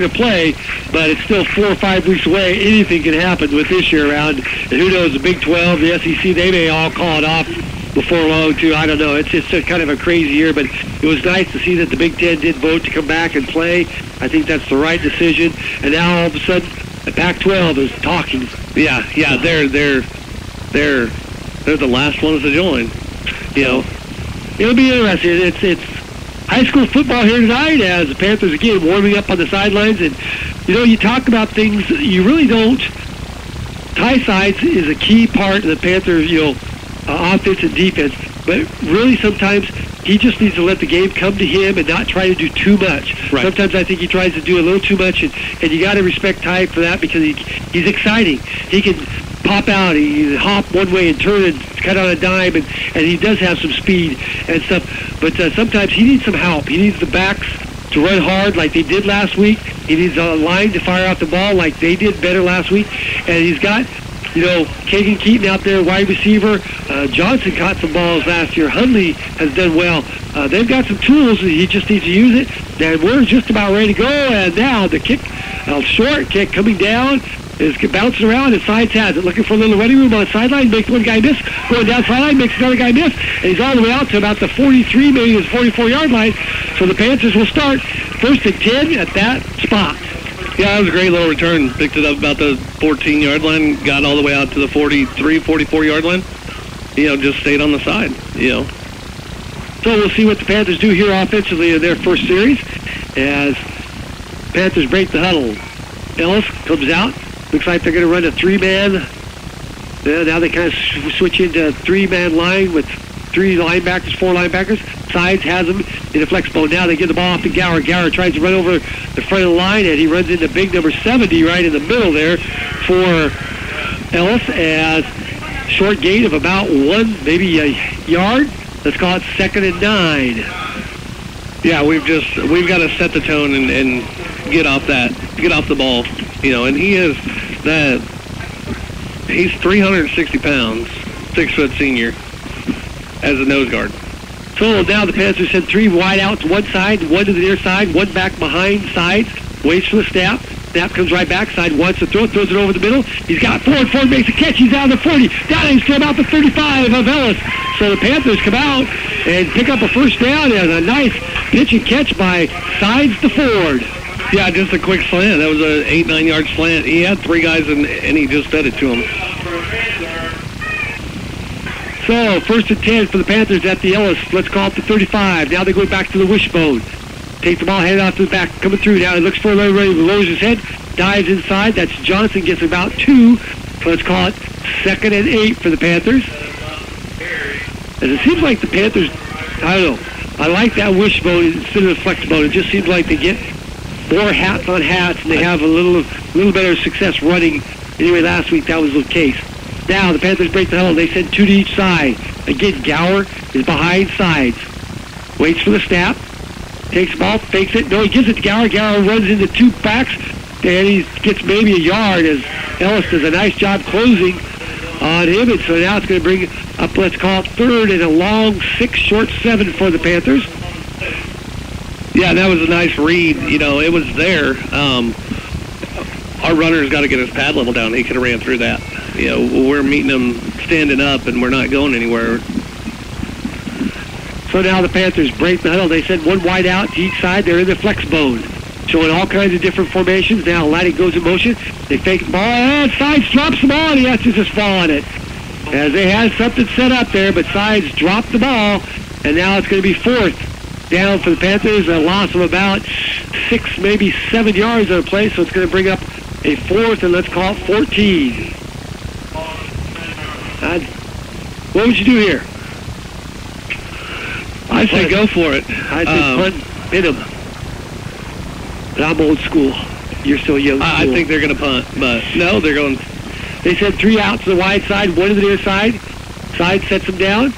to play, but it's still 4 or 5 weeks away. Anything can happen with this year around. And who knows, the Big 12, the SEC, they may all call it off before long, too. I don't know. It's just kind of a crazy year, but it was nice to see that the Big 10 did vote to come back and play. I think that's the right decision. And now all of a sudden, the Pac-12 is talking. Yeah, they're the last ones to join. You know, it'll be interesting. It's high school football here tonight as the Panthers again warming up on the sidelines. And you know, you talk about things you really don't. Ty Sides is a key part of the Panthers, offense and defense. But really, sometimes he just needs to let the game come to him and not try to do too much. Right. Sometimes I think he tries to do a little too much, and you got to respect Ty for that because he's exciting. He can pop out, he hop one way and turn and cut on a dime, and he does have some speed and stuff. But sometimes he needs some help. He needs the backs to run hard like they did last week. He needs a line to fire out the ball like they did better last week. And he's got, Kagan Keaton out there, wide receiver. Johnson caught some balls last year. Hundley has done well. They've got some tools. He just needs to use it. And we're just about ready to go. And now the kick, a short kick coming down, is bouncing around, and Sides has it. Looking for a little running room on the sideline, makes one guy miss. Going down sideline, makes another guy miss. And he's all the way out to about the 43, maybe his 44-yard line. So the Panthers will start 1st and 10 at that spot. Yeah, that was a great little return. Picked it up about the 14-yard line, got all the way out to the 43, 44-yard line. Just stayed on the side, So we'll see what the Panthers do here offensively in their first series as Panthers break the huddle. Ellis comes out. Looks like they're going to run a 3-man. Now they kind of switch into a 3-man line with 3 linebackers, 4 linebackers. Sides has them in a flex mode. Now they get the ball off to Gower. Gower tries to run over the front of the line, and he runs into big number 70 right in the middle there for Ellis as short gain of about 1, maybe a yard. Let's call it 2nd and 9. Yeah, we've got to set the tone and get off the ball, and he's 360 pounds, 6-foot senior as a nose guard. So now the Panthers send 3 wide out to one side, 1 to the near side, 1 back behind Sides, waits for the snap. Snap comes right back. Side wants to throw, throws it over the middle. He's got Ford. Ford makes a catch. He's out of the 40. Down he's to about the 35 of Ellis. So the Panthers come out and pick up a first down and a nice pitch and catch by Sides to Ford. Yeah, just a quick slant. That was an 8-9 yard slant. He had 3 guys and he just fed it to him. So 1st and 10 for the Panthers at the Ellis. Let's call it the 35. Now they go back to the wishbone. Takes the ball, handed off to the back, coming through. Now he looks for another running, lowers his head, dives inside. That's Johnson, gets about 2. So let's call it 2nd and 8 for the Panthers. And it seems like the Panthers, I don't know, I like that wishbone instead of the flex bone. It just seems like they get more hats on hats, and they have a little better success running. Anyway, last week that was the case. Now the Panthers break the huddle. They send 2 to each side. Again, Gower is behind Sides. Waits for the snap. Takes the ball, fakes it. No, he gives it to Gower. Gower runs into 2 backs, and he gets maybe a yard as Ellis does a nice job closing on him. And so now it's going to bring up, let's call it 3rd and a long 6, short 7 for the Panthers. Yeah, that was a nice read. It was there. Our runner's got to get his pad level down. He could have ran through that. We're meeting him standing up, and we're not going anywhere. So now the Panthers break the huddle. They send 1 wide out to each side. They're in the flex bone, showing all kinds of different formations. Now Laddie goes in motion. They fake the ball, and Sides drops the ball, and he has to just fall on it. As they had something set up there, but Sides dropped the ball, and now it's going to be 4th down for the Panthers. A loss of about 6, maybe 7 yards on the play, so it's going to bring up a 4th, and let's call it 14. What would you do here? I say go for it. I think punt, hit him. But I'm old school. You're still young. I think they're going to punt, but no, they're going. They send 3 out to the wide side, 1 to the near side. Side sets them down.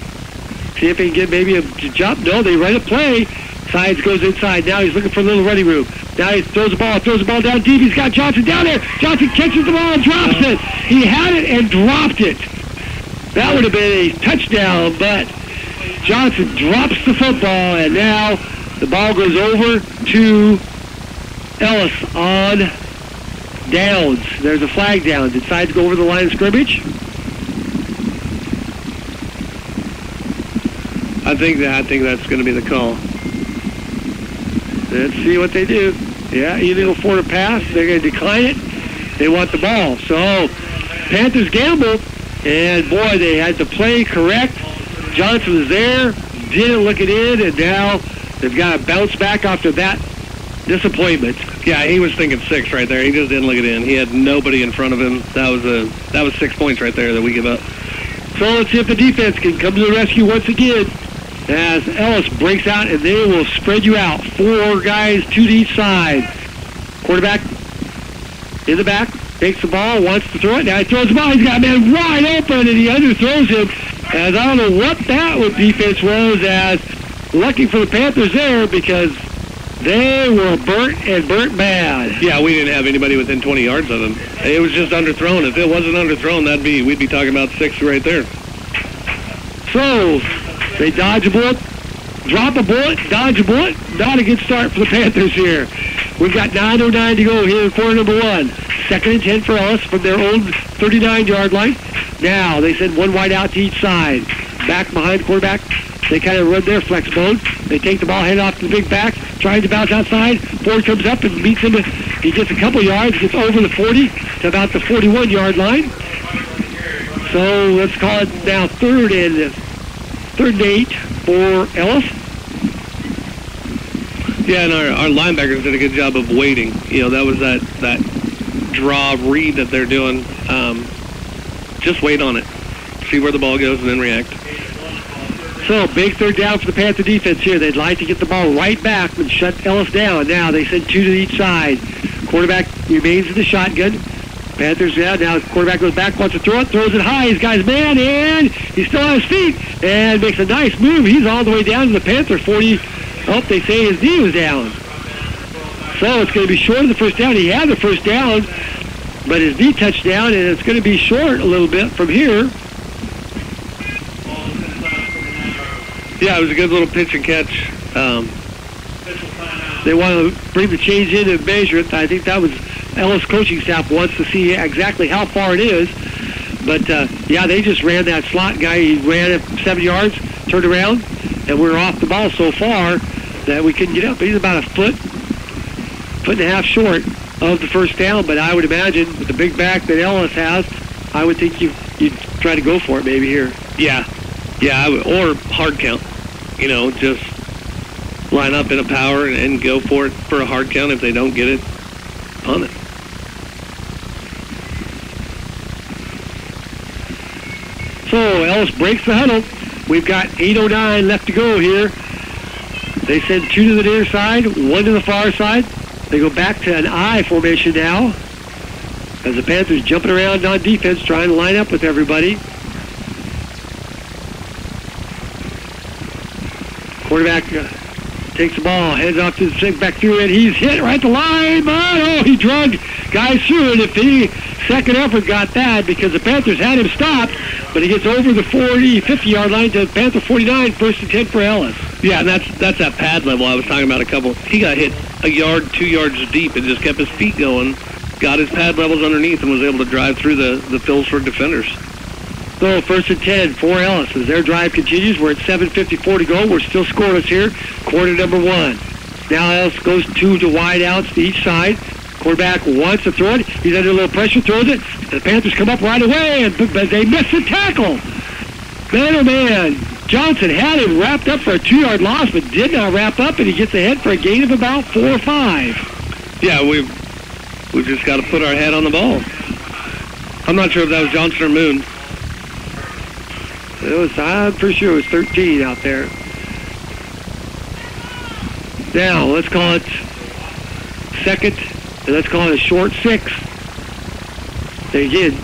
See if they can get maybe a jump. No, they run a play. Sides goes inside. Now he's looking for a little running room. Now he throws the ball down deep. He's got Johnson down there. Johnson catches the ball and drops it. He had it and dropped it. That would have been a touchdown, but Johnson drops the football, and now the ball goes over to Ellis on downs. There's a flag down. Decides to go over the line of scrimmage. I think that's going to be the call. Let's see what they do. Yeah, illegal for a pass. They're going to decline it. They want the ball. So Panthers gambled, and boy, they had the play correct. Johnson was there, didn't look it in, and now they've got to bounce back after that disappointment. Yeah, he was thinking 6 right there. He just didn't look it in. He had nobody in front of him. That was 6 points right there that we give up. So let's see if the defense can come to the rescue once again as Ellis breaks out, and they will spread you out. 4 guys, 2 to each side. Quarterback in the back, takes the ball, wants to throw it. Now he throws the ball. He's got a man wide open, and he underthrows him. As I don't know what that defense was, as lucky for the Panthers there, because they were burnt bad. Yeah, we didn't have anybody within 20 yards of him. It was just underthrown. If it wasn't underthrown, we'd be talking about 6 right there. So they dodge a bullet, drop a bullet, dodge a bullet. Not a good start for the Panthers here. We've got 9:09 to go here in quarter number 1. 2nd and 10 for Ellis from their own 39-yard line. Now they send one wide out to each side. Back behind quarterback. They kind of run their flex mode. They take the ball, hand off to the big back, trying to bounce outside. Ford comes up and meets him. He gets a couple yards, gets over the 40 to about the 41-yard line. So let's call it now third and 8 for Ellis. Yeah, and our linebackers did a good job of waiting. You know, that was that draw read that they're doing. Just wait on it. See where the ball goes and then react. So, big third down for the Panther defense here. They'd like to get the ball right back and shut Ellis down. Now they send 2 to each side. Quarterback remains in the shotgun. Panthers, now the quarterback goes back, wants to throw it, throws it high. He's got his man, and he's still on his feet, and makes a nice move. He's all the way down to the Panther 40. Oh, they say his knee was down. So it's going to be short of the first down. He had the first down, but his knee touched down, and it's going to be short a little bit from here. Yeah, it was a good little pitch and catch. They want to bring the change in and measure it. I think that was Ellis coaching staff wants to see exactly how far it is. But, yeah, they just ran that slot guy. He ran it 7 yards, turned around, and we're off the ball so far that we couldn't get up. He's about a foot and a half short of the first down. But I would imagine with the big back that Ellis has, I would think you'd try to go for it maybe here. Yeah, I would, or hard count. You know, just line up in a power and go for it for a hard count. If they don't get it, punt it. So Ellis breaks the huddle. We've got 8:09 left to go here. They send 2 to the near side, 1 to the far side. They go back to an I formation now as the Panthers jumping around on defense, trying to line up with everybody. Quarterback takes the ball, heads off to the sink back through it. He's hit right at the line, but he drug guys through it. If any second effort got that, because the Panthers had him stopped, but he gets over the 40, 50-yard line to Panther 49, 1st and 10 for Ellis. Yeah, and that's that pad level I was talking about a couple. He got hit a yard, 2 yards deep and just kept his feet going, got his pad levels underneath, and was able to drive through the fills for defenders. So 1st and 10 for Ellis as their drive continues. We're at 7:54 to go. We're still scoreless here. Quarter number 1. Now Ellis goes 2 to wide outs to each side. Quarterback wants to throw it. He's under a little pressure, throws it. The Panthers come up right away, but they miss the tackle. Man, oh man. Johnson had him wrapped up for a 2-yard loss, but did not wrap up, and he gets ahead for a gain of about 4 or 5. Yeah, we've just got to put our head on the ball. I'm not sure if that was Johnson or Moon. I'm pretty sure it was 13 out there. Now, let's call it second, and let's call it a short 6. And again,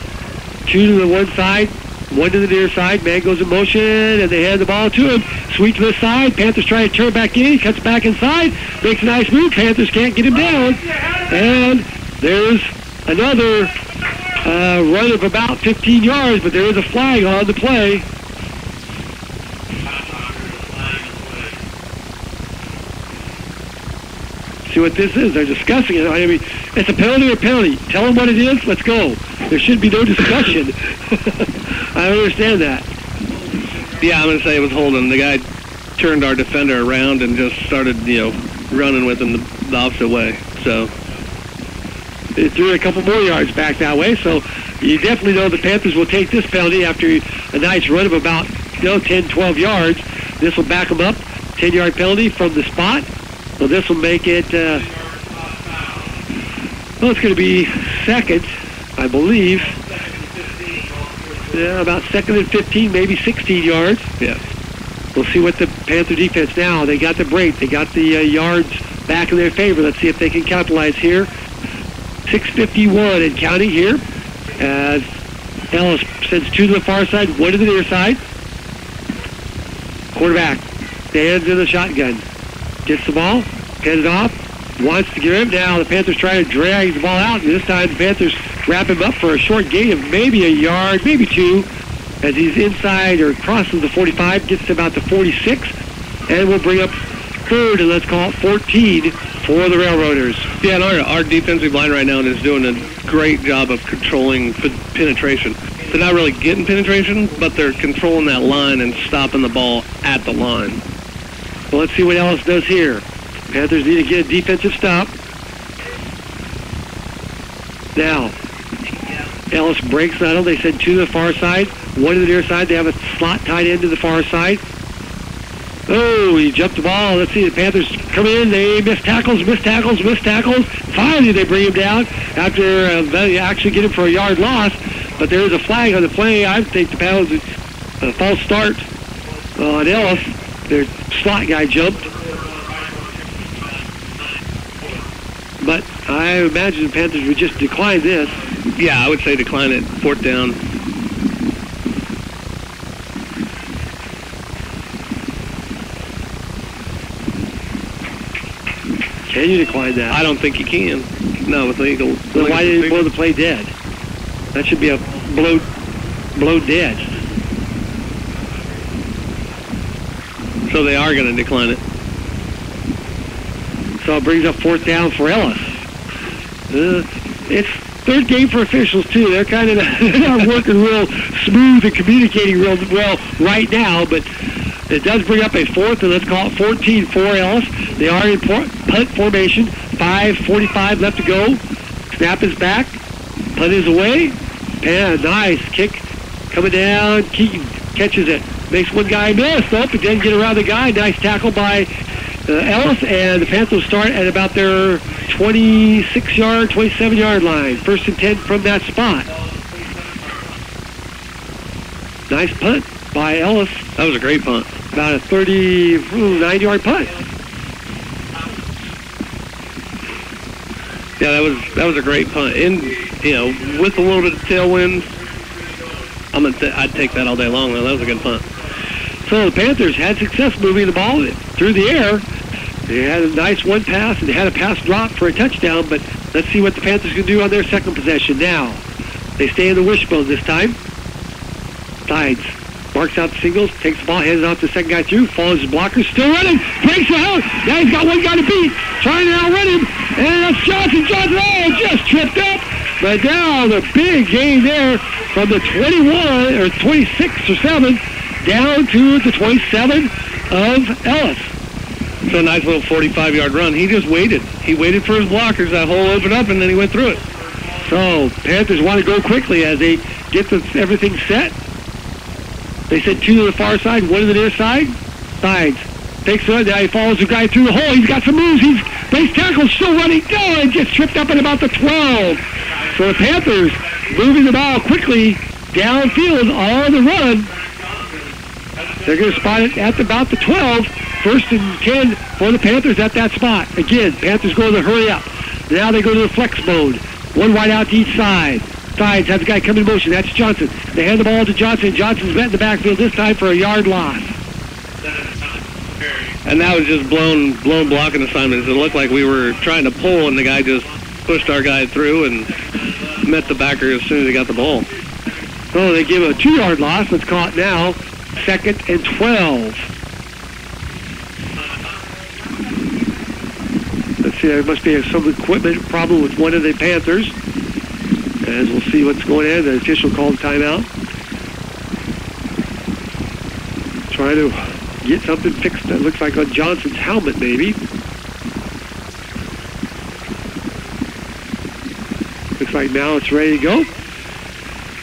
2 to the one side, 1 to the near side. Man goes in motion, and they hand the ball to him. Sweep to the side. Panthers try to turn back in. He cuts back inside. Makes a nice move. Panthers can't get him down. And there's another run of about 15 yards, but there is a flag on the play. see what this is. They're discussing it. I mean, it's a penalty or penalty. Tell them what it is. Let's go. There should be no discussion. I understand that. Yeah, I'm going to say it was holding. The guy turned our defender around and just started, running with him the opposite way. So it threw a couple more yards back that way. So you definitely know the Panthers will take this penalty after a nice run of about 10, 12 yards. This will back them up. 10-yard penalty from the spot. So this will make it, it's going to be second, I believe. Yeah, about second and 15, maybe 16 yards. Yeah. We'll see what the Panther defense now. They got the break. They got the yards back in their favor. Let's see if they can capitalize here. 6:51 and counting here as Ellis sends two to the far side, one to the near side. Quarterback stands in the shotgun. Gets the ball, heads off, wants to get him. Now the Panthers try to drag the ball out. And this time the Panthers wrap him up for a short gain of maybe a yard, maybe two, as he's inside or crosses the 45, gets to about the 46, and we'll bring up third, and let's call it 14 for the Railroaders. Yeah, and our defensive line right now is doing a great job of controlling penetration. They're not really getting penetration, but they're controlling that line and stopping the ball at the line. Well, let's see what Ellis does here. Panthers need to get a defensive stop. Now, Ellis breaks that. They send two to the far side, one to the near side. They have a slot tight end to the far side. Oh, he jumped the ball. Let's see, the Panthers come in. They miss tackles. Finally, they bring him down after they actually get him for a yard loss. But there is a flag on the play. I think the Panthers, a false start on Ellis. Their slot guy jumped. But I imagine the Panthers would just decline this. Yeah, I would say decline it. Fourth down. Can you decline that? I don't think you can. No, it's legal. Then why did they blow the play dead? That should be a blow dead. So they are going to decline it. So it brings up fourth down for Ellis. It's third game for officials, too. They're kind of not working real smooth and communicating real well right now, but it does bring up a fourth, and let's call it 14 for Ellis. They are in punt formation. 5:45 left to go. Snap is back. Punt is away. And nice kick coming down. Keaton catches it. Makes one guy miss. But didn't get around the guy. Nice tackle by Ellis. And the Panthers start at about their 26-yard, 27-yard line. First and 10 from that spot. Nice punt by Ellis. That was a great punt. About a 39-yard punt. Yeah, that was a great punt. And with a little bit of tailwind, I'd take that all day long. Though. That was a good punt. So the Panthers had success moving the ball through the air. They had a nice one pass, and they had a pass drop for a touchdown. But let's see what the Panthers can do on their second possession now. They stay in the wishbone this time. Sides. Marks out the singles, takes the ball, hands it off to the second guy through, follows his blockers, still running, breaks out. Now he's got one guy to beat, trying to outrun him, and that's Johnson, just tripped up. But now the big gain there from the 21 or 26 or 7 down to the 27 of Ellis. So a nice little 45-yard run. He just waited. He waited for his blockers. That hole opened up, and then he went through it. So Panthers want to go quickly as they get everything set. They sent two to the far side, one to the near side. Sides. Takes it. Now he follows the guy through the hole. He's got some moves. He's base tackle, still running. No, and just tripped up at about the 12. So the Panthers moving the ball quickly downfield on the run. They're going to spot it at about the 12. First and 10 for the Panthers at that spot. Again, Panthers going to hurry up. Now they go to the flex mode. One wide out to each side. Sides has a guy coming in motion. That's Johnson. They hand the ball to Johnson. Johnson's met in the backfield this time for a yard loss. And that was just blown blocking assignments. It looked like we were trying to pull, and the guy just pushed our guy through and met the backer as soon as he got the ball. So they give a 2-yard loss. Let's call it now. Second and 12. Let's see, there must be some equipment problem with one of the Panthers. As we'll see what's going on. The official called timeout. Trying to get something fixed that looks like on Johnson's helmet, maybe. Looks like now it's ready to go.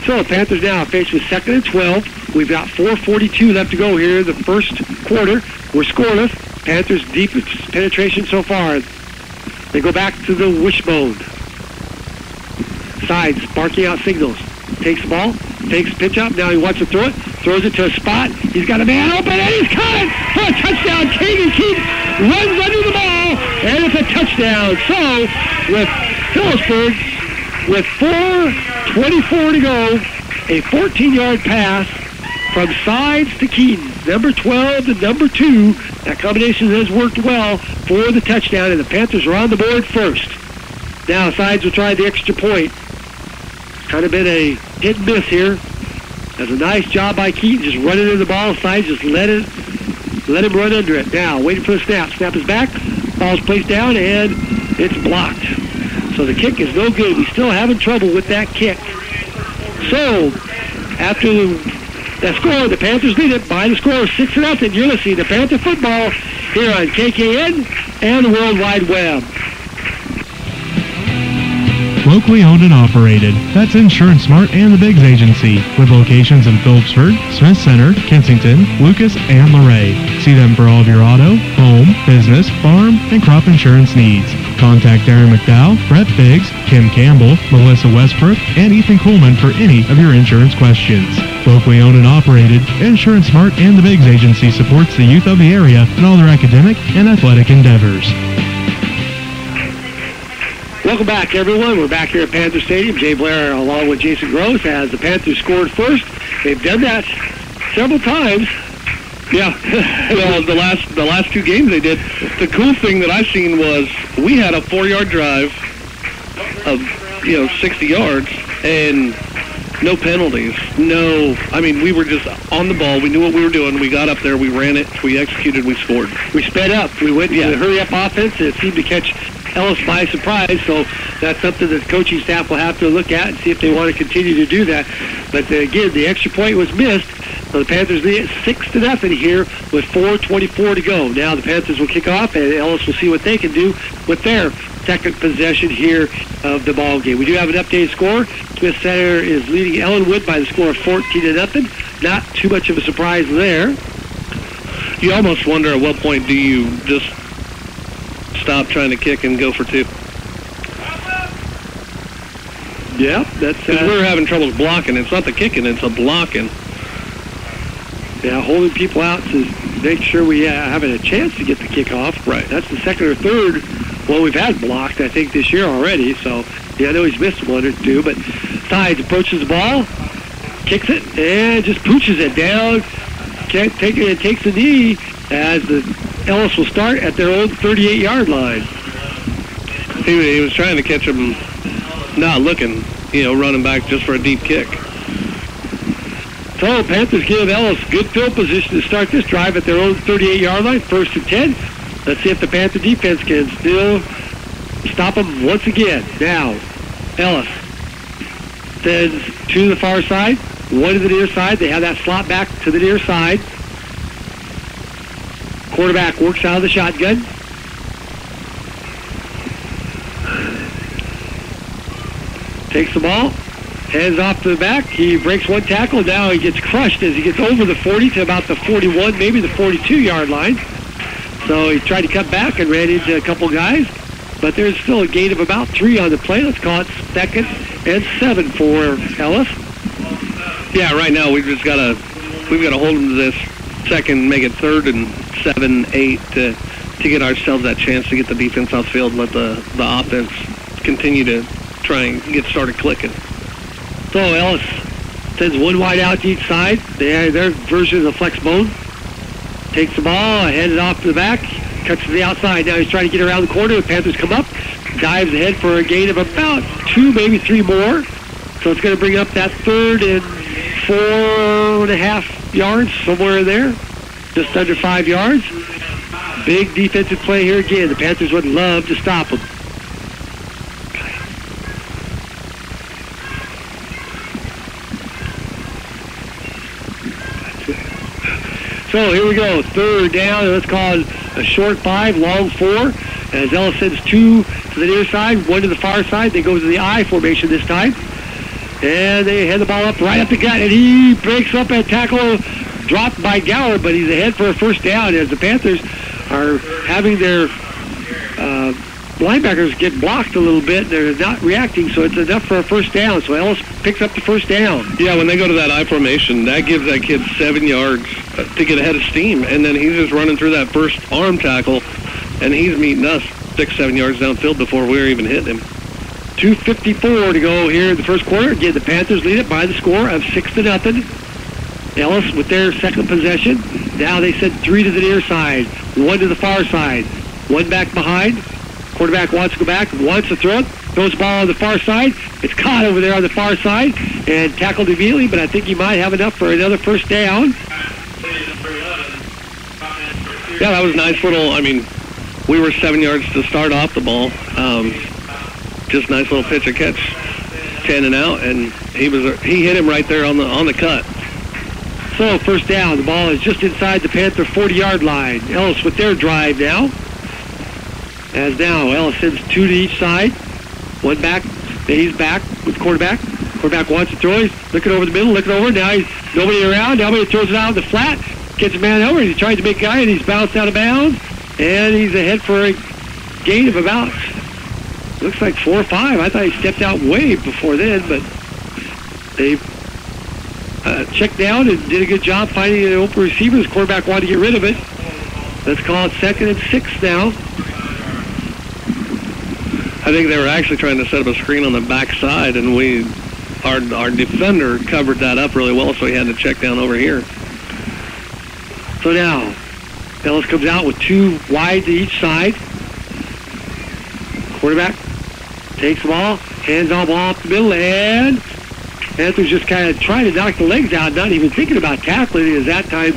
So the Panthers now faced with 2nd and 12. We've got 4:42 left to go here in the first quarter. We're scoreless. Panthers' deepest penetration so far. They go back to the wishbone. Sides, barking out signals. Takes the ball, takes pitch up. Now he wants to throw it. Throws it to a spot. He's got a man open, and he's caught it for a touchdown. Kagan Keith runs under the ball, and it's a touchdown. So, with Phillipsburg, with 4:24 to go, a 14-yard pass from Sides to Keaton. Number 12 to number 2. That combination has worked well for the touchdown, and the Panthers are on the board first. Now, Sides will try the extra point. Kind of been a hit and miss here. Does a nice job by Keaton just running into the ball. Sides just let him run under it. Now, waiting for the snap. Snap is back. Ball's placed down, and it's blocked. So the kick is no good. We're still having trouble with that kick. So, after that score, the Panthers lead it by the score of 6-0. You're listening to Panther Football here on KKN and the World Wide Web. Locally owned and operated. That's Insurance Smart and the Biggs Agency, with locations in Phillipsburg, Smith Center, Kensington, Lucas, and Luray. See them for all of your auto, home, business, farm, and crop insurance needs. Contact Darren McDowell, Brett Biggs, Kim Campbell, Melissa Westbrook, and Ethan Coleman for any of your insurance questions. Locally owned and operated, Insurance Smart and the Biggs Agency supports the youth of the area in all their academic and athletic endeavors. Welcome back, everyone. We're back here at Panther Stadium. Jay Blair, along with Jason Gross, as the Panthers scored first. They've done that several times. Yeah, well, the last 2 games they did. The cool thing that I seen was we had a 4-yard drive of 60 yards and no penalties. No, I mean, we were just on the ball. We knew what we were doing. We got up there. We ran it. We executed. We scored. We sped up. We went to the hurry-up offense, and it seemed to catch Ellis by surprise, so that's something that the coaching staff will have to look at and see if they want to continue to do that. But again, the extra point was missed, so the Panthers lead it 6-0 here with 4:24 to go. Now the Panthers will kick off, and Ellis will see what they can do with their second possession here of the ball game. We do have an updated score. Smith Center is leading Ellenwood by the score of 14-0. Not too much of a surprise there. You almost wonder at what point do you just stop trying to kick and go for 2. Yeah, that's... Because we're having trouble blocking. It's not the kicking, it's the blocking. Yeah, holding people out to make sure we having a chance to get the kickoff. Right. That's the second or third one we've had blocked, I think, this year already. So, yeah, I know he's missed 1 or 2, but Sides approaches the ball, kicks it, and just pooches it down. Can't take it, and takes the knee as the Ellis will start at their own 38-yard line. He was trying to catch him not looking, running back just for a deep kick. So Panthers give Ellis good field position to start this drive at their own 38-yard line, 1st and 10. Let's see if the Panther defense can still stop them once again. Now, Ellis sends to the far side, 1 to the near side. They have that slot back to the near side. Quarterback works out of the shotgun. Takes the ball, hands off to the back. He breaks 1 tackle. Now he gets crushed as he gets over the 40 to about the 41, maybe the 42-yard line. So he tried to cut back and ran into a couple guys. But there's still a gain of about 3 on the play. Let's call it 2nd and 7 for Ellis. Yeah, right now we've got to hold him to this second, make it 3rd and 7, 8 to get ourselves that chance to get the defense off the field and let the offense continue to try and get started clicking. So Ellis sends 1 wide out to each side. Their version of the flex bone. Takes the ball, hands it off to the back, cuts to the outside. Now he's trying to get around the corner. The Panthers come up, dives ahead for a gain of about 2, maybe 3 more. So it's going to bring up that 3rd and 4.5 yards, somewhere in there. Just under 5 yards. Big defensive play here again. The Panthers would love to stop them. So here we go, third down, let's call it a short 5, long 4. As Ellis sends 2 to the near side, 1 to the far side. They go to the I formation this time. And they hand the ball up right up the gut, and he breaks up a tackle dropped by Gower, but he's ahead for a first down as the Panthers are having their linebackers get blocked a little bit. They're not reacting, so it's enough for a first down. So Ellis picks up the first down. Yeah, when they go to that I formation, that gives that kid 7 yards to get ahead of steam, and then he's just running through that first arm tackle, and he's meeting us 6-7 yards downfield before we're even hitting him. 2:54 to go here in the first quarter. Again, the Panthers lead it by the score of 6-0. Ellis with their second possession. Now they send 3 to the near side, 1 to the far side, 1 back behind. Quarterback wants to go back, wants to throw it, throws the ball on the far side. It's caught over there on the far side and tackled immediately, but I think he might have enough for another first down. Yeah, that was a nice little, we were 7 yards to start off the ball. Just nice little pitch and catch, 10 and out, and he hit him right there on the cut. So first down, the ball is just inside the Panther 40-yard line. Ellis with their drive now. As now, Ellis sends 2 to each side. 1 back, he's back with the quarterback. Quarterback wants to throw, he's looking over the middle, looking over. Now he's nobody around, now he throws it out in the flat. Gets a man over, he's trying to make a guy, and he's bounced out of bounds. And he's ahead for a gain of about, looks like 4 or 5. I thought he stepped out way before then, but they checked down and did a good job finding an open receiver. The quarterback wanted to get rid of it. Let's call it 2nd and 6 now. I think they were actually trying to set up a screen on the backside, and our defender covered that up really well, so he had to check down over here. So now, Ellis comes out with 2 wide to each side. Quarterback takes the ball, hands on ball up the middle, and Panthers just kind of trying to knock the legs out, not even thinking about tackling. As that time,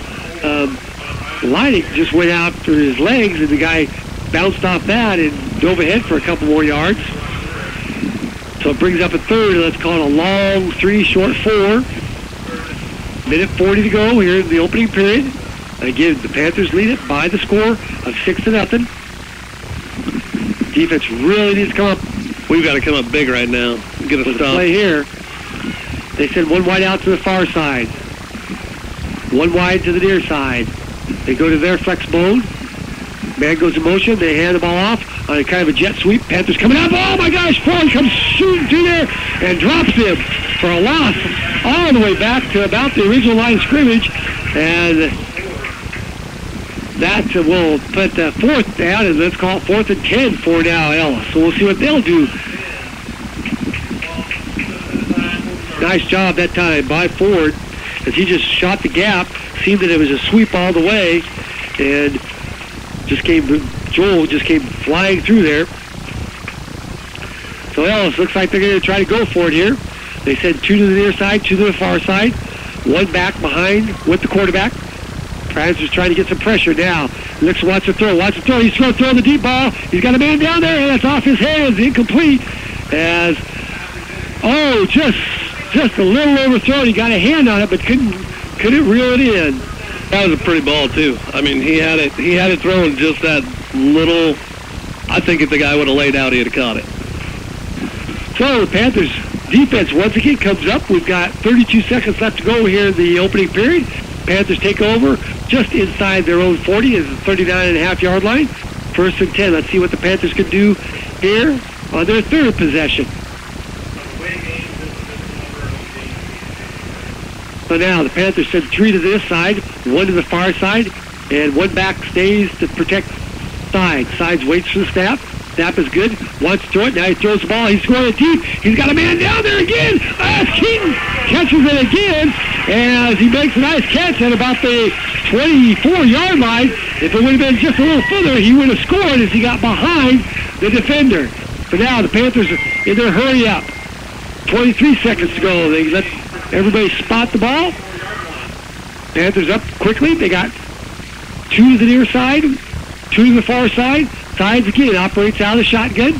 Leidig just went out for his legs, and the guy bounced off that and dove ahead for a couple more yards. So it brings up a third, and let's call it a long 3, short 4. Minute 40 to go here in the opening period. Again, the Panthers lead it by the score of 6-0. Defense really needs to come up. We've got to come up big right now. Get a stop. Play here. They send 1 wide out to the far side. 1 wide to the near side. They go to their flex mode. Man goes in motion. They hand the ball off on a kind of a jet sweep. Panthers coming up. Oh my gosh! Floyd comes shooting through there and drops him for a loss all the way back to about the original line of scrimmage. And that will put the 4th down, and let's call it 4th and 10 for now Ellis. So we'll see what they'll do. Nice job that time by Ford, as he just shot the gap. Seemed that it was a sweep all the way, and Joel just came flying through there. So Ellis looks like they're going to try to go for it here. They send 2 to the near side, 2 to the far side, 1 back behind with the quarterback. Panthers trying to get some pressure now. Wants to throw. He's throwing the deep ball. He's got a man down there, and it's off his hands, incomplete. As just a little overthrown. He got a hand on it, but couldn't reel it in. That was a pretty ball too. He had it thrown just that little. I think if the guy would have laid out, he'd have caught it. So the Panthers defense once again comes up. We've got 32 seconds left to go here in the opening period. Panthers take over just inside their own 40 is the 39.5-yard line. 1st and 10. Let's see what the Panthers can do here on their 3rd possession. So now the Panthers send 3 to this side, 1 to the far side, and 1 back stays to protect side. Sides waits for the snap. Snap is good. Wants to throw it. Now he throws the ball. He's scoring it deep. He's got a man down there again. Keaton catches it again as he makes a nice catch at about the 24-yard line. If it would have been just a little further, he would have scored as he got behind the defender. But now the Panthers are in their hurry up. 23 seconds to go. They let everybody spot the ball. Panthers up quickly. They got 2 to the near side, Two to the far side. Sides again, operates out of the shotgun.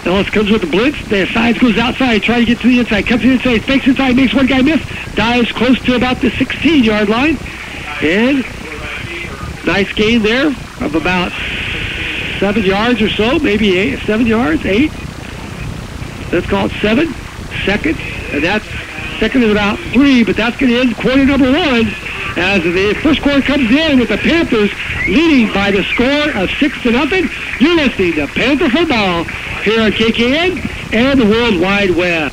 Ellis comes with the blitz. The sides goes outside, trying to get to the inside. Comes to the inside, fakes inside, makes one guy miss. Dives close to about the 16-yard line. And nice gain there of about 7 yards or so, maybe 7 yards, 8. Let's call it 7. Second, and that's second is about 3, but that's going to end quarter number 1 as the first quarter comes in with the Panthers leading by the score of 6-0. You're listening to Panther Football here on KKN and the World Wide Web.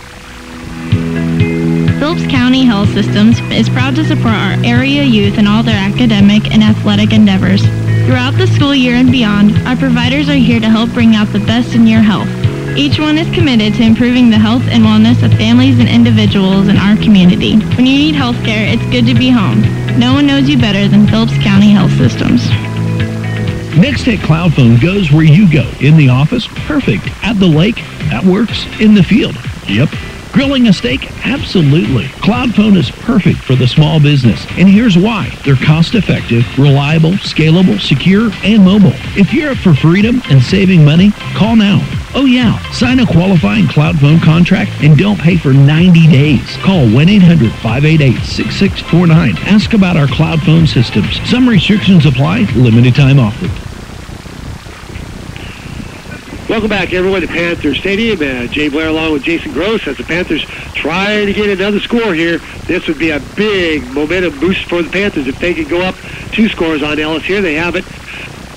Phillips County Health Systems is proud to support our area youth in all their academic and athletic endeavors. Throughout the school year and beyond, our providers are here to help bring out the best in your health. Each one is committed to improving the health and wellness of families and individuals in our community. When you need health care, it's good to be home. No one knows you better than Phillips County Health Systems. Nextech Cloud Phone goes where you go. In the office? Perfect. At the lake? That works. In the field? Yep. Grilling a steak? Absolutely. Cloud Phone is perfect for the small business. And here's why. They're cost-effective, reliable, scalable, secure, and mobile. If you're up for freedom and saving money, call now. Oh yeah, sign a qualifying Cloud Phone contract and don't pay for 90 days. Call 1-800-588-6649. Ask about our Cloud Phone systems. Some restrictions apply. Limited time offer. Welcome back, everyone, to Panther Stadium. Jay Blair along with Jason Gross as the Panthers try to get another score here. This would be a big momentum boost for the Panthers if they could go up 2 scores on Ellis here. They have it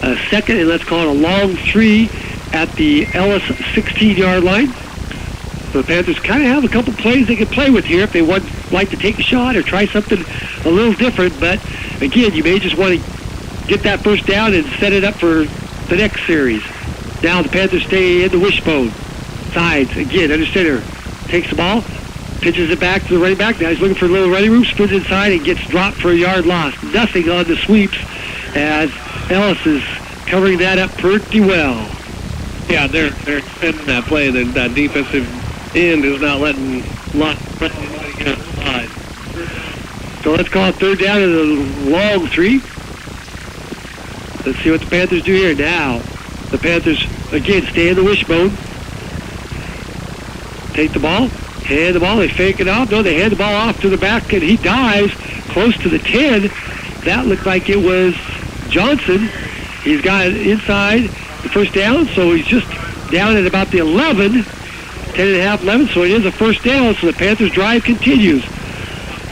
a second, and let's call it a long 3 at the Ellis 16-yard line. So the Panthers kind of have a couple plays they can play with here if they would like to take a shot or try something a little different. But, again, you may just want to get that first down and set it up for the next series. Now the Panthers stay in the wishbone. Sides, again, under center. Takes the ball, pitches it back to the running back. Now he's looking for a little running room, spins inside, and gets dropped for a yard loss. Nothing on the sweeps as Ellis is covering that up pretty well. Yeah, they're extending that play. That defensive end is not letting anybody get outside. So let's call it third down and a long 3. Let's see what the Panthers do here now. The Panthers, again, stay in the wishbone. Take the ball, hand the ball, they fake it off. No, they hand the ball off to the back, and he dives close to the 10. That looked like it was Johnson. He's got it inside the first down, so he's just down at about the 11, 10.5, 11, so it is a first down, so the Panthers' drive continues.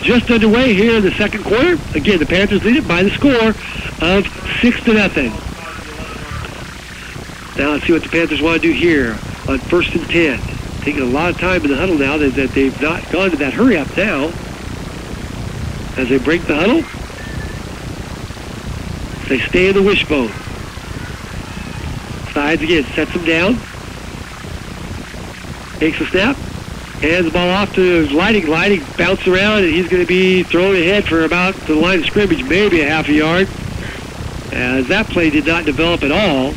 Just underway here in the second quarter. Again, the Panthers lead it by the score of 6-0. Now let's see what the Panthers want to do here on 1st and 10. Taking a lot of time in the huddle now that they've not gone to that hurry-up now. As they break the huddle, they stay in the wishbone. Sides again, sets them down. Takes a snap, hands the ball off to Lighting. Lighting bounces around, and he's going to be thrown ahead for about the line of scrimmage, maybe a half a yard. As that play did not develop at all.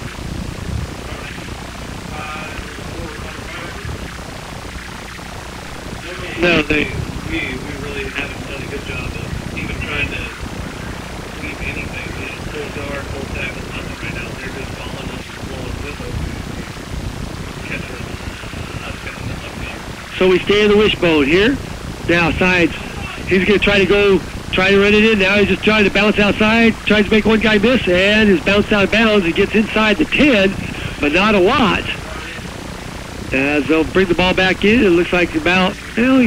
No, we really haven't done a good job of even trying to sweep anything. Full guard, full tackle, nothing right now. They're just following us, blowing with us. So we stay in the wishbone here. Now Sides, he's going to try to run it in. Now he's just trying to bounce outside, tries to make one guy miss, and is bounced out of bounds. He gets inside the 10, but not a lot. As they'll bring the ball back in, it looks like he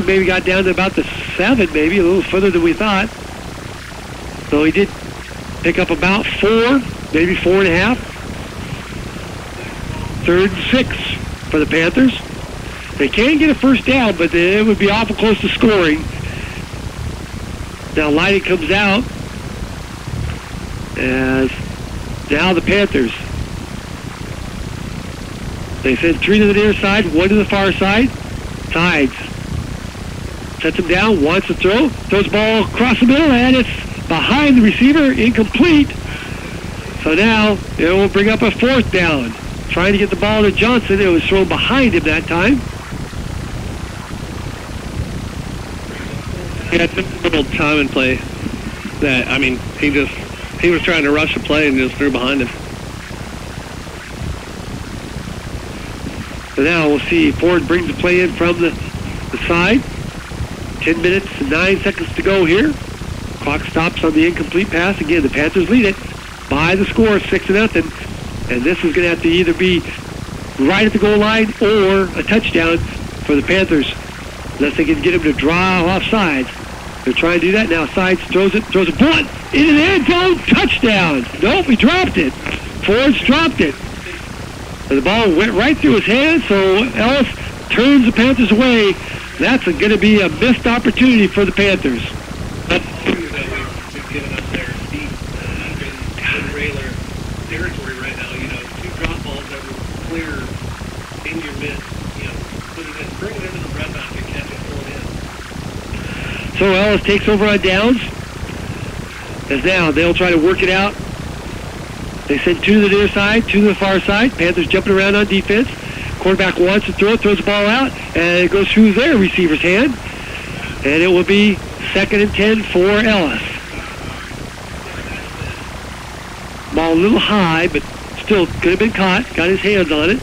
maybe got down to about the 7, maybe a little further than we thought. So he did pick up about 4, maybe 4.5. 3rd and 6 for the Panthers. They can get a first down, but it would be awful close to scoring. Now Lighting comes out as now the Panthers. They send 3 to the near side, 1 to the far side. Sides. Sets him down, wants to throw. Throws the ball across the middle, and it's behind the receiver, incomplete. So now it will bring up a 4th down. Trying to get the ball to Johnson. It was thrown behind him that time. Yeah, it's a little time and play that, he just He was trying to rush the play and just threw behind him. So now we'll see Ford brings the play in from the side. 10 minutes and 9 seconds to go here. Clock stops on the incomplete pass. Again, the Panthers lead it by the score, 6-0. And this is going to have to either be right at the goal line or a touchdown for the Panthers, unless they can get him to draw off sides. They're trying to do that now. Sides throws a blunt into the end zone. Touchdown. Nope, he dropped it. Ford's dropped it. And the ball went right through his hand, so Ellis turns the Panthers away. That's going to be a missed opportunity for the Panthers. That's true that we've given up their deep in trailer territory right now. You know, 2 drop balls that were clear in your midst. You know, put it in, bring it into the red basket, catch it, pull it in. So Ellis takes over on downs. As now they'll try to work it out. They send 2 to the near side, 2 to the far side. Panthers jumping around on defense. Quarterback wants to throw it, throws the ball out, and it goes through their receiver's hand. And it will be 2nd and 10 for Ellis. Ball a little high, but still could have been caught. Got his hands on it.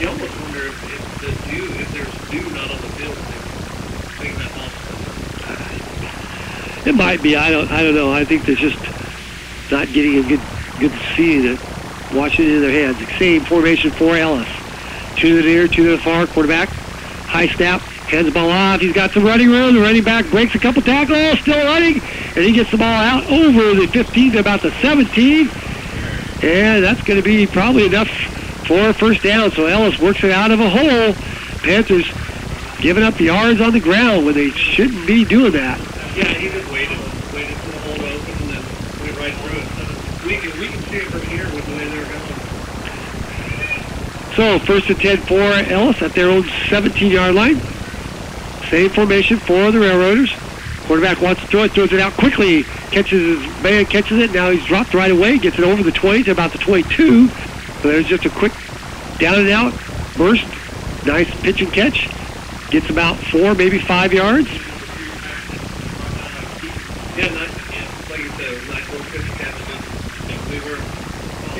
You almost wonder if there's dew not on the field, taking that ball. It might be. I don't know. I think they're just not getting a good seeing it. Watching it in their hands. Same formation for Ellis. 2 to the near, 2 to the far. Quarterback, high snap, hands the ball off. He's got some running room. The running back breaks a couple tackles, still running, and he gets the ball out over the 15 to about the 17. And that's going to be probably enough for a first down. So Ellis works it out of a hole. Panthers giving up yards on the ground when they shouldn't be doing that. Yeah, he just waited for the hole to open and then went right through it. We can see it from here with the way they're going. So 1st and 10 for Ellis at their own 17-yard line. Same formation for the Railroaders. Quarterback wants to throw it, throws it out quickly. Catches it. Now he's dropped right away. Gets it over the 20 to about the 22. So there's just a quick down and out burst. Nice pitch and catch. Gets about 4, maybe 5 yards. Yeah, like you said, nice little pitch and catch.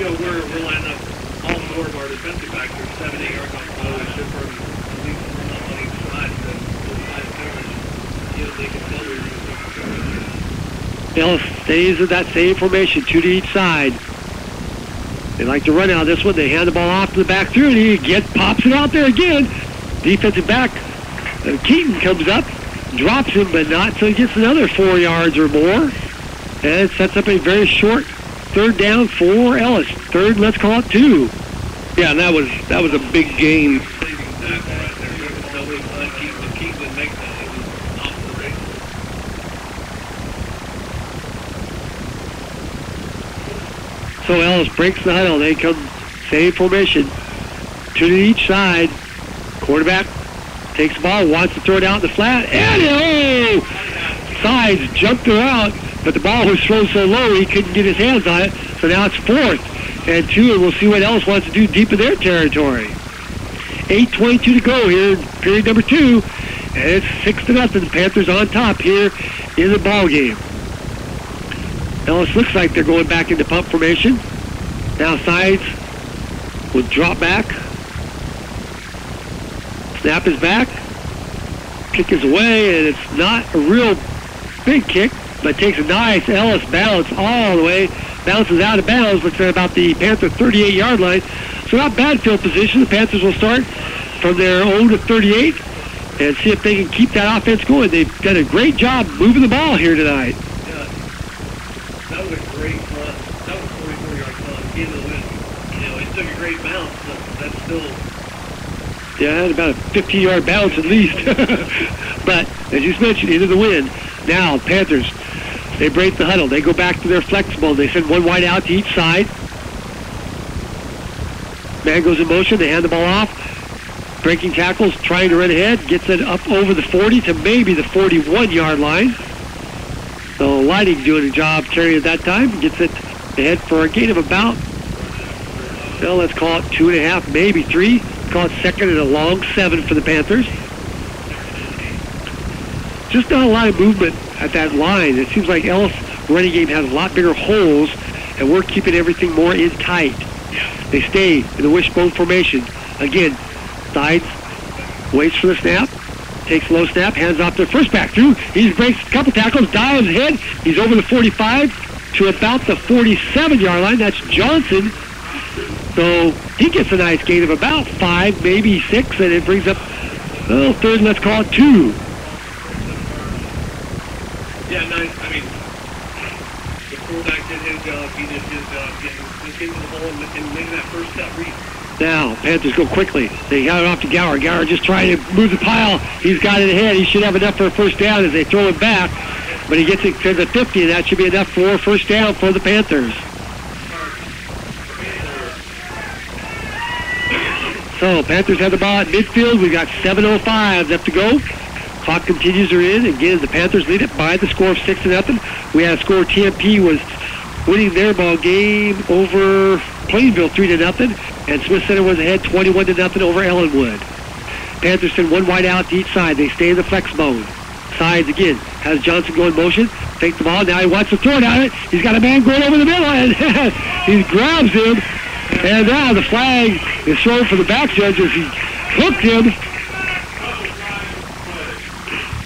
We're lining up all 4 of our defensive backs. They're 7-8 yards off the ball. We should probably at least one up on each side. They can tell Ellis stays in that same formation, 2 to each side. They like to run out of this one. They hand the ball off to the back through, and he pops it out there again. Defensive back, Keaton comes up, drops him, but not till he gets another 4 yards or more. And it sets up a very short 3rd down for Ellis. 3rd, let's call it 2. Yeah, and that was a big gain. So Ellis breaks the huddle. They come same formation. 2 to each side. Quarterback takes the ball, wants to throw it out in the flat, and Sides jumped her out, but the ball was thrown so low he couldn't get his hands on it. So now it's 4th and 2, and we'll see what Ellis wants to do deep in their territory. 8:22 to go here in period number 2, and it's 6-0. The Panthers on top here in the ball game. Ellis looks like they're going back into pump formation. Now Sides will drop back. Snap is back. Kick is away, and it's not a real big kick, but takes a nice Ellis bounce all the way. Bounces out of bounds, looks at about the Panther 38-yard line. So not bad field position. The Panthers will start from their own 38 and see if they can keep that offense going. They've done a great job moving the ball here tonight. Yeah, that was a great run. That was a 44-yard run into the wind. It took a great bounce, but that's still... Yeah, it had about a 50-yard bounce at least. But, as you mentioned, into the wind. Now, Panthers, they break the huddle. They go back to their flexible. They send one wide out to each side. Man goes in motion. They hand the ball off. Breaking tackles, trying to run ahead. Gets it up over the 40 to maybe the 41-yard line. So Lighting doing a job carrying it that time. Gets it ahead for a gain of about, well, let's call it 2.5, maybe 3. Call it 2nd and a long 7 for the Panthers. Just not a lot of movement at that line. It seems like Ellis running game has a lot bigger holes, and we're keeping everything more in tight. They stay in the wishbone formation. Again, sides, waits for the snap, takes a low snap, hands off to the first back through. He breaks a couple tackles, dives ahead. He's over the 45 to about the 47-yard line. That's Johnson. So he gets a nice gain of about 5, maybe 6, and it brings up third, let's call it 2. Yeah, nice. I mean, the quarterback did his job. He did his job getting to the ball and making that first step read. Now, Panthers go quickly. They got it off to Gower. Gower just trying to move the pile. He's got it ahead. He should have enough for a first down as they throw it back. But he gets it to the 50, and that should be enough for a first down for the Panthers. So, Panthers have the ball at midfield. We've got 7:05 left to go. Clock continues to in. Again, the Panthers lead it by the score of 6-0. We had a score TMP was winning their ball game over Plainville 3-0. And Smith Center was ahead 21-0 over Ellenwood. Panthers send one wide out to each side. They stay in the flex mode. Sides again. Has Johnson go in motion. Take the ball. Now he wants to throw it at it. He's got a man going over the middle. And he grabs him. And now the flag is thrown for the back judge as he hooked him.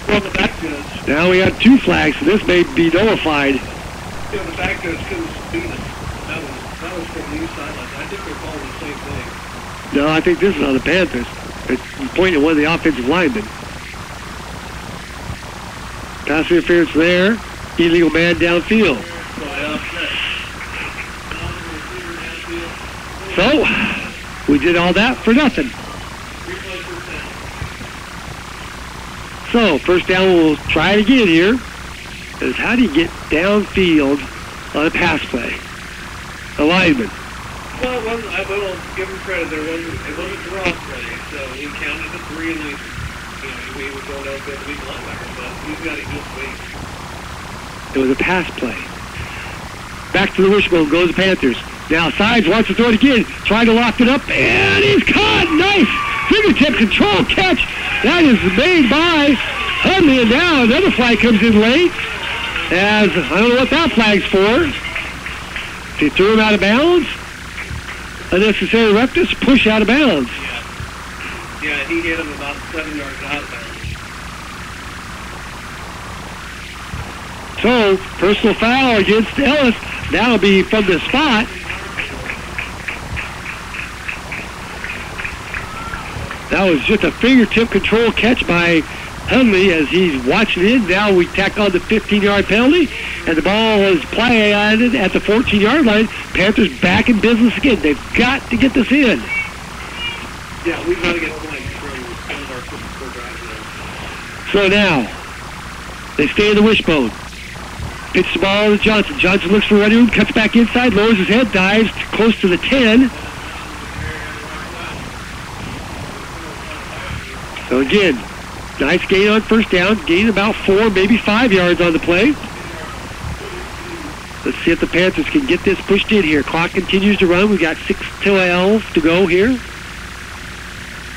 Well, the back judge. Now we have 2 flags, so this may be nullified. Yeah, the back judge couldn't speed it. That was from the east sideline. I think they're calling the same thing. No, I think this is on the Panthers. It's pointing at one of the offensive linemen. Pass interference there. Illegal man downfield. So, we did all that for nothing. So, first down, we'll try it again here. Is how do you get downfield on a pass play? A lineman. Well, I will give him credit. It wasn't draw play, so he counted to 3 and we were going out there to lead linebacker, but he's got a good weight. It was a pass play. Back to the wishbone goes the Panthers. Now Sides wants to throw it again, trying to lock it up, and he's caught! Nice fingertip control catch. That is made by Huntley, and now another flag comes in late. As I don't know what that flag's for. They threw him out of bounds. Unnecessary roughness, push out of bounds. Yeah, he hit him about 7 yards out of bounds. So, personal foul against Ellis. That'll be from the spot. That was just a fingertip control catch by Huntley as he's watching it. Now we tack on the 15-yard penalty, and the ball is planted at the 14-yard line. Panthers back in business again. They've got to get this in. Yeah, we've got to get points from some of our football drives now. So now, they stay in the wishbone. Pitch the ball to Johnson. Johnson looks for running room, cuts back inside, lowers his head, dives close to the 10. So again, nice gain on first down. Gain about 4, maybe 5 yards on the play. Let's see if the Panthers can get this pushed in here. Clock continues to run. We've got 6:12 to go here.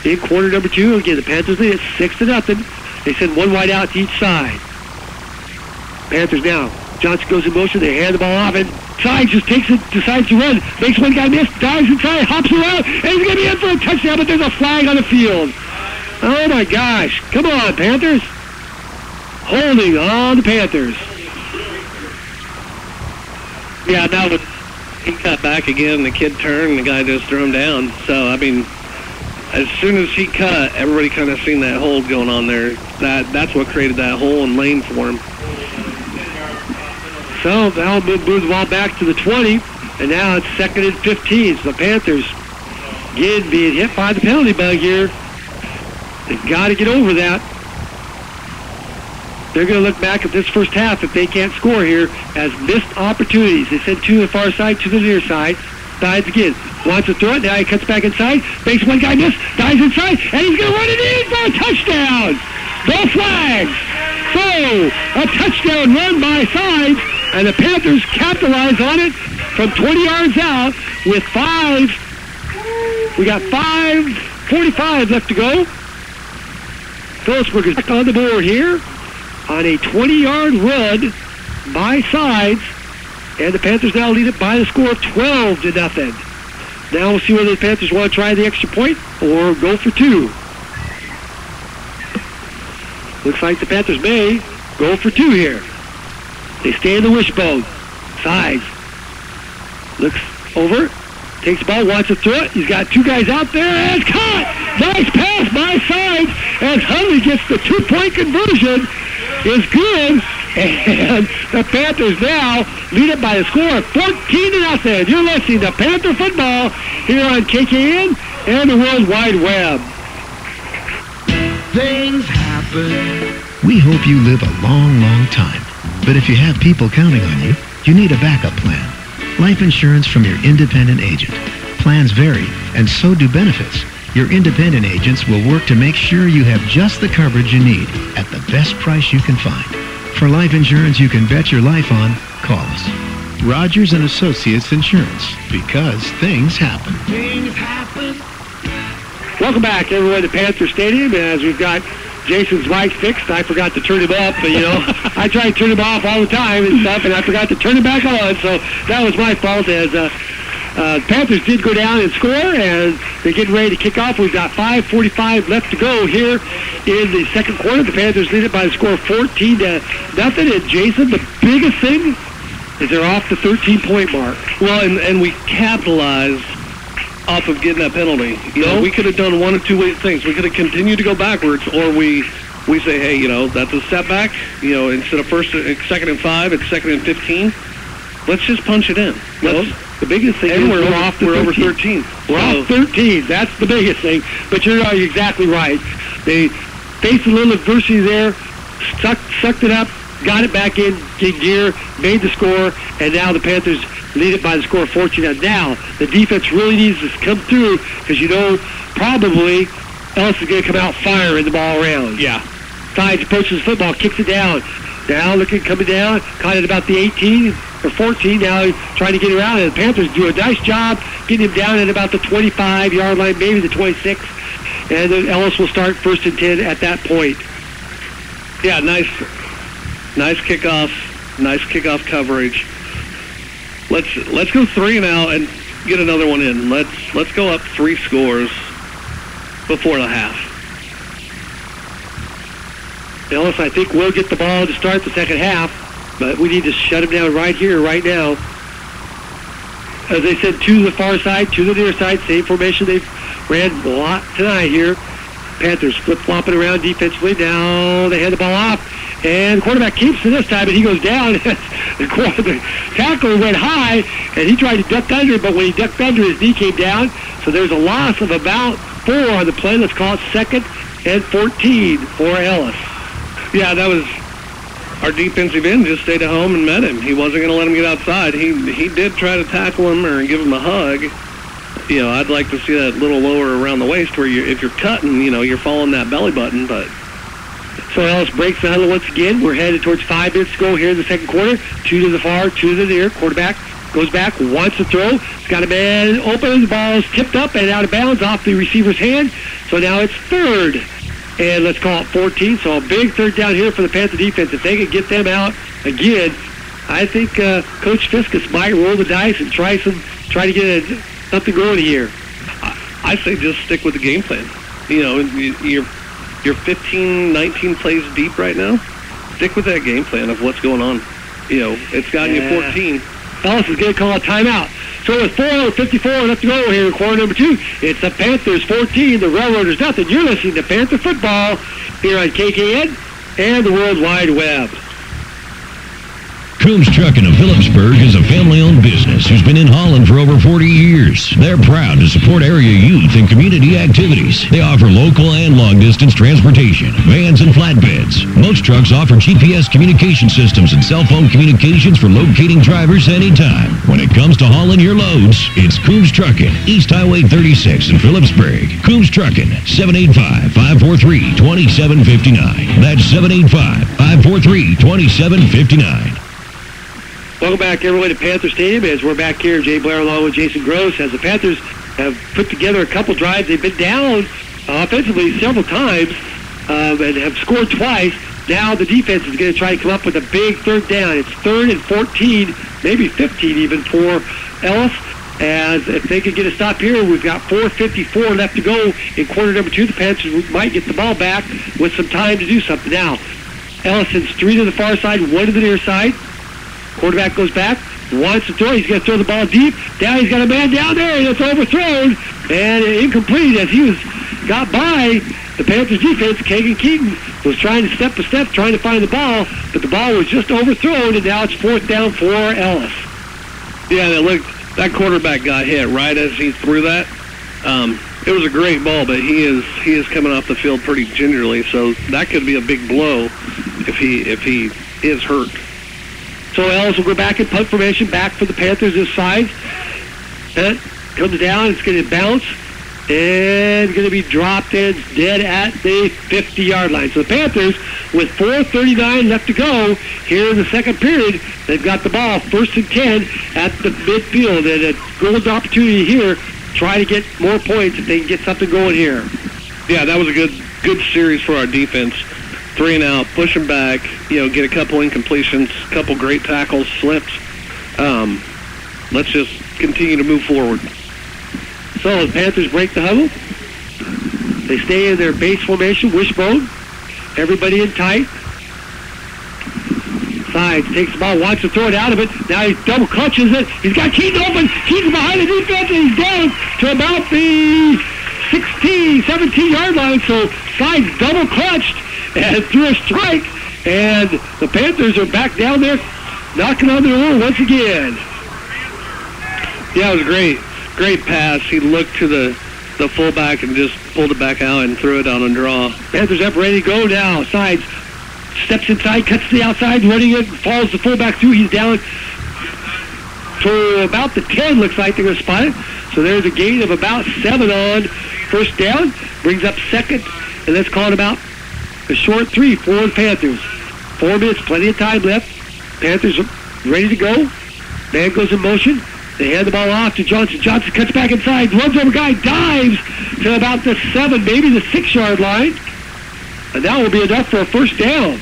In quarter number 2, again, the Panthers lead at 6-0. They send one wide out to each side. Panthers now. Johnson goes in motion. They hand the ball off, and Sides just takes it, decides to run. Makes one guy miss, dives inside, hops around, and he's going to be in for a touchdown, but there's a flag on the field. Oh, my gosh. Come on, Panthers. Holding on the Panthers. Yeah, now he cut back again. The kid turned, and the guy just threw him down. So, I mean, as soon as he cut, everybody kind of seen that hold going on there. That's what created that hole and lane for him. So, now moves the ball back to the 20, and now it's 2nd and 15. So the Panthers, again, being hit by the penalty bug here. They've got to get over that. They're going to look back at this first half if they can't score here as missed opportunities. They sent 2 to the far side, 2 to the near side. Dives again. Wants to throw it. Now he cuts back inside. Makes one guy miss. Dives inside. And he's going to run it in for a touchdown. No flags. So, a touchdown run by Sides. And the Panthers capitalize on it from 20 yards out with 5. We got 5:45 left to go. Phillipsburg is back on the board here. on a 20-yard run by Sides, and the Panthers now lead it by the score of 12-0. Now we'll see whether the Panthers want to try the extra point or go for two. Looks like the Panthers may go for two here. They stay in the wishbone. Sides looks over, takes the ball, wants to throw it. He's got two guys out there, and it's caught! Nice pass by Sides as Huntley gets the two-point conversion. Is good, and the Panthers now lead it by a score of 14-0. You're listening to Panther Football here on KKN and the World Wide Web. Things happen. We hope you live a long, long time. But if you have people counting on you, you need a backup plan. Life insurance from your independent agent. Plans vary, and so do benefits. Your independent agents will work to make sure you have just the coverage you need at the best price you can find. For life insurance you can bet your life on, call us. Rogers & Associates Insurance, because things happen. Things happen. Welcome back, everyone, to Panther Stadium. As we've got Jason's mic fixed, I forgot to turn him up. But, I try to turn him off all the time and stuff, and I forgot to turn him back on. So that was my fault. As Panthers did go down and score, and they're getting ready to kick off. We've got 5:45 left to go here in the second quarter. The Panthers lead it by a score of 14-0. And Jason, the biggest thing is they're off the 13-point mark. Well, and we capitalized off of getting that penalty. You know, we could have done one of two things. We could have continued to go backwards, or we say, hey, that's a setback. Instead of second and 5, it's second and 15. Let's just punch it in. The biggest thing is we're over 13. We're off 13. That's the biggest thing. But you're exactly right. They faced a little adversity there, sucked it up, got it back in gear, made the score, and now the Panthers lead it by the score of 14. Now, the defense really needs to come through because probably Ellis is going to come out firing the ball around. Yeah. Sides approaches the football, kicks it down. Now coming down, caught it about the 18 or 14. Now he's trying to get around, and the Panthers do a nice job getting him down at about the 25-yard line, maybe the 26. And then Ellis will start 1st and 10 at that point. Yeah, nice kickoff, nice kickoff coverage. Let's go 3 now and get another one in. Let's go up 3 scores before the half. Ellis, I think, will get the ball to start the second half, but we need to shut him down right here, right now. As they said, to the far side, to the near side, same formation they've ran a lot tonight here. Panthers flip-flopping around defensively. Now they hand the ball off, and the quarterback keeps it this time, and he goes down. The tackler went high, and he tried to duck under, but when he ducked under, his knee came down. So there's a loss of about 4 on the play. Let's call it 2nd and 14 for Ellis. Yeah, that was our defensive end just stayed at home and met him. He wasn't going to let him get outside. He did try to tackle him or give him a hug. I'd like to see that little lower around the waist where if you're cutting, you're following that belly button. But so Ellis breaks the huddle once again. We're headed towards 5 minutes to go here in the second quarter. 2 to the far, 2 to the near. Quarterback goes back, wants to throw. He's got a man open. The ball is tipped up and out of bounds off the receiver's hand. So now it's 3rd. And let's call it 14. So a big 3rd down here for the Panther defense. If they can get them out again, I think Coach Fiskus might roll the dice and try to get something going here. I say just stick with the game plan. You're 15, 19 plays deep right now. Stick with that game plan of what's going on. It's gotten you 14. Ellis is going to call a timeout. So with 4:54 left to go here in quarter number 2, it's the Panthers 14, the Railroaders nothing. You're listening to Panther Football here on KKN and the World Wide Web. Coombs Trucking of Phillipsburg is a family-owned business who's been in Holland for over 40 years. They're proud to support area youth and community activities. They offer local and long-distance transportation, vans and flatbeds. Most trucks offer GPS communication systems and cell phone communications for locating drivers anytime. When it comes to hauling your loads, it's Coombs Trucking, East Highway 36 in Phillipsburg. Coombs Trucking, 785-543-2759. That's 785-543-2759. Welcome back, everyone, to Panther Stadium. As we're back here, Jay Blair along with Jason Gross, as the Panthers have put together a couple drives. They've been down offensively several times and have scored twice. Now the defense is going to try to come up with a big third down. It's 3rd and 14, maybe 15 even for Ellis. As if they could get a stop here, we've got 4:54 left to go in quarter number 2. The Panthers might get the ball back with some time to do something. Now, Ellis sends 3 to the far side, 1 to the near side. Quarterback goes back, wants to throw. He's going to throw the ball deep. Now he's got a man down there, and it's overthrown and incomplete as he got by the Panthers defense. Kagan Keaton was trying to step a step, trying to find the ball, but the ball was just overthrown, and now it's 4th down for Ellis. Yeah, that quarterback got hit right as he threw that. It was a great ball, but he is coming off the field pretty gingerly, so that could be a big blow if he is hurt. So Ellis will go back in punt formation, back for the Panthers this side. That comes down, it's going to bounce, and going to be dropped and it's dead at the 50-yard line. So the Panthers, with 4:39 left to go here in the second period, they've got the ball 1st and 10 at the midfield, and a golden opportunity here. Try to get more points if they can get something going here. Yeah, that was a good series for our defense. 3 and out, push them back, get a couple incompletions, a couple great tackles, slips. Let's just continue to move forward. So the Panthers break the huddle. They stay in their base formation, wishbone. Everybody in tight. Sides takes the ball, wants to throw it out of it. Now he double clutches it. He's got Keaton open. Keaton behind the defense, and he's down to about the 16, 17-yard line. So Sides double clutched and threw a strike. And the Panthers are back down there, knocking on the door once again. Yeah, it was great. Great pass. He looked to the fullback and just pulled it back out and threw it on a draw. Panthers up, ready to go now. Sides steps inside, cuts to the outside, running it, follows the fullback through. He's down to about the 10, looks like they're going to spot it. So there's a gain of about 7 on 1st down. Brings up 2nd, and let's call it about a short 3 for the Panthers. 4 minutes, plenty of time left. Panthers are ready to go. Man goes in motion. They hand the ball off to Johnson. Johnson cuts back inside, runs over a guy, dives to about the 7, maybe the 6-yard line. And that will be enough for a 1st down.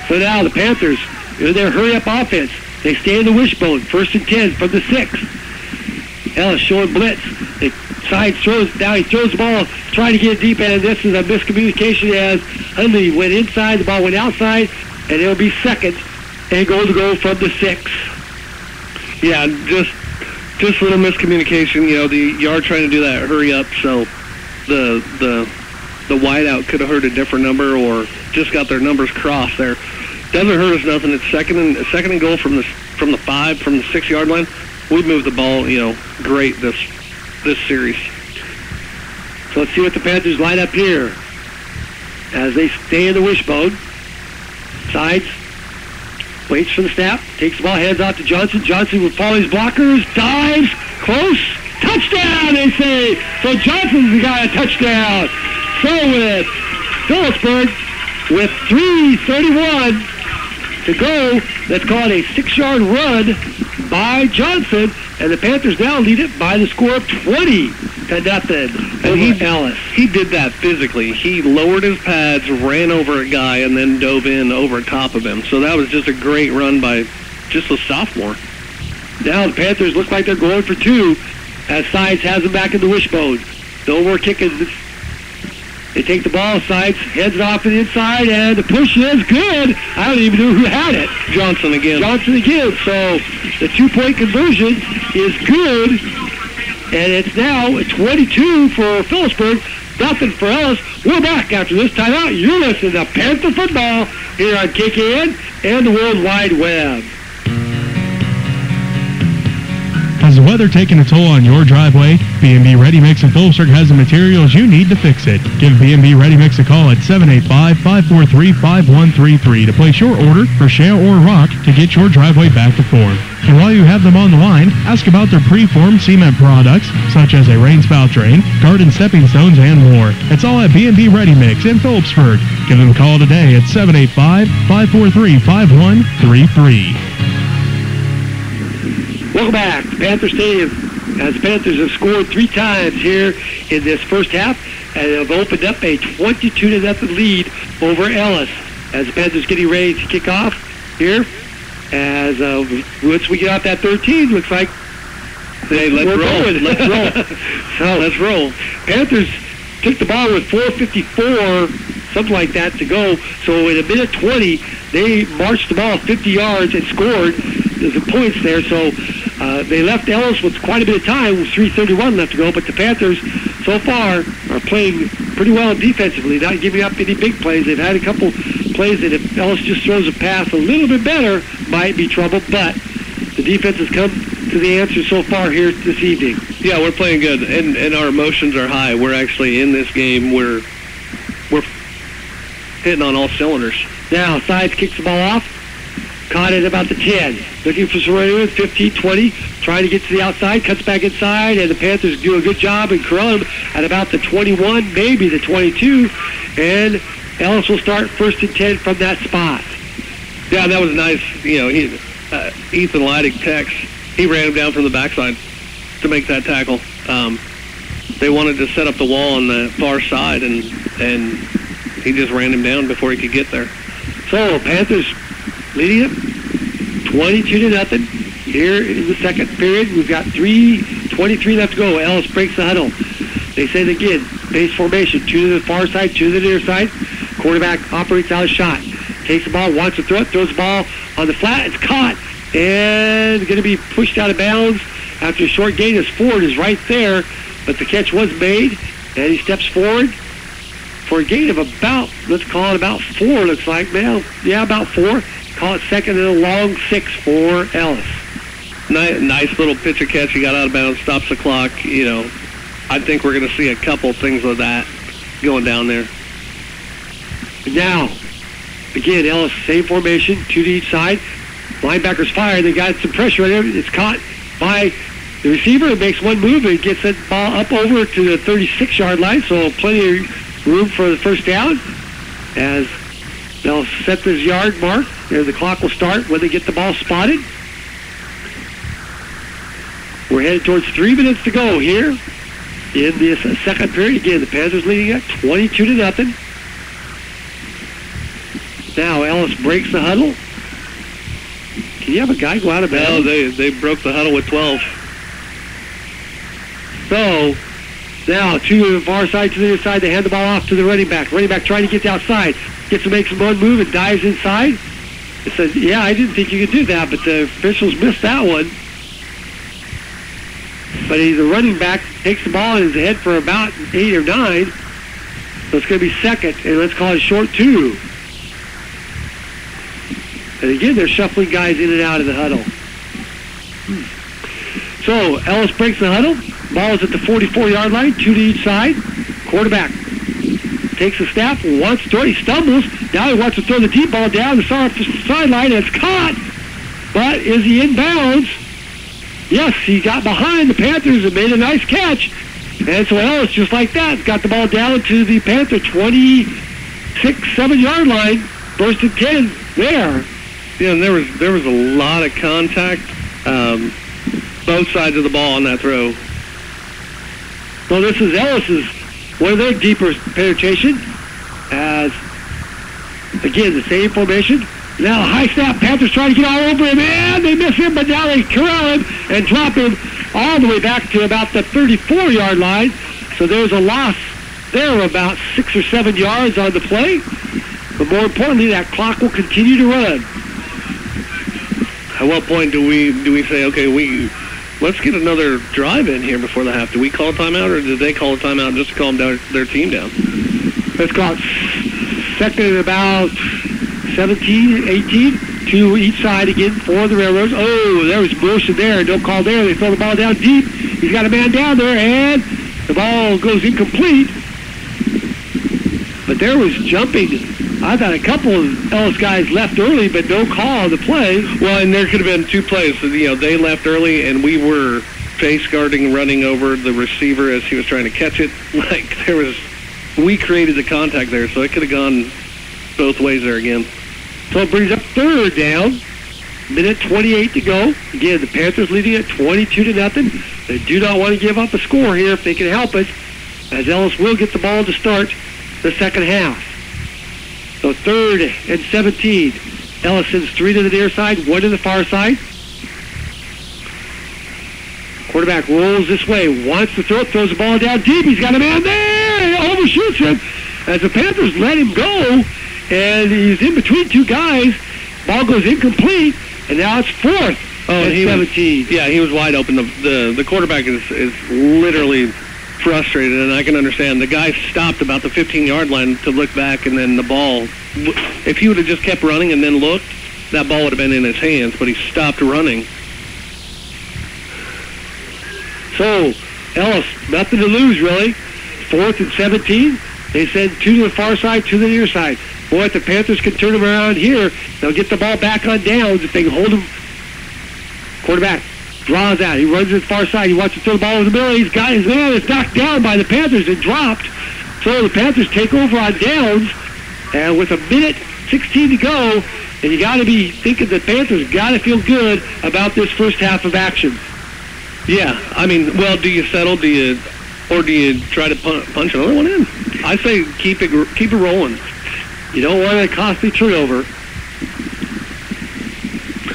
So now the Panthers, in their hurry-up offense, they stay in the wishbone. 1st and 10 from the 6. Ellis showing blitz. The side throws. Now he throws the ball, trying to get it deep, and this is a miscommunication as Hundley went inside, the ball went outside, and it'll be 2nd and goal to go from the 6. Yeah, just a little miscommunication. You are trying to do that hurry up, so the wideout could have heard a different number or just got their numbers crossed there. Doesn't hurt us nothing. It's second and goal from the 5, from the 6-yard line. We moved the ball, great this series. So let's see what the Panthers line up here as they stay in the wishbone. Sides. Waits for the snap. Takes the ball, hands off to Johnson. Johnson will follow his blockers. Dives. Close. Touchdown, they say. So Johnson's the guy, a touchdown. So with Phillipsburg, with 3:31 to go, let's call it a 6-yard run by Johnson, and the Panthers now lead it by the score of 20-0 over Ellis. He did that physically. He lowered his pads, ran over a guy, and then dove in over top of him. So that was just a great run by just a sophomore. Now the Panthers look like they're going for 2 as Sides has them back in the wishbone. No more kicking. They take the ball, Sides heads it off to the inside, and the push is good. I don't even know who had it. Johnson again. So the 2-point conversion is good, and it's now 22 for Phillipsburg, nothing for Ellis. We're back after this timeout. You're listening to Panther Football here on KKN and the World Wide Web. Has the weather taken a toll on your driveway? B&B Ready Mix in Phillipsburg has the materials you need to fix it. Give B&B Ready Mix a call at 785-543-5133 to place your order for shale or rock to get your driveway back to form. And while you have them on the line, ask about their pre-formed cement products, such as a rain spout drain, garden stepping stones, and more. It's all at B&B Ready Mix in Phillipsburg. Give them a call today at 785-543-5133. Welcome back to Panther Stadium. as the Panthers have scored 3 times here in this first half and have opened up a 22-0 lead over Ellis. As the Panthers getting ready to kick off here, as once we get off that 13, looks like let's roll. Let's roll. So let's roll. Panthers took the ball with 4:54, something like that, to go. So in a minute 20, they marched the ball 50 yards and scored. There's some points there. So they left Ellis with quite a bit of time, with 3:31 left to go. But the Panthers, so far, are playing pretty well defensively, not giving up any big plays. They've had a couple plays that if Ellis just throws a pass a little bit better, might be trouble. But the defense has come to the answer so far here this evening. Yeah, we're playing good, and our emotions are high. We're actually in this game. We're hitting on all cylinders. Now, Sides kicks the ball off. Caught at about the 10. Looking for Soraya, 15, 20. Trying to get to the outside. Cuts back inside, and the Panthers do a good job and corral him at about the 21, maybe the 22. And Ellis will start 1st and 10 from that spot. Yeah, that was nice. You know, Ethan Leidig, Tex, he ran him down from the backside to make that tackle. They wanted to set up the wall on the far side, and he just ran him down before he could get there. So, Panthers leading it 22-0 here in the second period. We've got 3:23 left to go. Ellis breaks the huddle. They say it again, base formation, 2 to the far side, 2 to the near side. Quarterback operates out a shot. Takes the ball, wants to throw it, throws the ball on the flat. It's caught and going to be pushed out of bounds after a short gain. As Ford is right there, but the catch was made, and he steps forward for a gain of about, let's call it about 4, looks like now. Yeah, about 4. Call it second and a long 6 for Ellis. Nice little pitcher catch. He got out of bounds, stops the clock. You know, I think we're going to see a couple things of that going down there. Now, again, Ellis, same formation, 2 to each side. Linebackers fire. They got some pressure on him. It's caught by the receiver. It makes one move and gets that ball up over to the 36-yard line, so plenty of room for the first down. As they'll set this yard mark, and the clock will start when they get the ball spotted. We're headed towards 3 minutes to go here in this second period. Again, the Panthers leading at 22-0. Now Ellis breaks the huddle. Can you have a guy go out of bounds? No, they broke the huddle with 12. So now 2 to the far side, to the other side. They hand the ball off to the running back. Running back trying to get outside. Gets to make some one move and dives inside. It says, yeah, I didn't think you could do that, but the officials missed that one. But the running back takes the ball in his head for about 8 or 9. So it's going to be second, and let's call it short 2. And again, they're shuffling guys in and out of the huddle. So Ellis breaks the huddle. Ball is at the 44-yard line, 2 to each side. Quarterback takes a snap, wants to throw. He stumbles. Now he wants to throw the deep ball down the sideline, and it's caught. But is he in bounds? Yes, he got behind the Panthers and made a nice catch. And so Ellis, just like that, got the ball down to the Panther 26, 7-yard line. First and 10 there. Yeah, and there was a lot of contact, both sides of the ball on that throw. So this is Ellis's, one of their deeper penetration, as, again, the same formation. Now a high snap, Panthers trying to get all over him, and they miss him, but now they corral him and drop him all the way back to about the 34-yard line. So there's a loss there of about 6 or 7 yards on the play. But more importantly, that clock will continue to run. At what point do we say, okay, let's get another drive in here before the half? Do we call a timeout, or did they call a timeout just to calm their team down? Let's call it second and about 17, 18, to each side again for the Railroads. Oh, there was motion there. No call there. They throw the ball down deep. He's got a man down there, and the ball goes incomplete. But there was jumping. I thought a couple of Ellis guys left early, but no call on the play. Well, and there could have been 2 plays. So, they left early, and we were face guarding, running over the receiver as he was trying to catch it. We created the contact there, so it could have gone both ways there again. So it brings up third down. Minute 28 to go. Again, the Panthers leading at 22-0. They do not want to give up a score here if they can help it, as Ellis will get the ball to start the second half. So 3rd and 17. Ellis sends 3 to the near side, 1 to the far side. Quarterback rolls this way, wants to throw, throws the ball down deep. He's got a man there. He overshoots him as the Panthers let him go, and he's in between 2 guys. Ball goes incomplete, and now it's 4th and 17. He was wide open. The quarterback is literally frustrated, and I can understand. The guy stopped about the 15-yard line to look back, and then the ball, if he would have just kept running and then looked, that ball would have been in his hands, but he stopped running. So, Ellis, nothing to lose, really. 4th and 17. They send 2 to the far side, 2 to the near side. Boy, if the Panthers can turn them around here, they'll get the ball back on downs if they can hold them. Quarterback draws out. He runs to the far side. He wants to throw the ball in the middle. He's got his man is knocked down by the Panthers and dropped. So the Panthers take over on downs, and with 1:16 to go, and you got to be thinking the Panthers got to feel good about this first half of action. Yeah, I mean, well, do you settle? Do you try to punch another one in? I say keep it rolling. You don't want a costly turnover.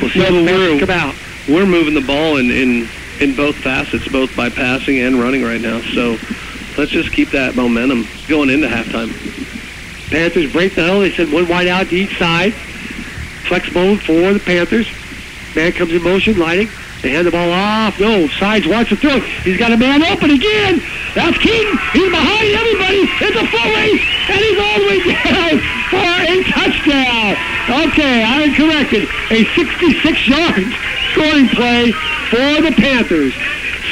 We'll see how the Panthers come out. We're moving the ball in both facets, both by passing and running right now. So let's just keep that momentum going into halftime. Panthers break the huddle. They send 1 wide out to each side. Flex mode for the Panthers. Man comes in motion, lighting. They hand the ball off. No, Sides wants to throw. He's got a man open again. That's King. He's behind everybody. It's a full race, and he's all the way down for a touchdown. Okay, I'm corrected. A 66-yard scoring play for the Panthers.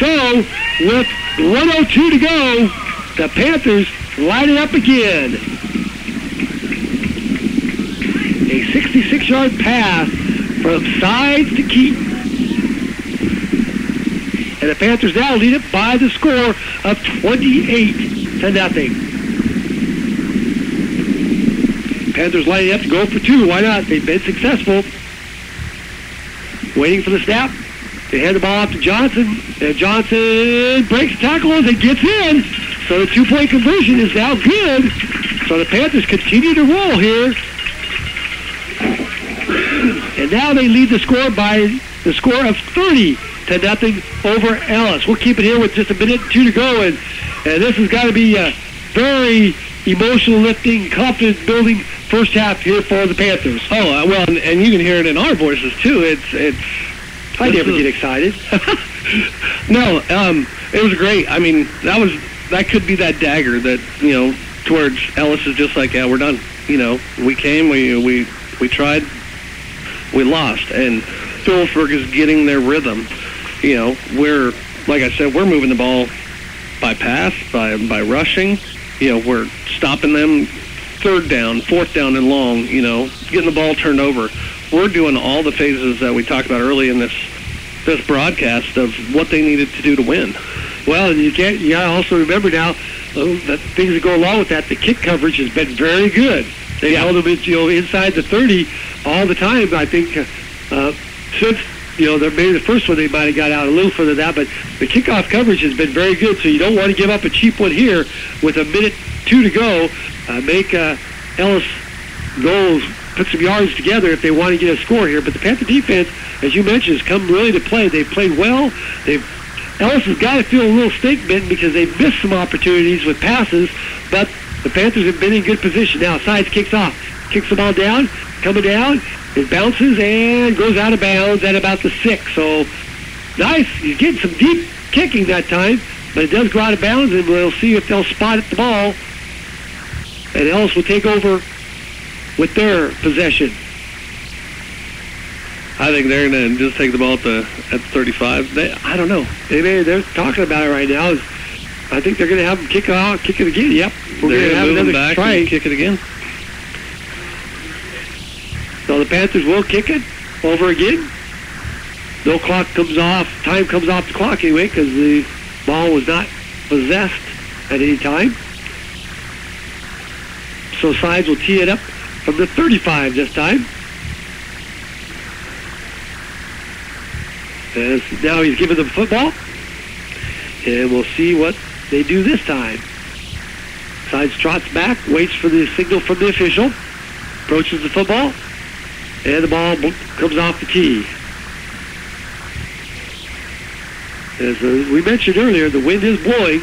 So, with 1:02 to go, the Panthers light it up again. A 66-yard pass from Sides to Keaton. And the Panthers now lead it by the score of 28-0. Panthers lining up to go for 2. Why not? They've been successful. Waiting for the snap. They hand the ball off to Johnson. And Johnson breaks tackles and gets in. So the 2-point conversion is now good. So the Panthers continue to roll here. And now they lead the score by the score of 30-0 over Ellis. We'll keep it here with just 1:02 to go, and this has got to be a very emotional lifting, confidence building first half here for the Panthers. Oh, well, and you can hear it in our voices too. I never get excited. No, it was great. I mean, that could be that dagger that, towards Ellis is just like, yeah, we're done. We came, we tried, we lost, and Phillipsburg is getting their rhythm. We're, like I said, we're moving the ball by pass, by rushing. We're stopping them 3rd down, 4th down and long, getting the ball turned over. We're doing all the phases that we talked about early in this broadcast of what they needed to do to win. Well, and you got to also remember now that things that go along with that, the kick coverage has been very good. They held them inside the 30 all the time. I think since maybe the first one they might have got out a little further than that, but the kickoff coverage has been very good, so you don't want to give up a cheap one here with 1:02 to go. Make Ellis goals, put some yards together if they want to get a score here. But the Panther defense, as you mentioned, has come really to play. They've played well. Ellis has got to feel a little stake bitten because they've missed some opportunities with passes, but the Panthers have been in good position. Now, Sides kicks off. Kicks the ball down, coming down. It bounces and goes out of bounds at about the 6. So, nice. He's getting some deep kicking that time, but it does go out of bounds, and we'll see if they'll spot at the ball. And Ellis will take over with their possession. I think they're going to just take the ball at the 35. I don't know. They're talking about it right now. I think they're going to have them kick it again. Yep. We're going to have another back try and kick it again. So the Panthers will kick it over again. No clock comes off. Time comes off the clock anyway because the ball was not possessed at any time. So Sides will tee it up from the 35 this time. And now he's giving them football. And we'll see what they do this time. Sides trots back, waits for the signal from the official, approaches the football, and the ball comes off the tee. As we mentioned earlier, the wind is blowing,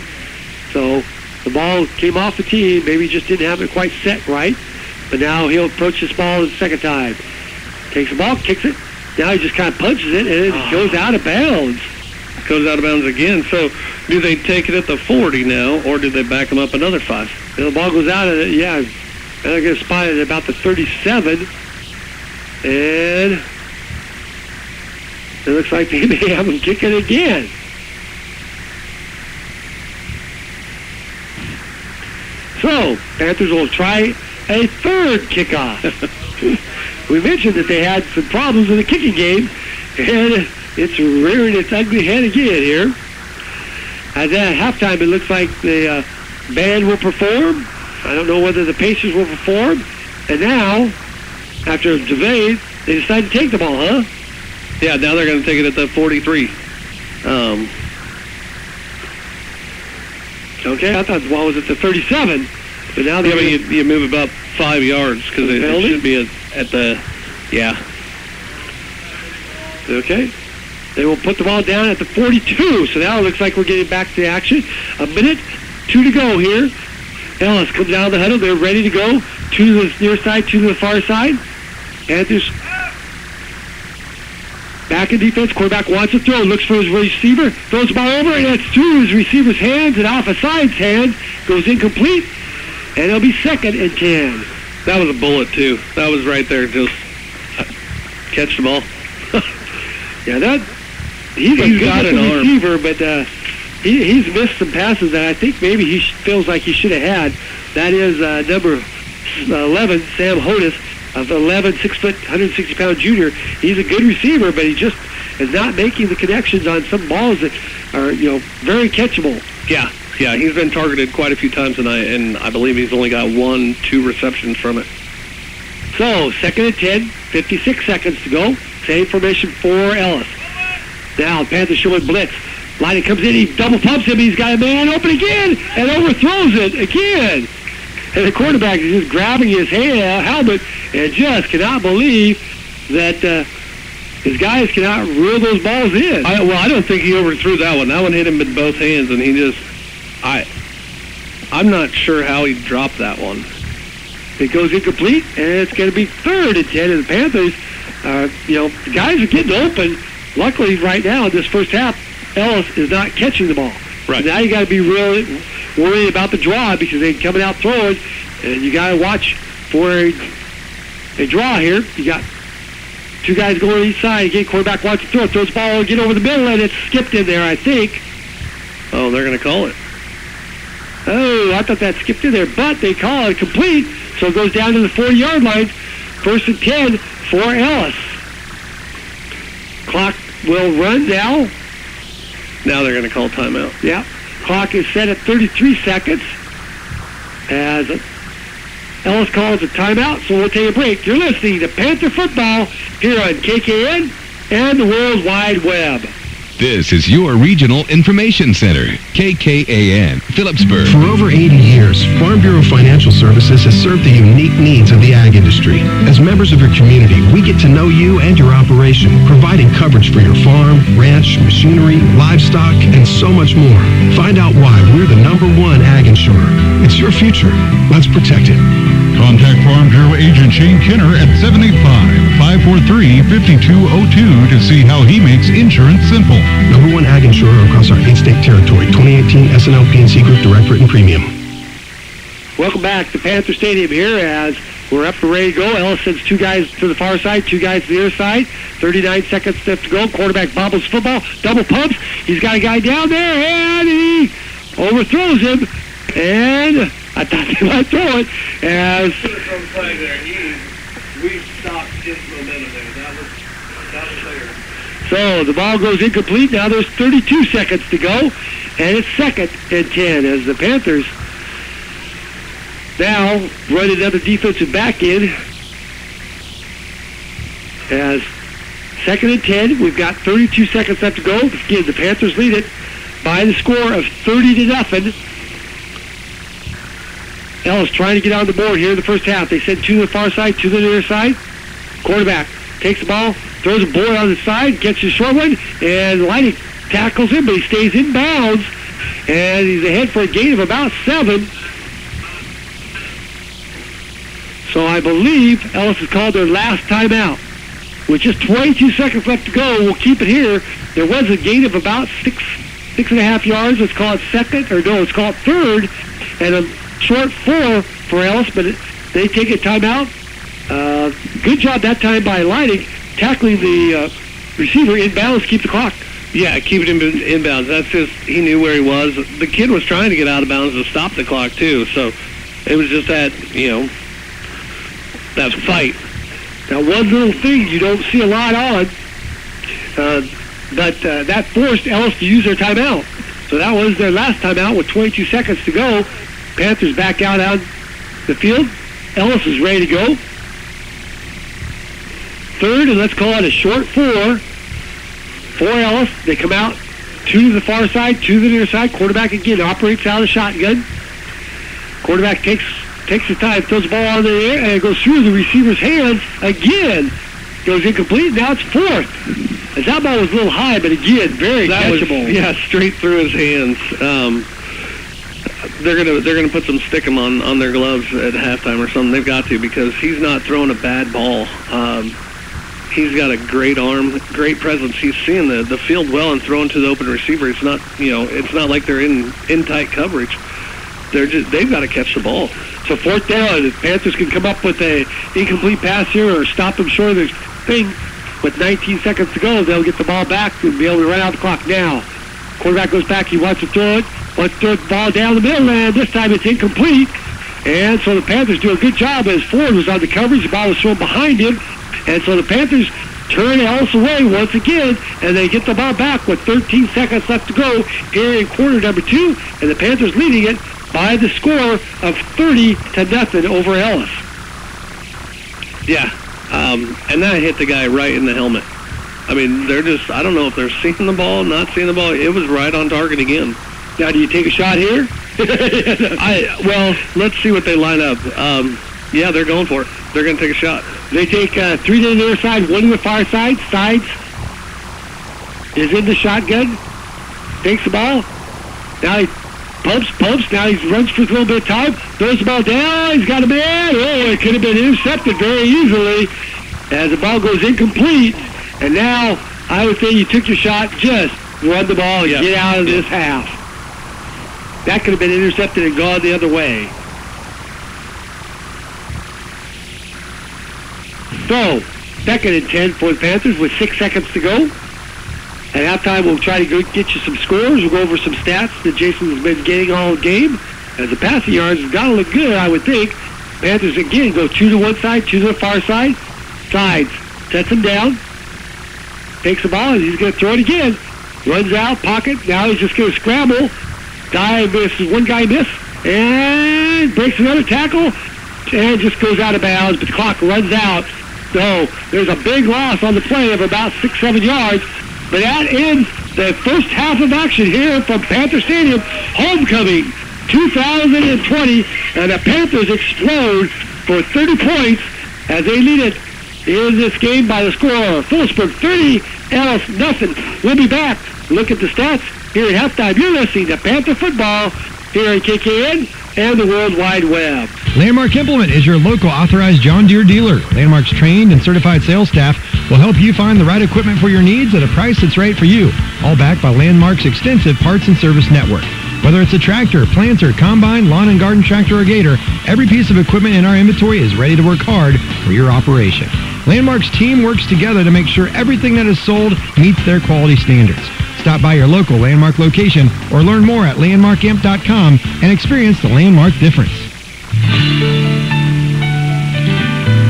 so the ball came off the tee, maybe just didn't have it quite set right, but now he'll approach this ball the second time. Takes the ball, kicks it, now he just kind of punches it, and it goes out of bounds. Goes out of bounds again. So do they take it at the 40 now, or do they back them up another 5? And the ball goes out of it, yeah. And they're going to spot it at about the 37. And it looks like they may have him kick it again. So, Panthers will try a third kickoff. We mentioned that they had some problems in the kicking game, and it's rearing its ugly head again here. At halftime, it looks like the band will perform. I don't know whether the Pacers will perform. And now, after a delay, they decide to take the ball, huh? Yeah, now they're going to take it at the 43. Okay, I thought the ball was at the 37. But now you move about 5 yards because it should be at the, yeah. Okay. They will put the ball down at the 42. So now it looks like we're getting back to action. A minute, 2 to go here. Ellis comes out of the huddle. They're ready to go to the near side, to the far side. Panthers back in defense. Quarterback wants to throw. Looks for his receiver. Throws the ball over, and it's through his receiver's hands and off a side's hand. Goes incomplete. And it'll be 2nd and 10. That was a bullet, too. That was right there. Just catch the ball. Yeah, he's a good receiver, but he's missed some passes that I think maybe he feels like he should have had. That is number 11, Sam Hodis, of 11, 6 foot, 160-pound junior. He's a good receiver, but he just is not making the connections on some balls that are, very catchable. Yeah, he's been targeted quite a few times tonight, and I believe he's only got 1-2 receptions from it. So, 2nd and 10, 56 seconds to go. Same formation for Ellis. Now, Panthers showing blitz. Liney comes in, he double pumps him, he's got a man open again, and overthrows it again. And the quarterback is just grabbing his helmet and just cannot believe that his guys cannot reel those balls in. I don't think he overthrew that one. That one hit him with both hands, and he just... I'm not sure how he dropped that one. It goes incomplete, and it's going to be 3rd and 10. And the Panthers, the guys are getting open. Luckily, right now, in this first half, Ellis is not catching the ball. Right. So now you got to be really worried about the draw because they're coming out throwing, and you got to watch for a draw here. You got 2 guys going on each side. Again, quarterback wants to throw. Throws the ball, get over the middle, and it's skipped in there, I think. Oh, they're going to call it. Oh, I thought that skipped in there, but they call it complete, so it goes down to the 40-yard line. 1st and 10 for Ellis. Clock will run now. Now they're going to call timeout. Yeah. Clock is set at 33 seconds as Ellis calls a timeout, so we'll take a break. You're listening to Panther Football here on KKN and the World Wide Web. This is your Regional Information Center, KKAN, Phillipsburg. For over 80 years, Farm Bureau Financial Services has served the unique needs of the ag industry. As members of your community, we get to know you and your operation, providing coverage for your farm, ranch, machinery, livestock, and so much more. Find out why we're the #1 ag insurer. It's your future. Let's protect it. Contact Farm Bureau Agent Shane Kinner at 785-543-5202 to see how he makes insurance simple. #1 ag insurer across our 8-state territory. 2018 SNL P&C Group Direct Written Premium. Welcome back to Panther Stadium here as we're up and ready to go. Ellis sends 2 guys to the far side, 2 guys to the other side. 39 seconds left to go. Quarterback bobbles football, double pumps. He's got a guy down there, and he overthrows him. And I thought they might throw it as... We stopped his momentum there. That was there. So the ball goes incomplete. Now there's 32 seconds to go, and it's 2nd and 10 as the Panthers now run another defensive back in. As 2nd and 10, we've got 32 seconds left to go. Again, the Panthers lead it by the score of 30-0. Ellis trying to get on the board here in the first half. They send two to the far side, two to the near side. Quarterback takes the ball, throws a board on the side, gets a short one, and Leining tackles him, but he stays in bounds, and he's ahead for a gain of about 7. So I believe Ellis has called their last timeout. With just 22 seconds left to go, we'll keep it here. There was a gain of about 6.5 yards. Let's call it let's call it third, and a short 4 for Ellis, but they take a timeout. Good job that time by Leining, tackling the receiver inbounds, keep the clock. Yeah, keep it in bounds. That's just, he knew where he was. The kid was trying to get out of bounds to stop the clock, too. So it was just that, that fight. Now, one little thing you don't see a lot on, but that forced Ellis to use their timeout. So that was their last timeout with 22 seconds to go. Panthers back out on the field. Ellis is ready to go. Third, and let's call it a short 4 for Ellis. They come out, 2 to the far side, 2 to the near side. Quarterback again operates out of the shotgun. Quarterback takes his time, throws the ball out of the air, and it goes through the receiver's hands again. Goes incomplete. Now it's 4th. As that ball was a little high, but again, very catchable. Straight through his hands. They're gonna put some stickum on their gloves at halftime or something. They've got to, because he's not throwing a bad ball. He's got a great arm, great presence. He's seeing the field well and throwing to the open receiver. It's not it's not like they're in tight coverage. They've got to catch the ball. So 4th down, the Panthers can come up with a incomplete pass here or stop them short of their thing. With 19 seconds to go, they'll get the ball back and be able to run out the clock now. Quarterback goes back, he wants to throw it. Wants to throw the ball down the middle, and this time it's incomplete. And so the Panthers do a good job as Ford was on the coverage. The ball was thrown behind him. And so the Panthers turn Ellis away once again, and they get the ball back with 13 seconds left to go here in quarter number 2. And the Panthers leading it by the score of 30-0 over Ellis. Yeah, and that hit the guy right in the helmet. I mean, I don't know if they're seeing the ball, not seeing the ball. It was right on target again. Now, do you take a shot here? Let's see what they line up. Yeah, they're going for it. They're going to take a shot. They take 3 to the near side, 1 to the far side. Sides is in the shotgun. Takes the ball. Now he pumps. Now he runs for a little bit of time. Throws the ball down. He's got a man. Oh, it could have been intercepted very easily as the ball goes incomplete. And now I would say you took your shot. Just run the ball and get out of this half. That could have been intercepted and gone the other way. So, 2nd and 10 for the Panthers with 6 seconds to go. At halftime, we'll try to get you some scores. We'll go over some stats that Jason has been getting all game. As the passing yards has got to look good, I would think. Panthers again go 2 to one side, 2 to the far side. Sides, sets him down. Takes the ball, and he's going to throw it again. Runs out, pocket. Now he's just going to scramble. One guy misses, and breaks another tackle, and just goes out of bounds, but the clock runs out. So there's a big loss on the play of about 6-7 yards, but that ends the first half of action here from Panther Stadium. Homecoming 2020, and the Panthers explode for 30 points as they lead it in this game by the score. Phillipsburg 30, Ellis nothing. We'll be back. Look at the stats here at halftime. You're listening to Panther Football here at KKN and the World Wide Web. Landmark Implement is your local authorized John Deere dealer. Landmark's trained and certified sales staff will help you find the right equipment for your needs at a price that's right for you. All backed by Landmark's extensive parts and service network. Whether it's a tractor, planter, combine, lawn and garden tractor, or gator, every piece of equipment in our inventory is ready to work hard for your operation. Landmark's team works together to make sure everything that is sold meets their quality standards. Stop by your local Landmark location or learn more at landmarkimp.com and experience the Landmark difference.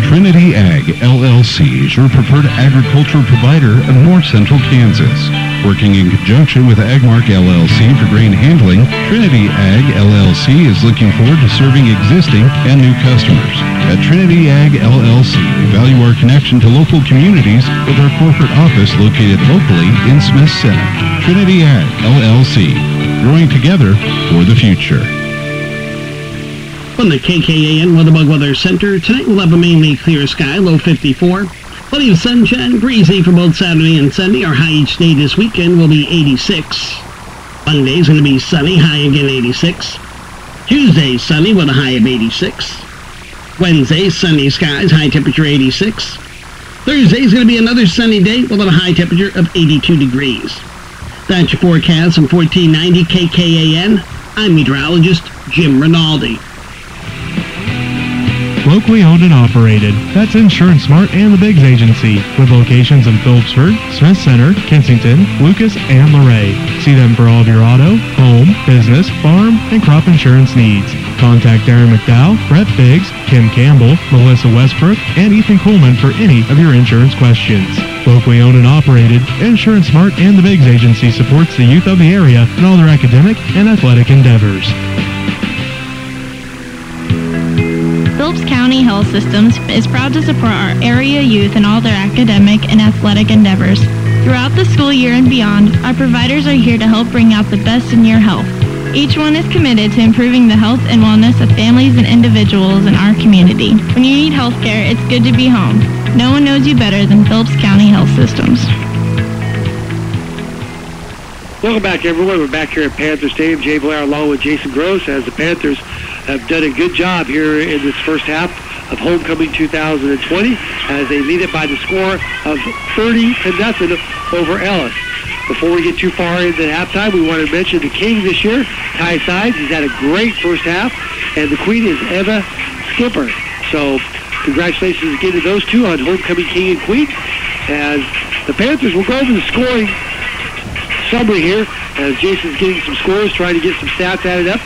Trinity Ag, LLC is your preferred agriculture provider in north central Kansas. Working in conjunction with Agmark LLC for grain handling, Trinity Ag LLC is looking forward to serving existing and new customers. At Trinity Ag LLC, we value our connection to local communities with our corporate office located locally in Smith Center. Trinity Ag LLC, growing together for the future. From the KKAN WeatherBug Weather Center, tonight we'll have a mainly clear sky, low 54. Plenty of sunshine, breezy for both Saturday and Sunday. Our high each day this weekend will be 86. Monday's going to be sunny, high again 86. Tuesday, sunny with a high of 86. Wednesday, sunny skies, high temperature 86. Thursday's going to be another sunny day. We'll have a high temperature of 82 degrees. That's your forecast from 1490 KKAN. I'm meteorologist Jim Rinaldi. Locally owned and operated. That's Insurance Smart and the Biggs Agency, with locations in Phillipsburg, Smith Center, Kensington, Lucas, and Luray. See them for all of your auto, home, business, farm, and crop insurance needs. Contact Darren McDowell, Brett Biggs, Kim Campbell, Melissa Westbrook, and Ethan Coleman for any of your insurance questions. Locally owned and operated, Insurance Smart and the Biggs Agency supports the youth of the area in all their academic and athletic endeavors. Phillips County Health Systems is proud to support our area youth in all their academic and athletic endeavors. Throughout the school year and beyond, our providers are here to help bring out the best in your health. Each one is committed to improving the health and wellness of families and individuals in our community. When you need health care, it's good to be home. No one knows you better than Phillips County Health Systems. Welcome back, everyone. We're back here at Panther Stadium. Jay Blair along with Jason Gross as the Panthers have done a good job here in this first half of Homecoming 2020 as they lead it by the score of 30-0 over Ellis. Before we get too far into halftime, we want to mention the King this year, Ty Sides. He's had a great first half, and the Queen is Eva Skipper. So congratulations again to those two on Homecoming King and Queen. As the Panthers will go over the scoring summary here as Jason's getting some scores, trying to get some stats added up.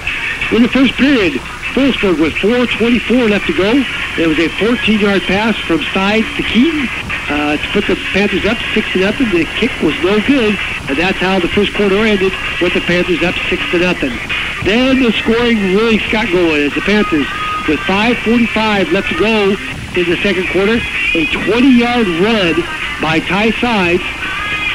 In the first period, Phillipsburg with 4:24 left to go. There was a 14-yard pass from Sides to Keaton to put the Panthers up 6-0. The kick was no good, and that's how the first quarter ended with the Panthers up 6-0. Then the scoring really got going as the Panthers, with 5:45 left to go in the second quarter, a 20-yard run by Ty Sides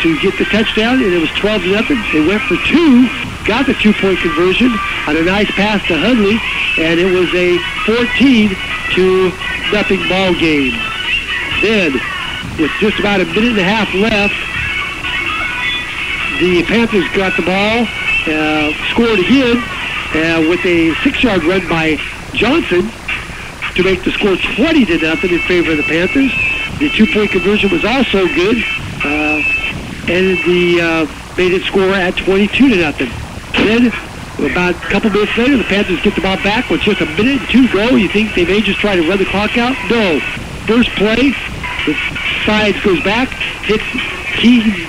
to get the touchdown, and it was 12-0. They went for two, got the two-point conversion on a nice pass to Hudley, and it was a 14-0 ball game. Then, with just about a minute and a half left, the Panthers got the ball, scored again with a 6-yard run by Johnson to make the score 20-0 in favor of the Panthers. The two-point conversion was also good, and made it score at 22-0. Then, about a couple minutes later, the Panthers get the ball back with just a minute and two to go. You think they may just try to run the clock out? No. First play, the Sides goes back, hits Keaton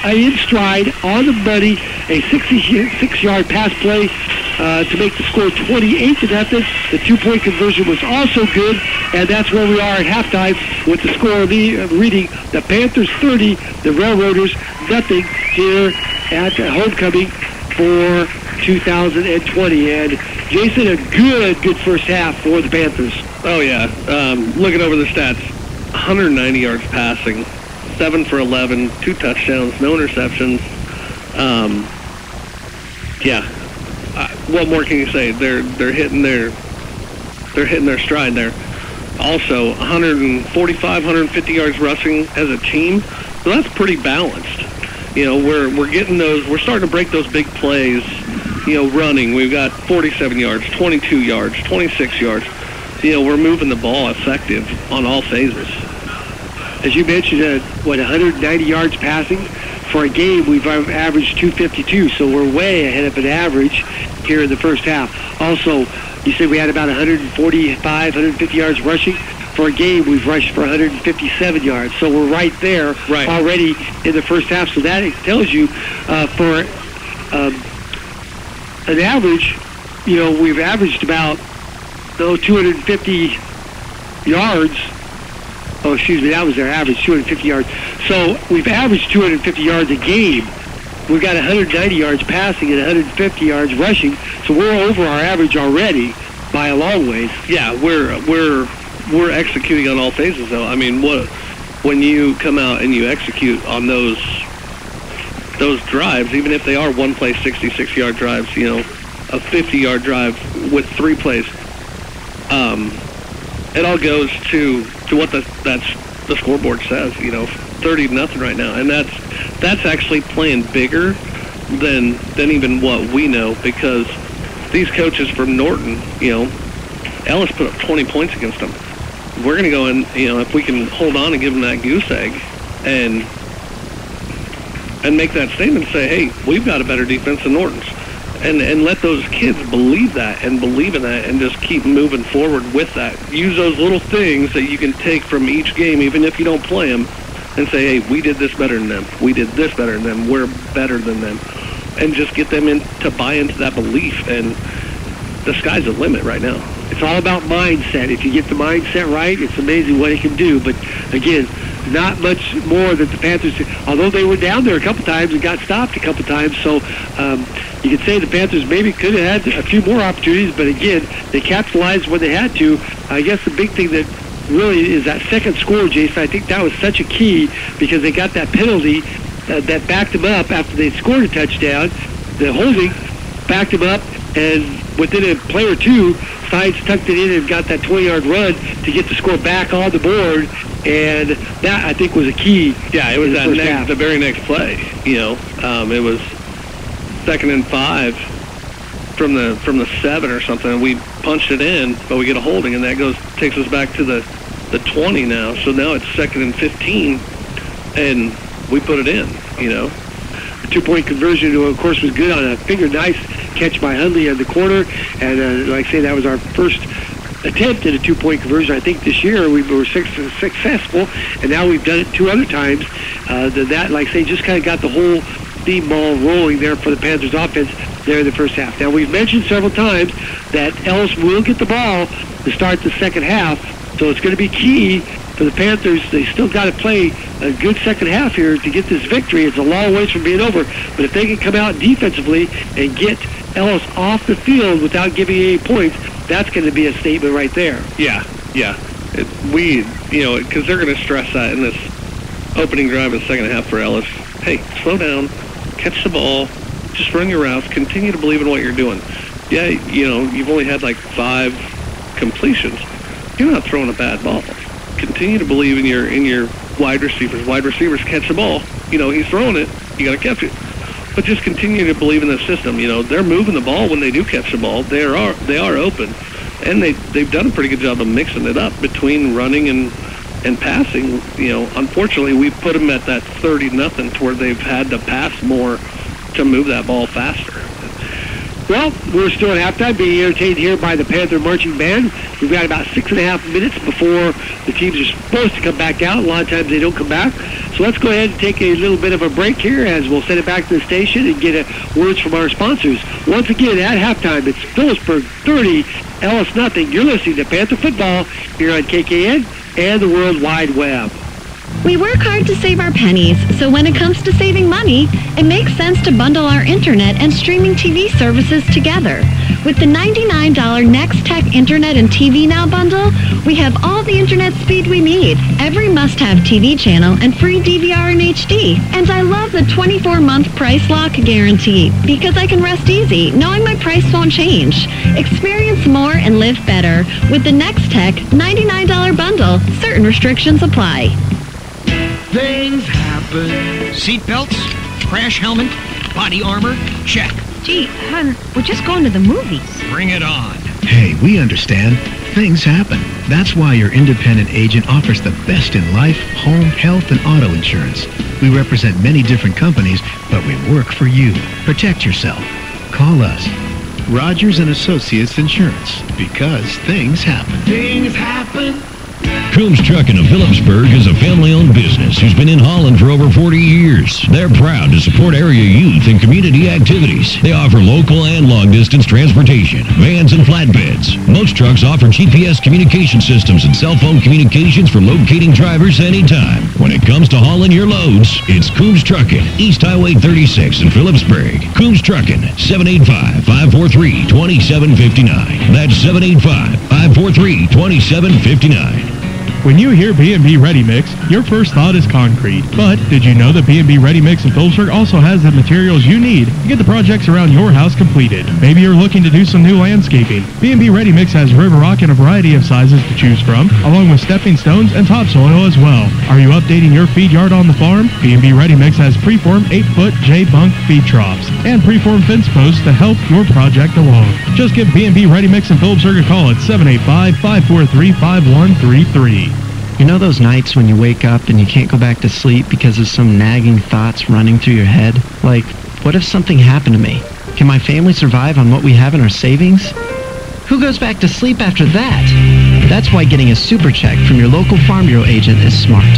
in stride on the money, a 66-yard pass play to make the score 28-0. The two-point conversion was also good, and that's where we are at halftime with the score reading the Panthers 30, the Railroaders nothing here at Homecoming for 2020. And Jason, a good first half for the Panthers. Oh yeah, looking over the stats, 190 yards passing, 7 for 11, 2 touchdowns, no interceptions. What more can you say? They're hitting their stride there. Also, 145, 150 yards rushing as a team, so that's pretty balanced. You know, we're getting those. We're starting to break those big plays. You know, running. We've got 47 yards, 22 yards, 26 yards. You know, we're moving the ball effective on all phases. As you mentioned, 190 yards passing. For a game, we've averaged 252, so we're way ahead of an average here in the first half. Also, you said we had about 145, 150 yards rushing. For a game, we've rushed for 157 yards, so we're right there already in the first half. So that tells you for an average, you know, we've averaged about 250 yards Oh, excuse me, that was their average, 250 yards. So we've averaged 250 yards a game. We've got 190 yards passing and 150 yards rushing, so we're over our average already by a long ways. Yeah, we're executing on all phases, though. I mean, when you come out and you execute on those drives, even if they are one play 66-yard drives, a 50-yard drive with 3 plays, it all goes to what the scoreboard says. 30-0 right now, and that's actually playing bigger than even what we know, because these coaches from Norton, Ellis put up 20 points against them. We're going to go in, if we can hold on and give them that goose egg and make that statement and say, hey, we've got a better defense than Norton's. And let those kids believe that and believe in that and just keep moving forward with that. Use those little things that you can take from each game, even if you don't play them, and say, hey, we did this better than them. We did this better than them. We're better than them. And just get them to buy into that belief. And the sky's the limit right now. It's all about mindset. If you get the mindset right, it's amazing what it can do. But, again, not much more that the Panthers, although they were down there a couple times and got stopped a couple times. So you could say the Panthers maybe could have had a few more opportunities. But, again, they capitalized when they had to. I guess the big thing that really is that second score, Jason. I think that was such a key because they got that penalty that backed them up after they scored a touchdown. The holding backed them up, and within a play or two, Sides tucked it in and got that 20-yard run to get the score back on the board, and that, I think, was a key. Yeah, it was the very next play. It was 2nd and 5 from the 7 or something, and we punched it in, but we get a holding, and that takes us back to the 20 now. So now it's 2nd and 15, and we put it in. The 2-point conversion, of course, was good on a finger nice catch by Hundley on the corner, and like I say, that was our first attempt at a 2-point conversion. I think this year we were successful, and now we've done it 2 other times. That, like I say, just kind of got the whole steam ball rolling there for the Panthers offense there in the first half. Now, we've mentioned several times that Ellis will get the ball to start the second half, so it's going to be key for the Panthers. They still got to play a good second half here to get this victory. It's a long ways from being over, but if they can come out defensively and get Ellis off the field without giving any points, that's going to be a statement right there. Yeah. Because they're going to stress that in this opening drive in the second half for Ellis. Hey, slow down, catch the ball, just run your routes, continue to believe in what you're doing. Yeah, you've only had like 5 completions. You're not throwing a bad ball. Continue to believe in your wide receivers. Wide receivers catch the ball. He's throwing it. You got to catch it. But just continue to believe in the system. They're moving the ball when they do catch the ball. They are open, and they've done a pretty good job of mixing it up between running and passing. Unfortunately, we've put them at that 30-0 to where they've had to pass more to move that ball faster. Well, we're still at halftime, being entertained here by the Panther Marching Band. We've got about 6.5 minutes before the teams are supposed to come back out. A lot of times they don't come back. So let's go ahead and take a little bit of a break here as we'll send it back to the station and get words from our sponsors. Once again, at halftime, it's Phillipsburg 30, Ellis 0. You're listening to Panther Football here on KKN and the World Wide Web. We work hard to save our pennies, so when it comes to saving money, it makes sense to bundle our internet and streaming TV services together. With the $99 Nextech Internet and TV Now bundle, we have all the internet speed we need, every must-have TV channel, and free DVR and HD. And I love the 24-month price lock guarantee, because I can rest easy, knowing my price won't change. Experience more and live better with the Nextech $99 bundle. Certain restrictions apply. Things happen. Seat belts, crash helmet, body armor, check. Gee, hon, we're just going to the movies. Bring it on. Hey, we understand. Things happen. That's why your independent agent offers the best in life, home, health, and auto insurance. We represent many different companies, but we work for you. Protect yourself. Call us. Rogers & Associates Insurance, because things happen. Things happen. Coombs Trucking of Phillipsburg is a family-owned business who's been in Holland for over 40 years. They're proud to support area youth and community activities. They offer local and long-distance transportation, vans and flatbeds. Most trucks offer GPS communication systems and cell phone communications for locating drivers anytime. When it comes to hauling your loads, it's Coombs Trucking, East Highway 36 in Phillipsburg. Coombs Trucking, 785-543-2759. That's 785-543-2759. When you hear B&B Ready Mix, your first thought is concrete. But did you know that B&B Ready Mix in Phillipsburg also has the materials you need to get the projects around your house completed? Maybe you're looking to do some new landscaping. B&B Ready Mix has river rock in a variety of sizes to choose from, along with stepping stones and topsoil as well. Are you updating your feed yard on the farm? B&B Ready Mix has preformed 8-foot J-bunk feed troughs and preformed fence posts to help your project along. Just give B&B Ready Mix in Phillipsburg a call at 785-543-5133. You know those nights when you wake up and you can't go back to sleep because of some nagging thoughts running through your head? Like, what if something happened to me? Can my family survive on what we have in our savings? Who goes back to sleep after that? That's why getting a super check from your local Farm Bureau agent is smart.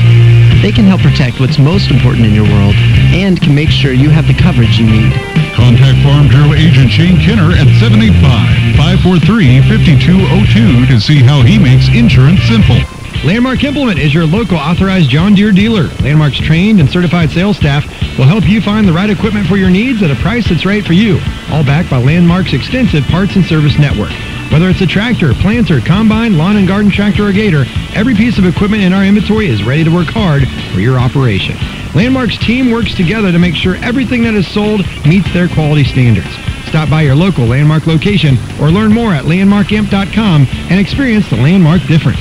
They can help protect what's most important in your world and can make sure you have the coverage you need. Contact Farm Bureau agent Shane Kinner at 785-543-5202 to see how he makes insurance simple. Landmark Implement is your local authorized John Deere dealer. Landmark's trained and certified sales staff will help you find the right equipment for your needs at a price that's right for you. All backed by Landmark's extensive parts and service network. Whether it's a tractor, planter, combine, lawn and garden tractor, or gator, every piece of equipment in our inventory is ready to work hard for your operation. Landmark's team works together to make sure everything that is sold meets their quality standards. Stop by your local Landmark location or learn more at landmarkimp.com and experience the Landmark difference.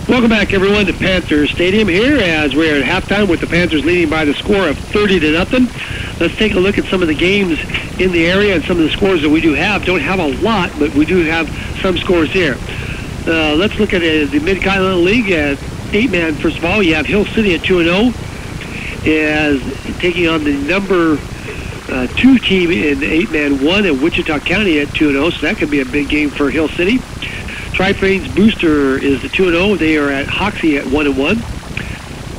Welcome back, everyone, to Panther Stadium here as we're at halftime with the Panthers leading by the score of 30-0. Let's take a look at some of the games in the area and some of the scores that we do have. Don't have a lot, but we do have some scores here. Let's look at the Mid-Continental League at 8-man. First of all, you have Hill City at 2-0 as taking on the number 2 team in 8-man 1 at Wichita County at 2-0, so that could be a big game for Hill City. Tri-Plains Booster is the 2-0. They are at Hoxie at 1-1.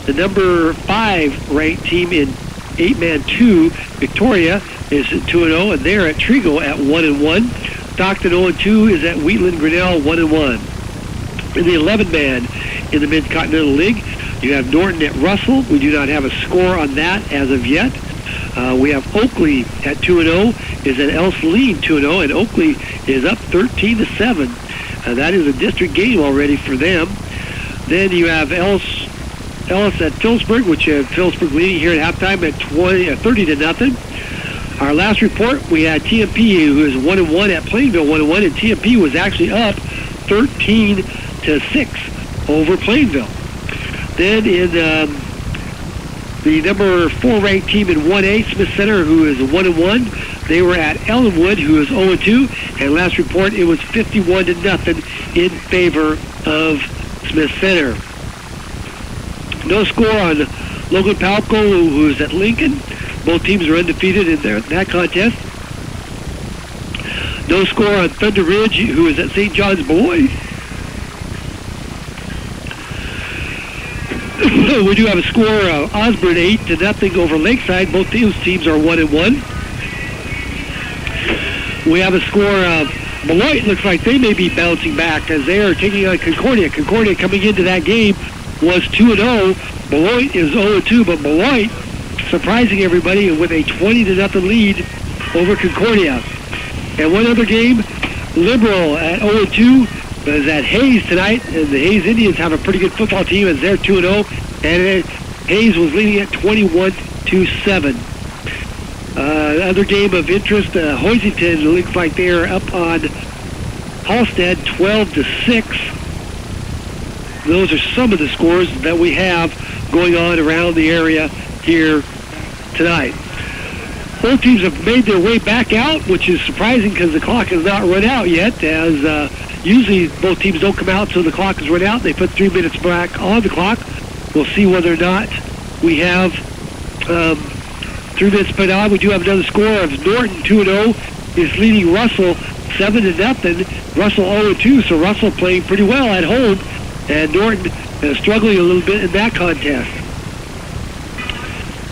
The number 5 ranked team in 8-man 2, Victoria, is at 2-0, and they're at Trigo at 1-1. Stockton 0-2 is at Wheatland Grinnell 1-1. In the 11-man in the Mid-Continental League, you have Norton at Russell. We do not have a score on that as of yet. We have Oakley at 2-0, is at El Saline 2-0, and Oakley is up 13-7. That is a district game already for them. Then you have Ellis at Phillipsburg, which Phillipsburg leading here at halftime at 30-0. Our last report, we had TMP, who is 1-1 at Plainville, 1-1, and TMP was actually up 13-6 over Plainville. Then in the number 4 ranked team in 1A, Smith Center, who is 1-1. They were at Ellenwood, who is 0-2, and last report it was 51-0 in favor of Smith Center. No score on Logan Palco, who is at Lincoln. Both teams are undefeated in that contest. No score on Thunder Ridge, who is at St. John's Beloit. We do have a score of Osborne 8-0 over Lakeside. Both teams are 1-1. We have a score of Beloit. Looks like they may be bouncing back as they are taking on Concordia. Concordia coming into that game was 2-0. Beloit is 0-2, but Beloit surprising everybody with a 20-0 lead over Concordia. And one other game, Liberal at 0-2 is at Hayes tonight, and the Hayes Indians have a pretty good football team as they're 2-0, and Hayes was leading at 21-7. Other game of interest, Hoisington looks like they are up on Halstead 12-6. Those are some of the scores that we have going on around the area here tonight. Both teams have made their way back out, which is surprising because the clock has not run out yet, as usually both teams don't come out until the clock is run out. They put 3 minutes back on the clock. We'll see whether or not we have 3 minutes put on. We do have another score of Norton 2-0 is leading Russell 7-0. Russell 0-2, so Russell playing pretty well at home and Norton struggling a little bit in that contest.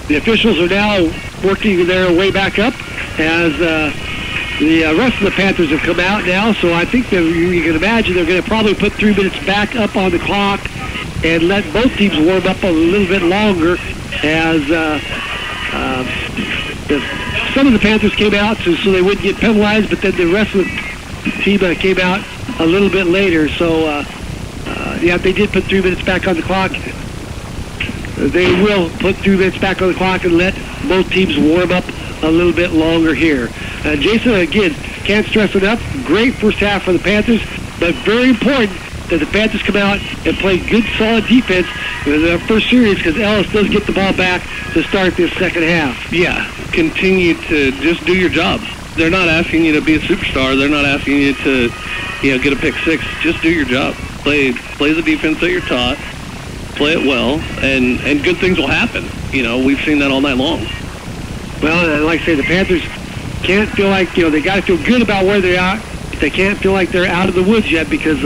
The officials are now working their way back up as the rest of the Panthers have come out now, so I think that you can imagine they're going to probably put 3 minutes back up on the clock and let both teams warm up a little bit longer as some of the Panthers came out so they wouldn't get penalized, but then the rest of the team came out a little bit later. So, yeah, they did put 3 minutes back on the clock. They will put 3 minutes back on the clock and let both teams warm up a little bit longer here. Jason, again, can't stress enough, great first half for the Panthers, but very important that the Panthers come out and play good, solid defense in their first series because Ellis does get the ball back to start this second half. Yeah, continue to just do your job. They're not asking you to be a superstar. They're not asking you to, get a pick six. Just do your job. Play the defense that you're taught. Play it well, and good things will happen. We've seen that all night long. Well, like I say, the Panthers can't feel like, they got to feel good about where they're at. But they can't feel like they're out of the woods yet because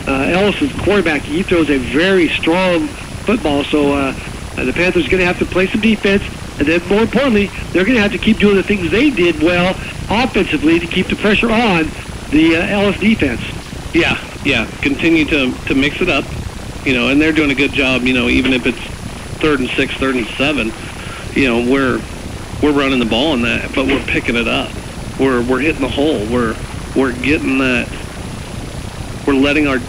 Ellis' quarterback, he throws a very strong football. So the Panthers are going to have to play some defense. And then, more importantly, they're going to have to keep doing the things they did well offensively to keep the pressure on the Ellis defense. Yeah. Continue to mix it up, and they're doing a good job, even if it's 3rd and 6, 3rd and 7, we're running the ball in that, but we're picking it up. We're hitting the hole. We're getting that. We're letting our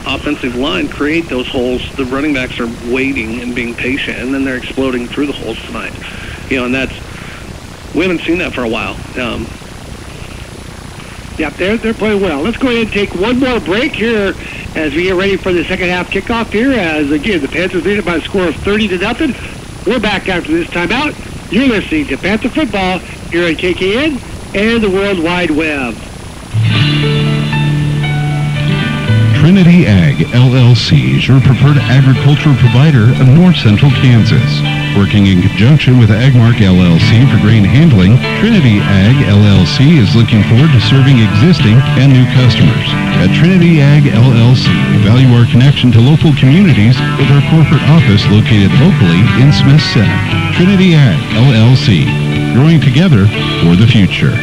offensive line create those holes. The running backs are waiting and being patient, and then they're exploding through the holes tonight. And we haven't seen that for a while. Yeah, they're playing well. Let's go ahead and take one more break here as we get ready for the second half kickoff here. As again, the Panthers lead it by a score of 30-0. We're back after this timeout. You're listening to Panther Football here on KKN and the World Wide Web. Trinity Ag LLC is your preferred agricultural provider of North Central Kansas. Working in conjunction with Agmark LLC for grain handling, Trinity Ag LLC is looking forward to serving existing and new customers. At Trinity Ag LLC, we value our connection to local communities with our corporate office located locally in Smith Center. Trinity Ag LLC, growing together for the future.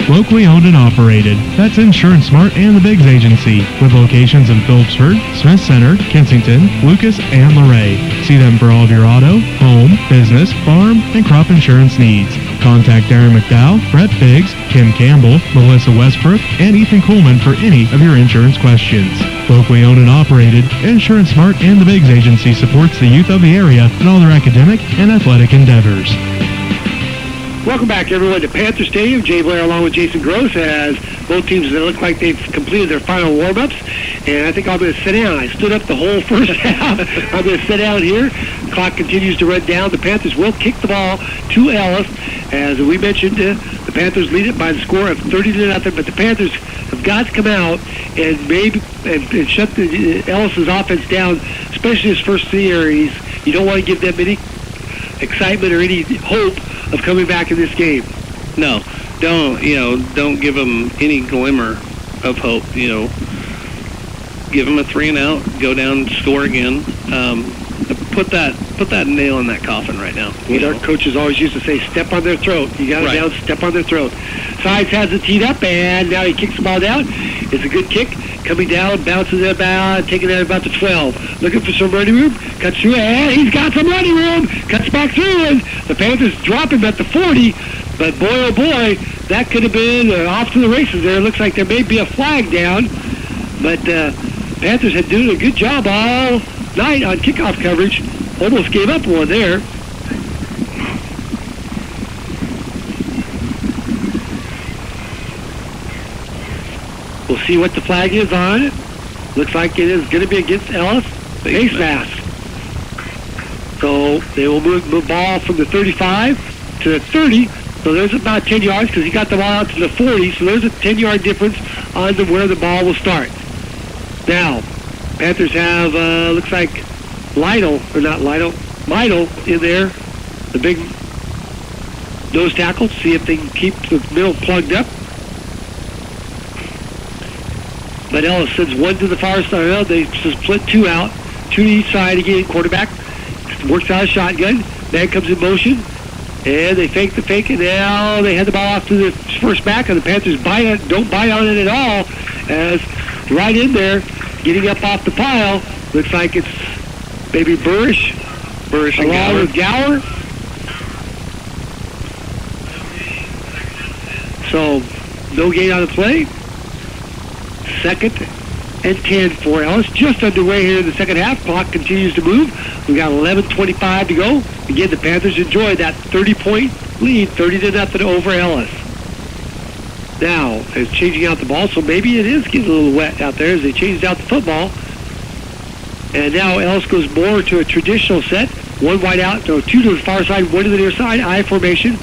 Locally owned and operated. That's Insurance Smart and the Biggs Agency, with locations in Phillipsburg, Smith Center, Kensington, Lucas, and Luray. See them for all of your auto, home, business, farm, and crop insurance needs. Contact Darren McDowell, Brett Biggs, Kim Campbell, Melissa Westbrook, and Ethan Coleman for any of your insurance questions. Locally owned and operated, Insurance Smart and the Biggs Agency supports the youth of the area in all their academic and athletic endeavors. Welcome back, everyone, to Panther Stadium. Jay Blair along with Jason Gross as both teams look like they've completed their final warm-ups. And I think I'm going to sit down. I stood up the whole first half. I'm going to sit down here. The clock continues to run down. The Panthers will kick the ball to Ellis. As we mentioned, the Panthers lead it by the score of 30-0. But the Panthers have got to come out and and shut the Ellis's offense down, especially his first series. You don't want to give them any excitement or any hope of coming back in this game. No, don't give them any glimmer of hope. Give them a 3-and-out, go down and score again. Put that nail in that coffin right now. Our coaches always used to say, step on their throat. You got it down, step on their throat. Sides has it teed up, and now he kicks the ball down. It's a good kick. Coming down, bounces it about, taking it about the 12. Looking for some running room. Cuts through, and he's got some running room. Cuts back through, and the Panthers drop him at the 40. But boy, oh boy, that could have been off to the races there. It looks like there may be a flag down. But Panthers had done a good job all night on kickoff coverage. Almost gave up one there. We'll see what the flag is on it. Looks like it is going to be against Ellis. Face mask. So they will move the ball from the 35 to the 30. So there's about 10 yards because he got the ball out to the 40. So there's a 10-yard difference on where the ball will start. Now, Panthers have, looks like Lytle in there. The big nose tackle. See if they can keep the middle plugged up. But Ellis sends one to the far side. Well, they split two out, two to each side again. Quarterback works out a shotgun. Man comes in motion, and they fake the fake, and now they hand the ball off to the first back, and the Panthers don't bite on it at all, as right in there, getting up off the pile, looks like it's maybe Burrish and along with Gower. So, no gain on the play. 2nd and 10 for Ellis. Just underway here in the second half. Clock continues to move. We got 11:25 to go. Again, the Panthers enjoy that 30-point lead, 30-0 over Ellis. Now, they're changing out the ball, so maybe it is getting a little wet out there as they changed out the football. And now Ellis goes more to a traditional set. One wide out, so two to the far side, one to the near side, I formation.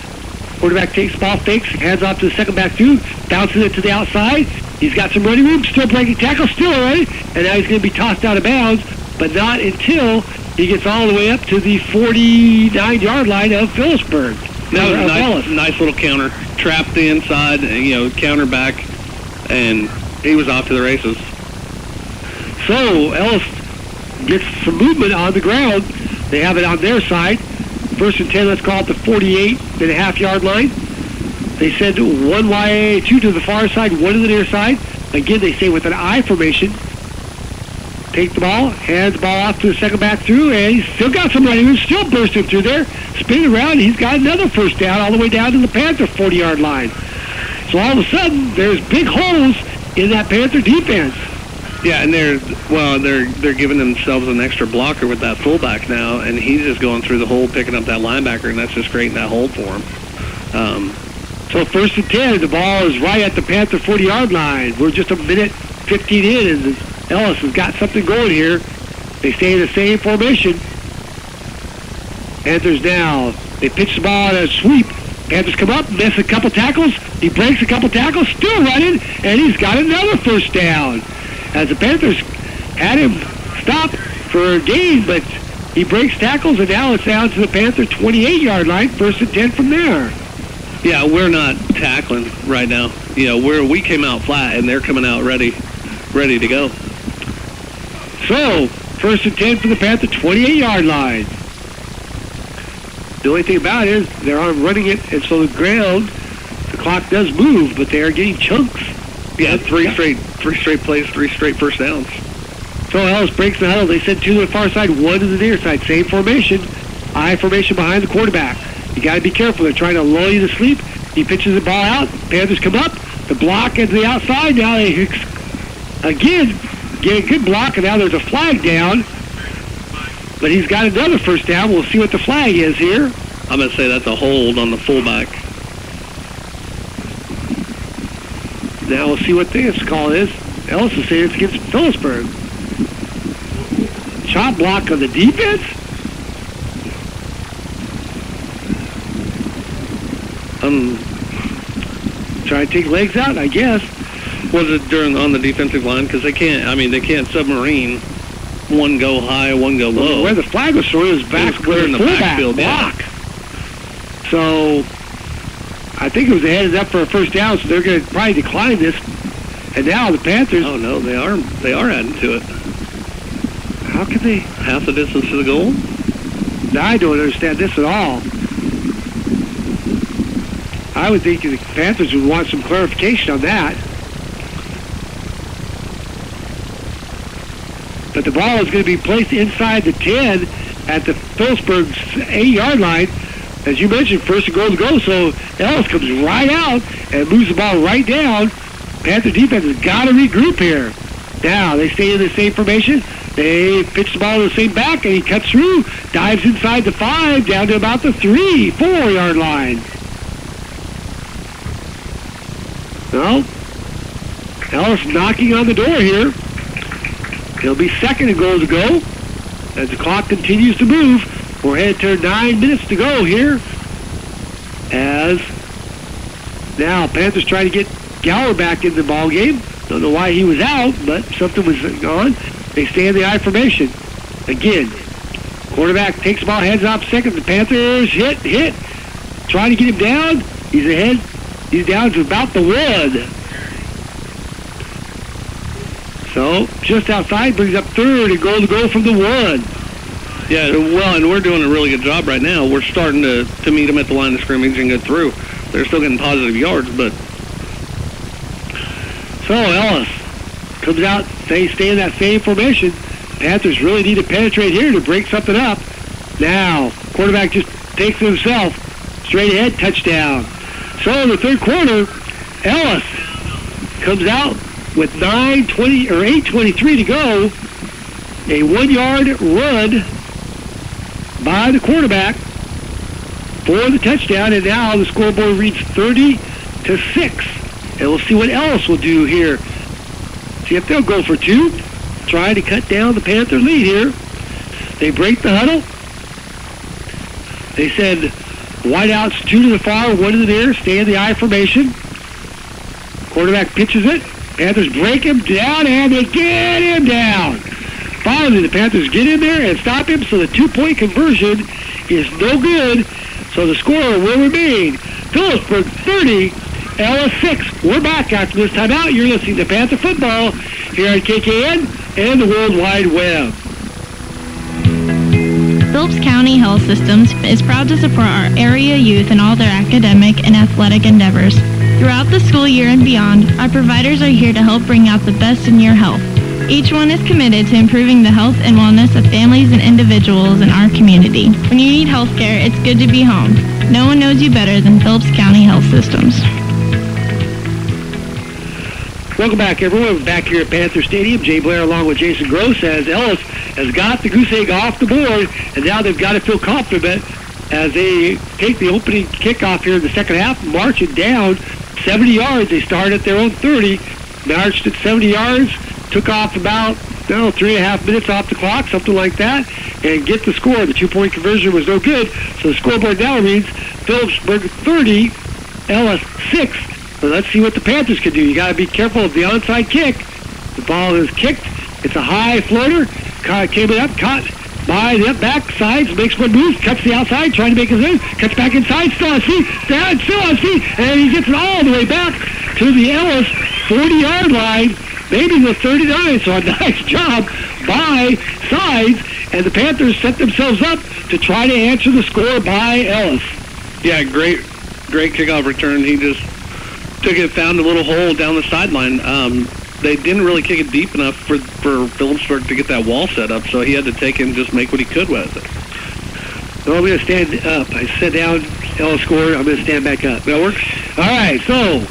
Quarterback takes the ball, fakes, hands off to the second back through, bounces it to the outside. He's got some running room, still breaking tackle, still running, and now he's going to be tossed out of bounds, but not until he gets all the way up to the 49-yard line of Phillipsburg. That was a nice little counter. Trapped the inside, counter back, and he was off to the races. So Ellis gets some movement on the ground. They have it on their side. 1st and 10, let's call it the 48.5-yard line. They send one wide, two to the far side, one to the near side. Again, they stay with an I formation. Take the ball, hands the ball off to the second back through, and he's still got some running room, still bursting through there. Spinning around, he's got another first down all the way down to the Panther 40-yard line. So all of a sudden, there's big holes in that Panther defense. Yeah, and they're giving themselves an extra blocker with that fullback now, and he's just going through the hole, picking up that linebacker, and that's just creating that hole for him. So 1st and 10, the ball is right at the Panther 40-yard line. We're just a minute 15 in, and Ellis has got something going here. They stay in the same formation. Panthers now, they pitch the ball on a sweep. Panthers come up, miss a couple tackles. He breaks a couple tackles, still running, and he's got another first down. As the Panthers had him stopped for a gain, but he breaks tackles, and now it's down to the Panther 28-yard line, 1st and 10 from there. Yeah, we're not tackling right now. We came out flat, and they're coming out ready to go. So, 1st and 10 for the Panther 28-yard line. The only thing about it is they're running it, and so the ground, the clock does move, but they are getting chunks. Yeah, three straight plays, 3 straight first downs. So Ellis breaks the huddle. They send two to the far side, one to the near side. Same formation. I formation behind the quarterback. You got to be careful. They're trying to lull you to sleep. He pitches the ball out. Panthers come up. The block into the outside. Now they, again, get a good block, and now there's a flag down. But he's got another first down. We'll see what the flag is here. I'm going to say that's a hold on the fullback. Now we'll see what this call is. Ellis is saying it's against Phillipsburg. Chop block on the defense? Try to take legs out, I guess. Was it on the defensive line? Because they can't submarine. One go high, one go low. Where the flag was thrown is back where the fullback block. Yeah. So I think it was headed up for a first down, so they're going to probably decline this. And now the Panthers. Oh no, they are adding to it. How can they? Half the distance to the goal? Now, I don't understand this at all. I would think the Panthers would want some clarification on that. But the ball is going to be placed inside the 10 at the Phillipsburg's 8-yard line. As you mentioned, 1st and goal to go, so Ellis comes right out and moves the ball right down. Panther defense has got to regroup here. Now, they stay in the same formation. They pitch the ball to the same back, and he cuts through, dives inside the 5, down to about the 3-4-yard line. Well, Ellis knocking on the door here. It'll be 2nd and goal to go as the clock continues to move. We're headed to 9 minutes to go here. As now Panthers trying to get Gower back in the ball game. Don't know why he was out, but something was on. They stay in the I formation. Again, quarterback takes the ball, heads off second. The Panthers hit. Trying to get him down. He's ahead. He's down to about the 1. So, just outside, brings up third, and goal to go from the 1. Yeah, well, and we're doing a really good job right now. We're starting to meet them at the line of scrimmage and go through. They're still getting positive yards, but... So, Ellis comes out, they stay in that same formation. Panthers really need to penetrate here to break something up. Now, quarterback just takes it himself. Straight ahead, touchdown. So, in the third quarter, Ellis comes out with 8:23 to go. A 1-yard run by the quarterback for the touchdown, and now the scoreboard reads 30-6. And we'll see what Ellis will do here. See if they'll go for 2, trying to cut down the Panther lead here. They break the huddle. They send wideouts 2 to the far, 1 to the near, stay in the I formation. Quarterback pitches it. Panthers break him down, and they get him down. Finally, the Panthers get in there and stop him, so the 2-point conversion is no good. So the score will remain Phillipsburg 30, Ellis 6. We're back after this timeout. You're listening to Panther Football here at KKN and the World Wide Web. Phillips County Health Systems is proud to support our area youth in all their academic and athletic endeavors. Throughout the school year and beyond, our providers are here to help bring out the best in your health. Each one is committed to improving the health and wellness of families and individuals in our community. When you need health care, it's good to be home. No one knows you better than Phillips County Health Systems. Welcome back, everyone. We're back here at Panther Stadium. Jay Blair along with Jason Gross as Ellis has got the goose egg off the board, and now they've got to feel confident as they take the opening kickoff here in the second half, march it down 70 yards. They start at their own 30, marched at 70 yards, took off about 3.5 minutes off the clock, something like that, and get the score. The 2-point conversion was no good, so the scoreboard now reads Phillipsburg 30, Ellis 6. So let's see what the Panthers can do. You got to be careful of the onside kick. The ball is kicked. It's a high floater. Came up, caught by the backside, makes one move, cuts the outside, trying to make his move, cuts back inside, still on his feet, still on his feet, and he gets it all the way back to the Ellis 40-yard line, maybe the 39, so a nice job by Sides, and the Panthers set themselves up to try to answer the score by Ellis. Yeah, great kickoff return. He just took it, found a little hole down the sideline. They didn't really kick it deep enough for Phillipsburg to get that wall set up, so he had to take it and just make what he could with it. So I'm going to stand up. I sat down, Ellis scored. I'm going to stand back up. That works? All right, so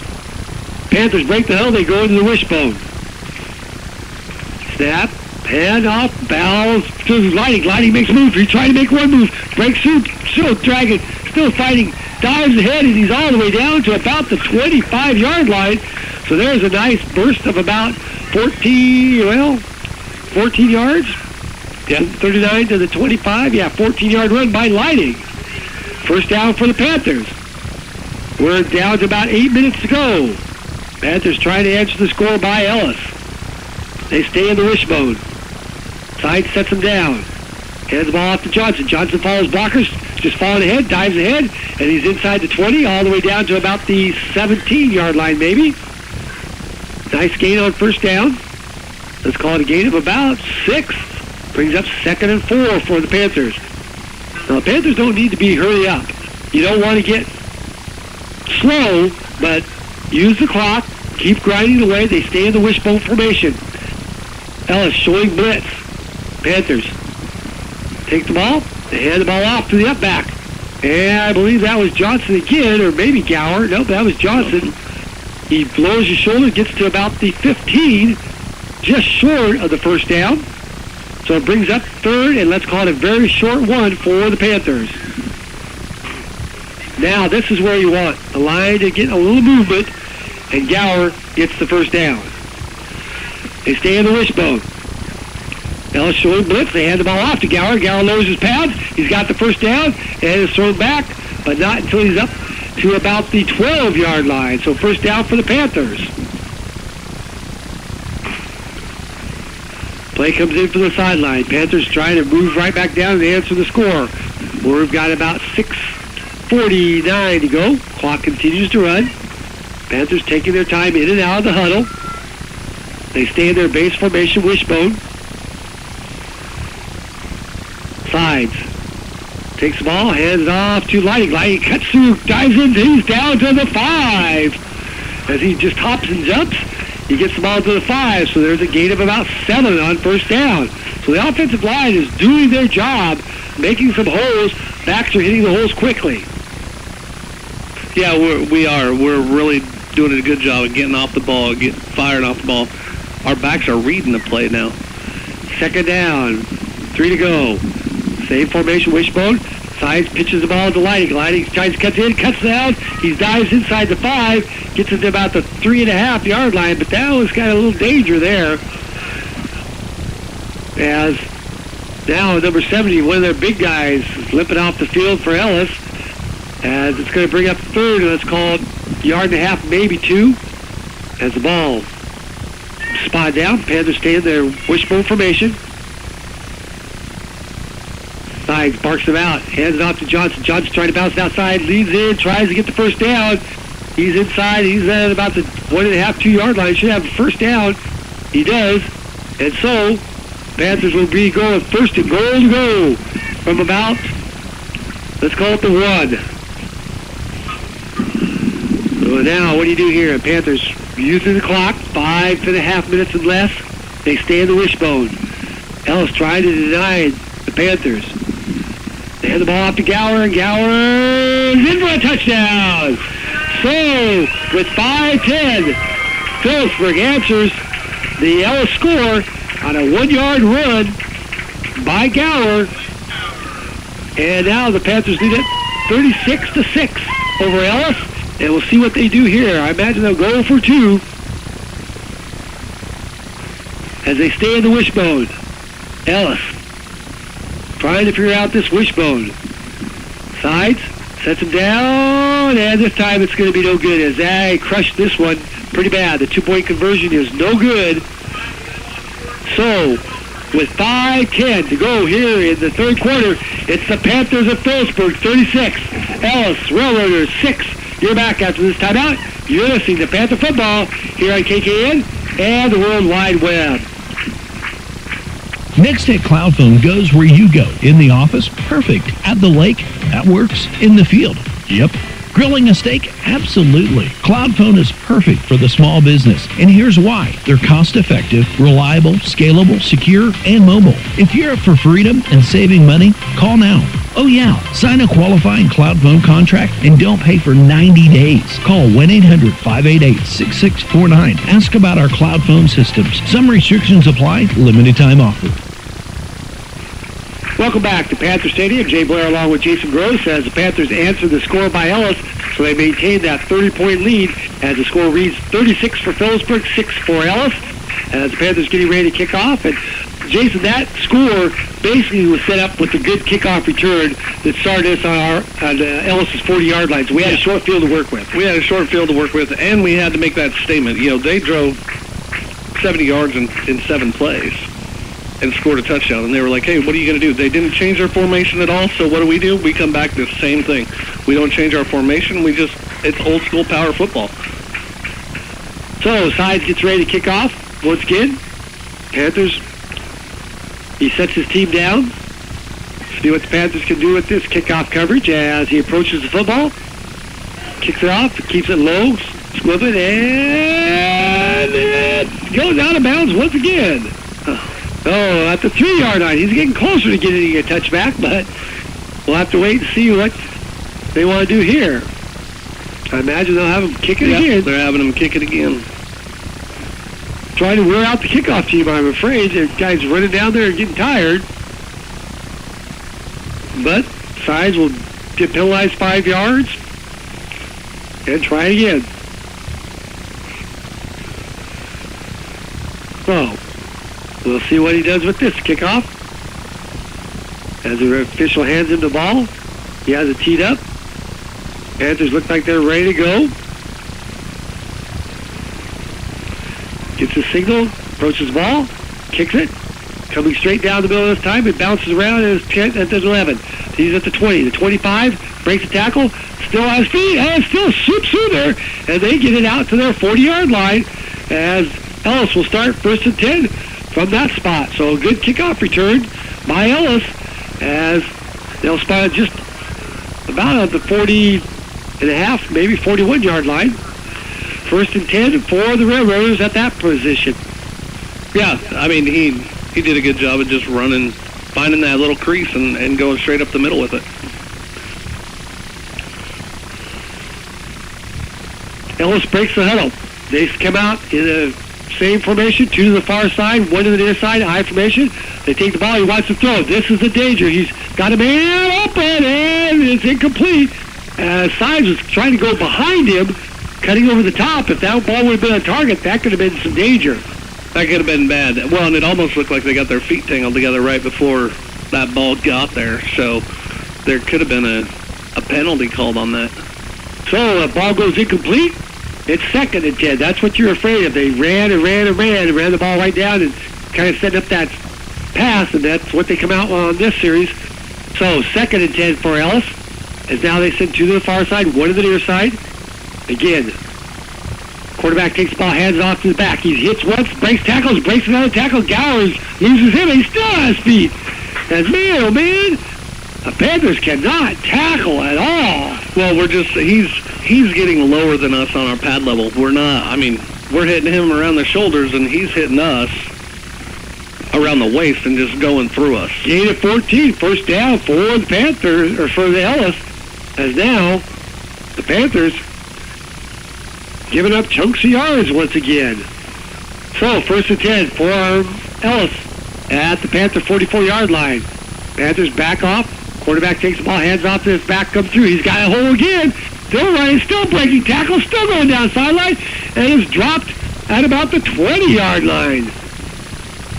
Panthers break the huddle. They go into the wishbone. Snap, hand off, bounce to Lighting. Lighting makes a move. He's trying to make one move. Breaks through, still dragging, still fighting. Dives ahead, and he's all the way down to about the 25-yard line. So there's a nice burst of about 14 yards. Yeah, 39 to the 25. Yeah, 14-yard run by Lighting. First down for the Panthers. We're down to about 8 minutes to go. Panthers trying to answer the score by Ellis. They stay in the wishbone. Side sets them down. Hands the ball off to Johnson. Johnson follows blockers, just falling ahead, dives ahead, and he's inside the 20, all the way down to about the 17-yard line maybe. Nice gain on first down. Let's call it a gain of about 6. Brings up 2nd and 4 for the Panthers. Now, the Panthers don't need to be hurry up. You don't want to get slow, but use the clock, keep grinding away. They stay in the wishbone formation. Ellis showing blitz. Panthers take the ball. They hand the ball off to the up back. And I believe that was Johnson again, or maybe Gower. Nope, that was Johnson. He blows his shoulder, gets to about the 15, just short of the first down. So it brings up 3rd, and let's call it a very short one for the Panthers. Now, this is where you want the line to get a little movement, and Gower gets the first down. They stay in the wishbone. Ellis showing blitz. They hand the ball off to Gower. Gower lowers his pads. He's got the first down and is thrown back, but not until he's up to about the 12-yard line. So first down for the Panthers. Play comes in from the sideline. Panthers trying to move right back down and answer the score. We've got about 6:49 to go. Clock continues to run. Panthers taking their time in and out of the huddle. They stay in their base formation wishbone. Sides. Takes the ball, hands it off to Lighting. Lighting cuts through, dives in, he's down to the 5. As he just hops and jumps, he gets the ball to the 5. So there's a gain of about 7 on first down. So the offensive line is doing their job, making some holes. Backs are hitting the holes quickly. Yeah, we are. We're really doing a good job of getting off the ball, firing off the ball. Our backs are reading the play now. Second down, 3 to go. Same formation, wishbone. Sides pitches the ball to Lighting. Lighting tries to cut in, cuts down. He dives inside the 5, gets it to about the 3.5-yard line, but that was kind of a little danger there. As now number 70, one of their big guys, is limping off the field for Ellis. As it's going to bring up third, and it's called 1.5 yards, maybe 2. As the ball spot down, Panthers stay in their wishbone formation. Sides barks him out, hands it off to Johnson. Johnson trying to bounce outside, leads in, tries to get the first down. He's inside, he's at about the 1.5, 2-yard line. Should have a first down. He does. And so, Panthers will be going first and goal to go from about, let's call it the 1. So now, what do you do here? Panthers using the clock, 5.5 minutes and less. They stay in the wishbone. Ellis trying to deny the Panthers. They hand the ball off to Gower, and Gower is in for a touchdown. So, with 5:10, Phillipsburg answers the Ellis score on a 1-yard run by Gower. And now the Panthers lead it 36-6 over Ellis. And we'll see what they do here. I imagine they'll go for 2 as they stay in the wishbone. Ellis trying to figure out this wishbone. Sides, sets him down, and this time it's going to be no good as they crushed this one pretty bad. The 2-point conversion is no good. So, with 5:10 to go here in the third quarter, it's the Panthers of Phillipsburg 36, Ellis Railroaders 6. You're back after this timeout. You're listening to Panther Football here on KKN and the World Wide Web. Nextech Cloud Phone goes where you go. In the office? Perfect. At the lake? That works. In the field? Yep. Grilling a steak? Absolutely. Cloud Phone is perfect for the small business. And here's why. They're cost-effective, reliable, scalable, secure, and mobile. If you're up for freedom and saving money, call now. Oh yeah, sign a qualifying Cloud Phone contract and don't pay for 90 days. Call 1-800-588-6649. Ask about our Cloud Phone systems. Some restrictions apply. Limited time offer. Welcome back to Panther Stadium. Jay Blair along with Jason Gross as the Panthers answer the score by Ellis, so they maintain that 30-point lead as the score reads 36 for Phillipsburg, 6 for Ellis, as the Panthers getting ready to kick off. And Jason, that score basically was set up with a good kickoff return that started us on Ellis's 40-yard line. So we had a short field to work with. We had a short field to work with, and we had to make that statement. You know, they drove 70 yards in 7 plays and scored a touchdown. And they were like, hey, what are you going to do? They didn't change their formation at all, so what do? We come back to the same thing. We don't change our formation. It's old school power football. So Sides gets ready to kick off once again. Panthers, he sets his team down. See what the Panthers can do with this kickoff coverage as he approaches the football. Kicks it off, keeps it low, squibbing, and it goes out of bounds once again. Oh, at the 3-yard line. He's getting closer to getting a touchback, but we'll have to wait and see what they want to do here. I imagine they'll have him kick it again. They're having him kick it again. Trying to wear out the kickoff team, I'm afraid. The guys running down there and getting tired. But Sides will get penalized 5 yards and try it again. So, we'll see what he does with this kickoff. As the official hands him the ball, he has it teed up. Panthers look like they're ready to go. Gets a signal, approaches the ball, kicks it, coming straight down the middle this time. It bounces around and is at the 11. He's at the 20, the 25, breaks the tackle, still on his feet, and still swoops through there, and they get it out to their 40-yard line as Ellis will start 1st and 10 from that spot. So a good kickoff return by Ellis as they'll spot just about at the 40 and a half, maybe 41-yard line. 1st and 10 for the Railroaders at that position. Yeah, I mean, he did a good job of just running, finding that little crease and going straight up the middle with it. Ellis breaks the huddle. They come out in the same formation, 2 to the far side, 1 to the near side, I formation. They take the ball. He wants to throw. This is the danger. He's got a man open, and it's incomplete. Sides was trying to go behind him, cutting over the top. If that ball would have been on target, that could have been some danger. That could have been bad. Well, and it almost looked like they got their feet tangled together right before that ball got there. So there could have been a penalty called on that. So the ball goes incomplete. It's 2nd and 10. That's what you're afraid of. They ran the ball right down and kind of setting up that pass, and that's what they come out on this series. So 2nd and 10 for Ellis, as now they send 2 to the far side, 1 to the near side. Again, quarterback takes the ball, hands it off to the back. He hits once, breaks tackles, breaks another tackle. Gowers loses him, and he's still on his feet. And man, oh man, the Panthers cannot tackle at all. Well, he's getting lower than us on our pad level. We're not, I mean, we're hitting him around the shoulders, and he's hitting us around the waist and just going through us. Gain of 14, 1st down for the Panthers, or for the Ellis, as now the Panthers giving up chunks of yards once again. So 1st and 10 for Ellis at the Panther 44-yard line. Panthers back off. Quarterback takes the ball, hands off to his back, comes through. He's got a hole again. Still running, still breaking tackles, still going down sideline, and is dropped at about the 20-yard line.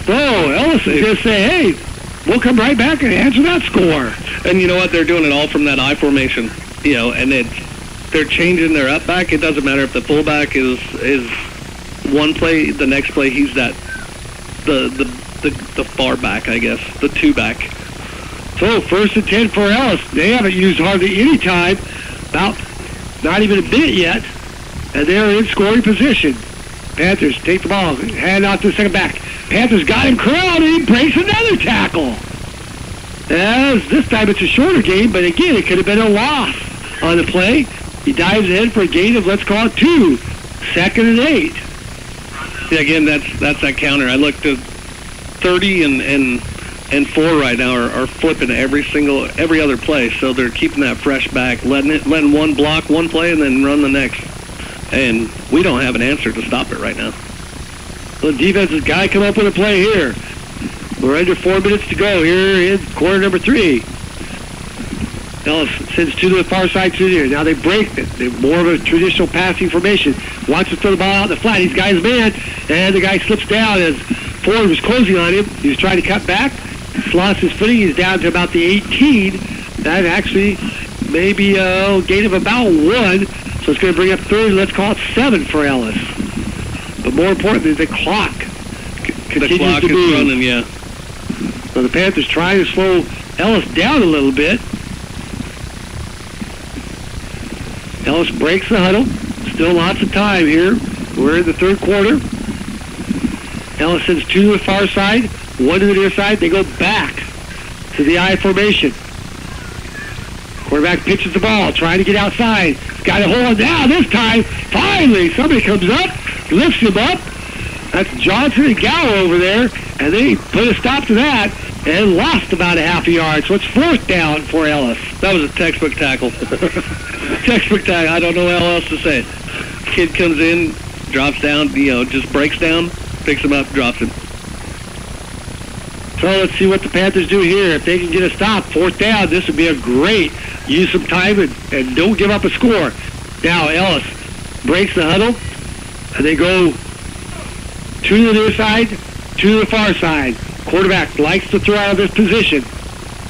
So Ellis is going to say, hey, we'll come right back and answer that score. And you know what? They're doing it all from that I formation. You know, and they're changing their up back. It doesn't matter if the fullback is one play, the next play he's that the far back, I guess, the 2 back. So 1st and 10 for Ellis. They haven't used hardly any time, about not even a bit yet, and they're in scoring position. Panthers take the ball, hand out to the second back. Panthers got him corralled, and he breaks another tackle. As this time it's a shorter game, but again, it could have been a loss on the play. He dives in for a gain of, let's call it 2. 2nd and 8. Yeah, again, that's that counter. I looked at 30 and 4 right now are flipping every other play, so they're keeping that fresh back, letting one block one play and then run the next. And we don't have an answer to stop it right now. The defense has got to come up with a play here. We're under 4 minutes to go here in quarter number 3. Ellis sends 2 to the far side, 2 here. Now they break it. They're more of a traditional passing formation. Wants to throw the ball out in the flat. He's got his man, and the guy slips down as Ford was closing on him. He was trying to cut back. Lost his footing. He's down to about the 18. That actually may be a gain of about 1. So it's going to bring up 3rd. Let's call it 7 for Ellis. But more importantly, the clock continues the clock to move. is running, yeah. So the Panthers trying to slow Ellis down a little bit. Ellis breaks the huddle. Still lots of time here. We're in the 3rd quarter. Ellis sends 2 to the far side, 1 to the near side. They go back to the I formation. Quarterback pitches the ball, trying to get outside. Got a hold now. This time, finally, somebody comes up, lifts him up. That's Johnson and Gower over there, and they put a stop to that and lost about a half a yard. So it's 4th down for Ellis. That was a textbook tackle. Textbook tackle. I don't know how else to say it. Kid comes in, drops down, just breaks down, picks him up, drops him. So let's see what the Panthers do here. If they can get a stop, 4th down, this would be a great use some time and don't give up a score. Now Ellis breaks the huddle, and they go 2 to the near side, 2 to the far side. Quarterback likes to throw out of this position.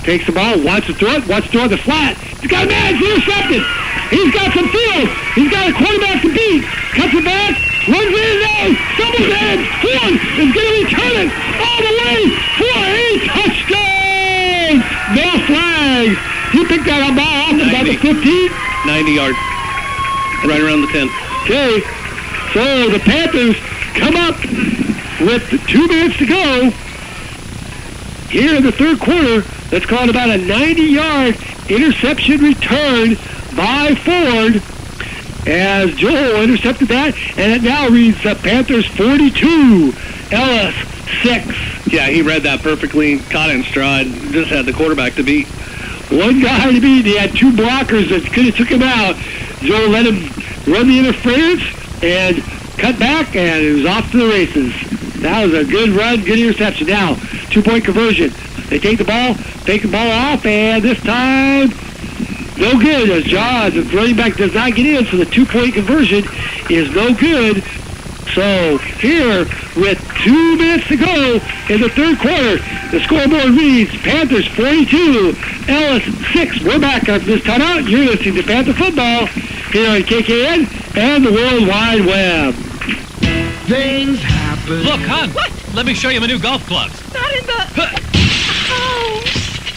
Takes the ball, wants to throw it, the flat. He's got a man, it's intercepted. He's got some field. He's got a quarterback to beat. Cuts it back, runs in there, stumbles in. Ford is going to return it all the way for a touchdown. No flag. He picked that ball off about the 15. 90 yards. Right around the 10. Okay. So the Panthers come up with 2 minutes to go. Here in the third quarter, let's call it about a 90-yard interception return by Ford, as Joel intercepted that, and it now reads Panthers 42, Ellis 6. Yeah, he read that perfectly, caught it in stride, just had the quarterback to beat. One guy to beat. He had 2 blockers that could have took him out. Joel let him run the interference and cut back, and it was off to the races. That was a good run, good interception. Now, 2-point conversion. They take the ball off, and this time, no good, as John, the running back, does not get in, so the 2-point conversion is no good. So here, with 2 minutes to go in the third quarter, the scoreboard reads Panthers 42, Ellis 6. We're back after this timeout. You're listening to Panther Football here on KKN and the World Wide Web. Things happen. Look, hon. What? Let me show you my new golf clubs. Not in the... Oh.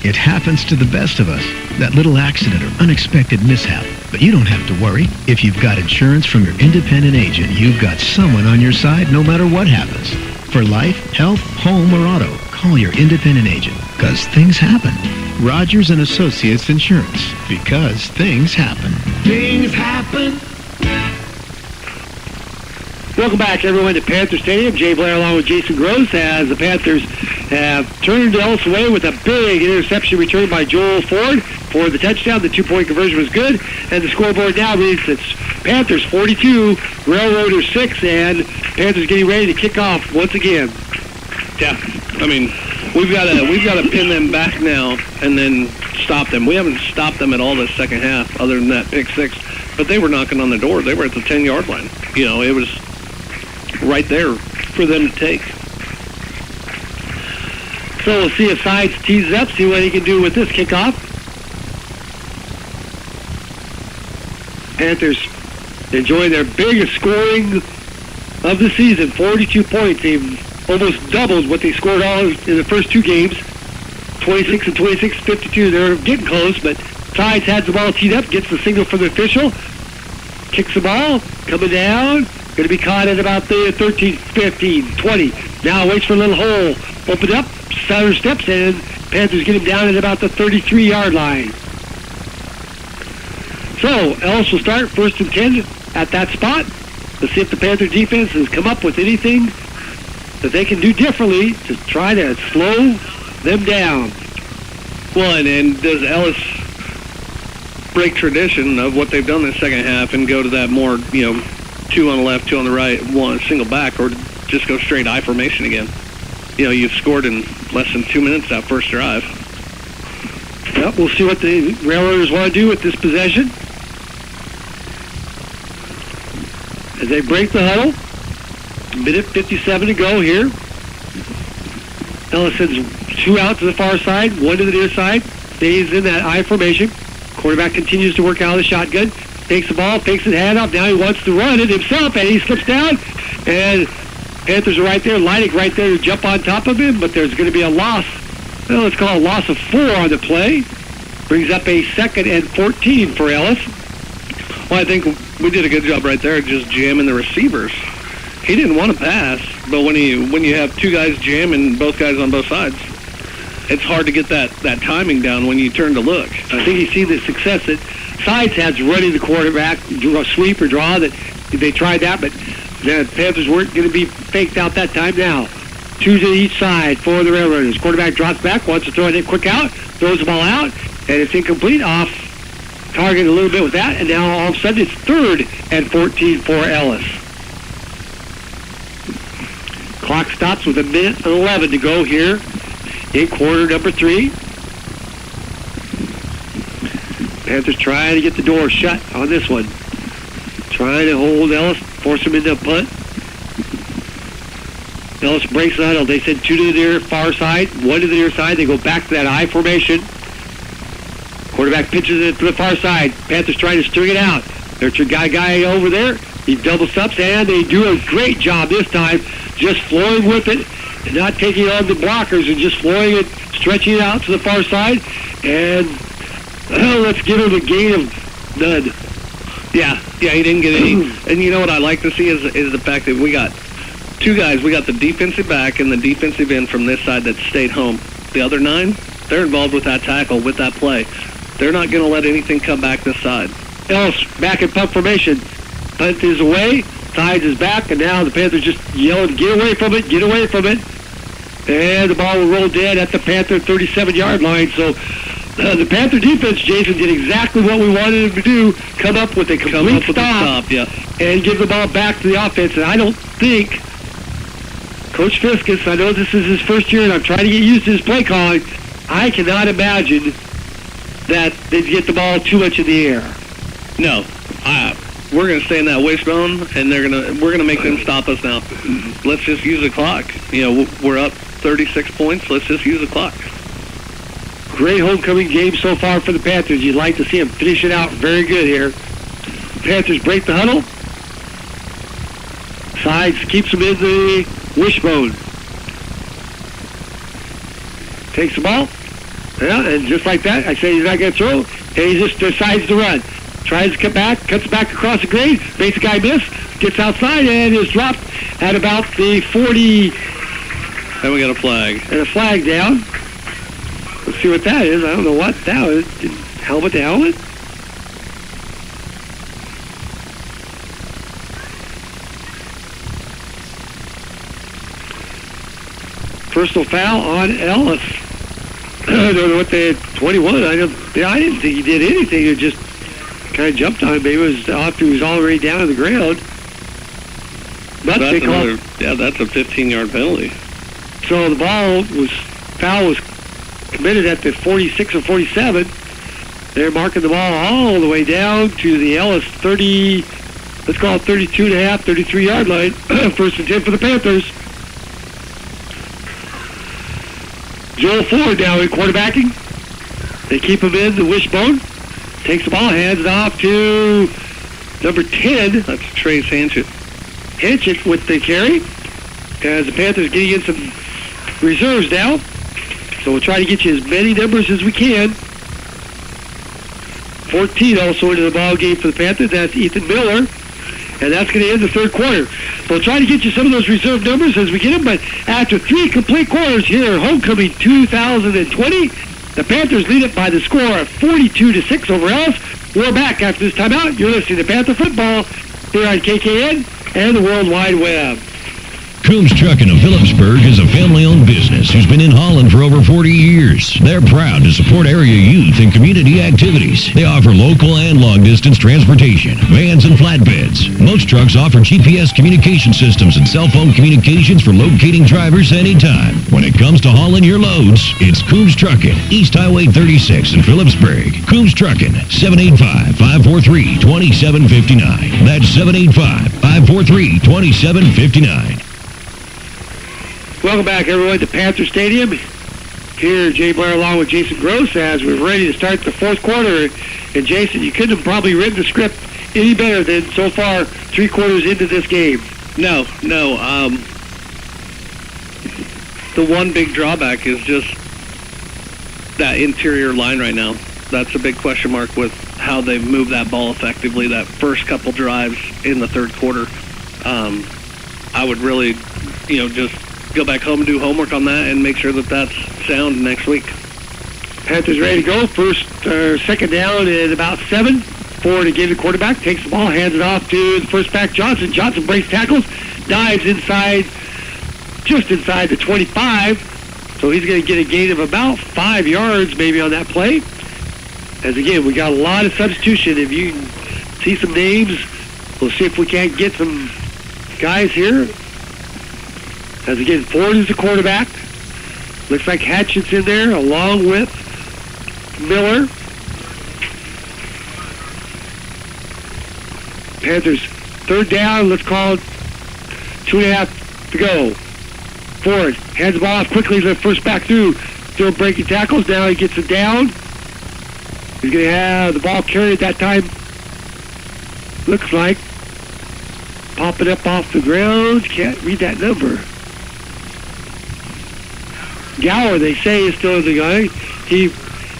It happens to the best of us. That little accident or unexpected mishap. But you don't have to worry. If you've got insurance from your independent agent, you've got someone on your side no matter what happens. For life, health, home, or auto, call your independent agent. Because things happen. Rogers & Associates Insurance. Because things happen. Things happen. Welcome back, everyone, to Panther Stadium. Jay Blair along with Jason Gross, as the Panthers have turned Ellis away with a big interception return by Joel Ford for the touchdown. The 2-point conversion was good, and the scoreboard now reads it's Panthers 42, Railroaders 6, and Panthers getting ready to kick off once again. Yeah, I mean, we've got to pin them back now and then stop them. We haven't stopped them at all this second half, other than that pick 6. But they were knocking on the door. They were at the 10-yard line. You know, it was right there for them to take. So we'll see if Sides teases up, see what he can do with this kickoff. Panthers enjoying their biggest scoring of the season, 42 points. They've almost doubled what they scored all in the first 2 games, 26 and 26, 52. They're getting close, but Sides has the ball teed up, gets the signal from the official, kicks the ball, coming down. Going to be caught at about the 13, 15, 20. Now waits for a little hole. Opened up, center steps in. Panthers get him down at about the 33-yard line. So Ellis will start 1st and 10 at that spot. Let's see if the Panther defense has come up with anything that they can do differently to try to slow them down. Well, and does Ellis break tradition of what they've done in the second half and go to that more, 2 on the left, 2 on the right, 1 single back, or just go straight I formation again? You've scored in less than 2 minutes that first drive. Yep, we'll see what the Railroaders want to do with this possession. As they break the huddle, minute 57 to go here. Ellis sends 2 out to the far side, 1 to the near side, stays in that I formation. Quarterback continues to work out of the shotgun. Takes the ball, takes it handoff. Now he wants to run it himself, and he slips down. And Panthers are right there, Leidig right there to jump on top of him, but there's going to be a loss. Well, let's call it a loss of 4 on the play. Brings up a 2nd and 14 for Ellis. Well, I think we did a good job right there just jamming the receivers. He didn't want to pass, but when you have 2 guys jamming, both guys on both sides, it's hard to get that timing down when you turn to look. I think you see the success that Sides has running the quarterback, sweep or draw. That they tried that, but the Panthers weren't going to be faked out that time. Now 2 to each side for the Railroaders. Quarterback drops back, wants to throw it in quick out, throws the ball out, and it's incomplete. Off target a little bit with that, and now all of a sudden it's 3rd and 14 for Ellis. Clock stops with 1:11 to go here in quarter number 3. Panthers trying to get the door shut on this one. Trying to hold Ellis, force him into a punt. Ellis breaks the huddle. They send 2 to the near far side, 1 to the near side. They go back to that I formation. Quarterback pitches it to the far side. Panthers trying to string it out. There's your guy over there. He double stops, and they do a great job this time just flowing with it and not taking on the blockers and just flowing it, stretching it out to the far side. And let's give him a gain of none. Yeah, he didn't get any. And you know what I like to see is the fact that we got two guys. We got the defensive back and the defensive end from this side that stayed home. The other 9, they're involved with that tackle, with that play. They're not going to let anything come back this side. Ellis back in punt formation. Punt is away. Tides is back, and now the Panthers just yelling, get away from it, get away from it. And the ball will roll dead at the Panther 37-yard line. So the Panther defense, Jason, did exactly what we wanted them to do, come up with a complete stop and give the ball back to the offense. And I don't think Coach Fiskus, I know this is his first year, and I'm trying to get used to his play calling. I cannot imagine that they'd get the ball too much in the air. No. We're going to stay in that wishbone, and we're gonna make them stop us now. Let's just use the clock. We're up 36 points. Let's just use the clock. Great homecoming game so far for the Panthers. You'd like to see them finish it out very good here. Panthers break the huddle. Sides keeps them in the wishbone. Takes the ball. Yeah, and just like that, I say he's not going to throw, and he just decides to run. Tries to cut back, cuts back across the grade, makes a guy miss, gets outside, and is dropped at about the 40. Then we got a flag. And a flag down. Let's see what that is. I don't know what that was. Helmet to helmet? Personal foul on Ellis. I don't know what they had. 21. I didn't think he did anything. It just kind of jumped on him. Maybe it was after he was already down on the ground. But that's a 15-yard penalty. So the foul was committed at the 46 or 47. They're marking the ball all the way down to the Ellis 30, let's call it 32.5, 33-yard line. First and 10 for the Panthers. Joel Ford now in quarterbacking. They keep him in the wishbone. Takes the ball, hands it off to number 10. That's Trace Hanchett. Hanchett with the carry. As the Panthers getting in some reserves now. So we'll try to get you as many numbers as we can. 14 also into the ball game for the Panthers. That's Ethan Miller. And that's going to end the third quarter. We'll try to get you some of those reserve numbers as we get them. But after 3 complete quarters here, homecoming 2020, the Panthers lead it by the score of 42-6 over Ellis. We're back after this timeout. You're listening to Panther Football here on KKN and the World Wide Web. Coombs Trucking of Phillipsburg is a family-owned business who's been in Holland for over 40 years. They're proud to support area youth and community activities. They offer local and long-distance transportation, vans and flatbeds. Most trucks offer GPS communication systems and cell phone communications for locating drivers anytime. When it comes to hauling your loads, it's Coombs Trucking, East Highway 36 in Phillipsburg. Coombs Trucking, 785-543-2759. That's 785-543-2759. Welcome back, everyone, to Panther Stadium. Here, Jay Blair along with Jason Gross as we're ready to start the fourth quarter. And, Jason, you couldn't have probably written the script any better than so far 3 quarters into this game. No. The one big drawback is just that interior line right now. That's a big question mark with how they move that ball effectively, that first couple drives in the third quarter. I would really, just go back home and do homework on that and make sure that that's sound next week. Panthers ready to go. Second down at about 7. Ford again, the quarterback, takes the ball, hands it off to the first back, Johnson. Johnson breaks tackles, dives inside, just inside the 25. So he's going to get a gain of about 5 yards maybe on that play. As again, we got a lot of substitution. If you can see some names, we'll see if we can't get some guys here. As again, Ford is the quarterback. Looks like Hatchett's in there along with Miller. Panthers third down. Let's call it 2.5 to go. Ford hands the ball off quickly to the first back through. Still breaking tackles. Now he gets it down. He's going to have the ball carried that time. Looks like popping up off the ground. Can't read that number. Gower, they say, is still the guy. He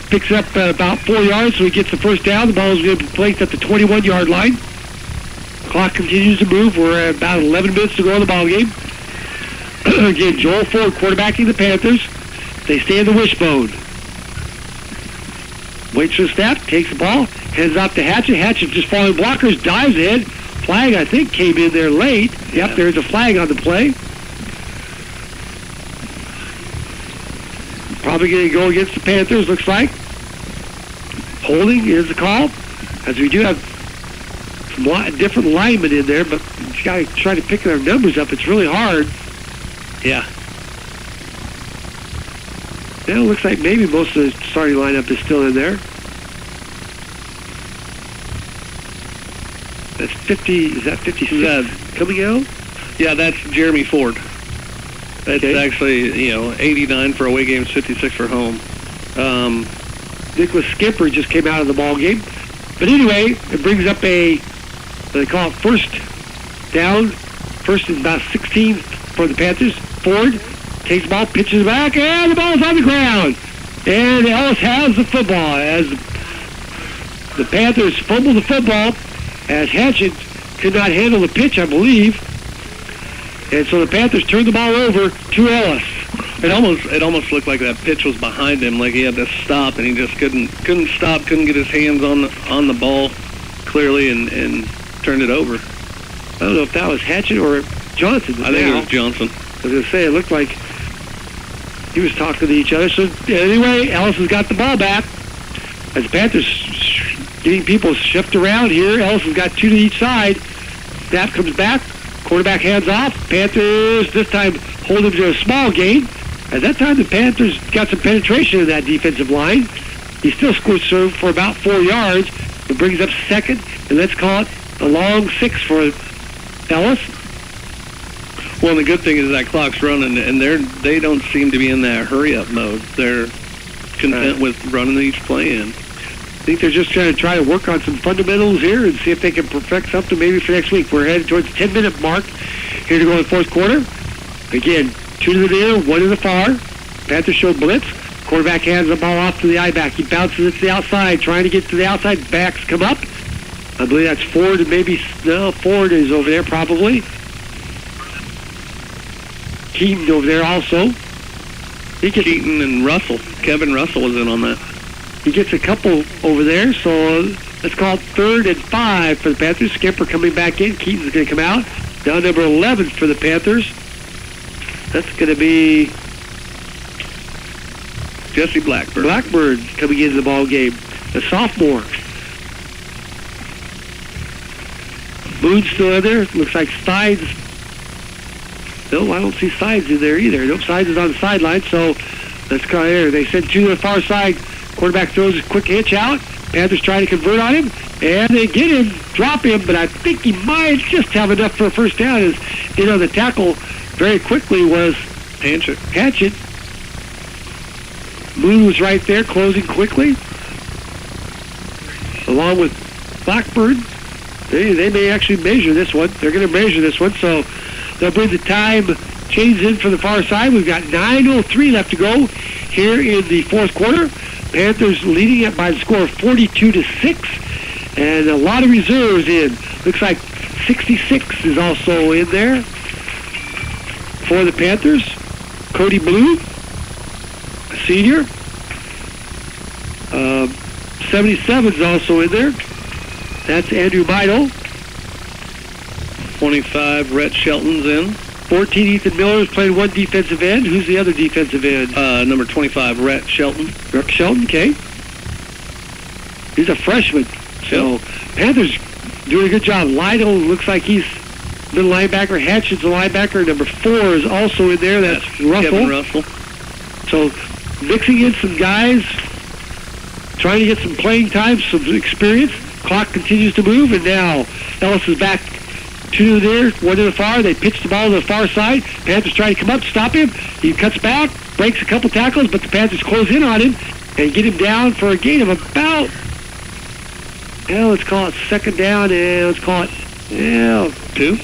picks up about 4 yards, so he gets the first down. The ball is going to be placed at the 21-yard line. Clock continues to move. We're at about 11 minutes to go in the ball game. Again, Joel Ford quarterbacking the Panthers. They stay in the wishbone. Waits for the snap, takes the ball, heads off to Hatchett. Hatchett just following blockers, dives in. Flag, I think, came in there late. Yep, there's a flag on the play. Probably going to go against the Panthers, looks like. Holding is the call, as we do have some different linemen in there, but you got to try to pick their numbers up. It's really hard. Yeah. Now it looks like maybe most of the starting lineup is still in there. That's 50, is that 56 coming out? Yeah, that's Jeremy Ford. That's actually, 89 for away games, 56 for home. Nicholas Skipper just came out of the ball game. But anyway, it brings up they call it first down. First and about 16 for the Panthers. Ford takes the ball, pitches it back, and the ball's on the ground. And Ellis has the football as the Panthers fumble the football as Hatchett could not handle the pitch, I believe. And so the Panthers turned the ball over to Ellis. It almost looked like that pitch was behind him, like he had to stop, and he just couldn't stop, couldn't get his hands on the ball clearly, and turned it over. I don't know if that was Hatchett or Johnson. I think it was Johnson. I was going to say, it looked like he was talking to each other. So anyway, Ellis has got the ball back. As the Panthers getting people shift around here, Ellis has got two to each side. Snap comes back. Quarterback hands off. Panthers this time hold him to a small gain. At that time, the Panthers got some penetration in that defensive line. He still scores for about 4 yards. It brings up second, and let's call it a long 6 for Ellis. Well, the good thing is that clock's running, and they don't seem to be in that hurry-up mode. They're content with running each play in. I think they're just trying to work on some fundamentals here and see if they can perfect something maybe for next week. We're headed towards the 10-minute mark here to go in the fourth quarter. Again, 2 to the near, 1 to the far. Panthers show blitz. Quarterback hands the ball off to the I-back. He bounces it to the outside, trying to get to the outside. Backs come up. I believe that's Ford, and maybe, no, Ford is over there probably. Keaton over there also. Keaton and Russell. Kevin Russell was in on that. He gets a couple over there, so let's call it 3rd and 5 for the Panthers. Skipper coming back in. Keaton's going to come out. Down number 11 for the Panthers. That's going to be Jesse Blackburn. Blackburn coming into the ball game. A sophomore. Boone's still in there. Looks like Steins. No, I don't see Steins in there either. Nope, Steins is on the sideline, so let's go here. They send 2 to the far side. Quarterback throws a quick hitch out. Panthers try to convert on him, and they get him, drop him, but I think he might just have enough for a first down. As the tackle very quickly was Hatchett. Moon was right there, closing quickly, along with Blackburn. They may actually measure this one. They're going to measure this one, so they'll bring the time change in for the far side. We've got 9:03 left to go here in the fourth quarter. Panthers leading it by the score of 42-6, and a lot of reserves in. Looks like 66 is also in there for the Panthers. Cody Blue, a senior. 77 is also in there. That's Andrew Beidel. 25, Rhett Shelton's in. 14, Ethan Miller is playing one defensive end. Who's the other defensive end? Number 25, Rhett Shelton. Rhett Shelton, okay. He's a freshman. So Panthers doing a good job. Lytle looks like he's middle linebacker. Hatchett's a linebacker. Number 4 is also in there. That's Russell. Kevin Russell. So mixing in some guys, trying to get some playing time, some experience. Clock continues to move, and now Ellis is back. 2 there, 1 to the far. They pitch the ball to the far side. Panthers try to come up, stop him. He cuts back, breaks a couple tackles, but the Panthers close in on him and get him down for a gain of about, let's call it second down, and let's call it, 2?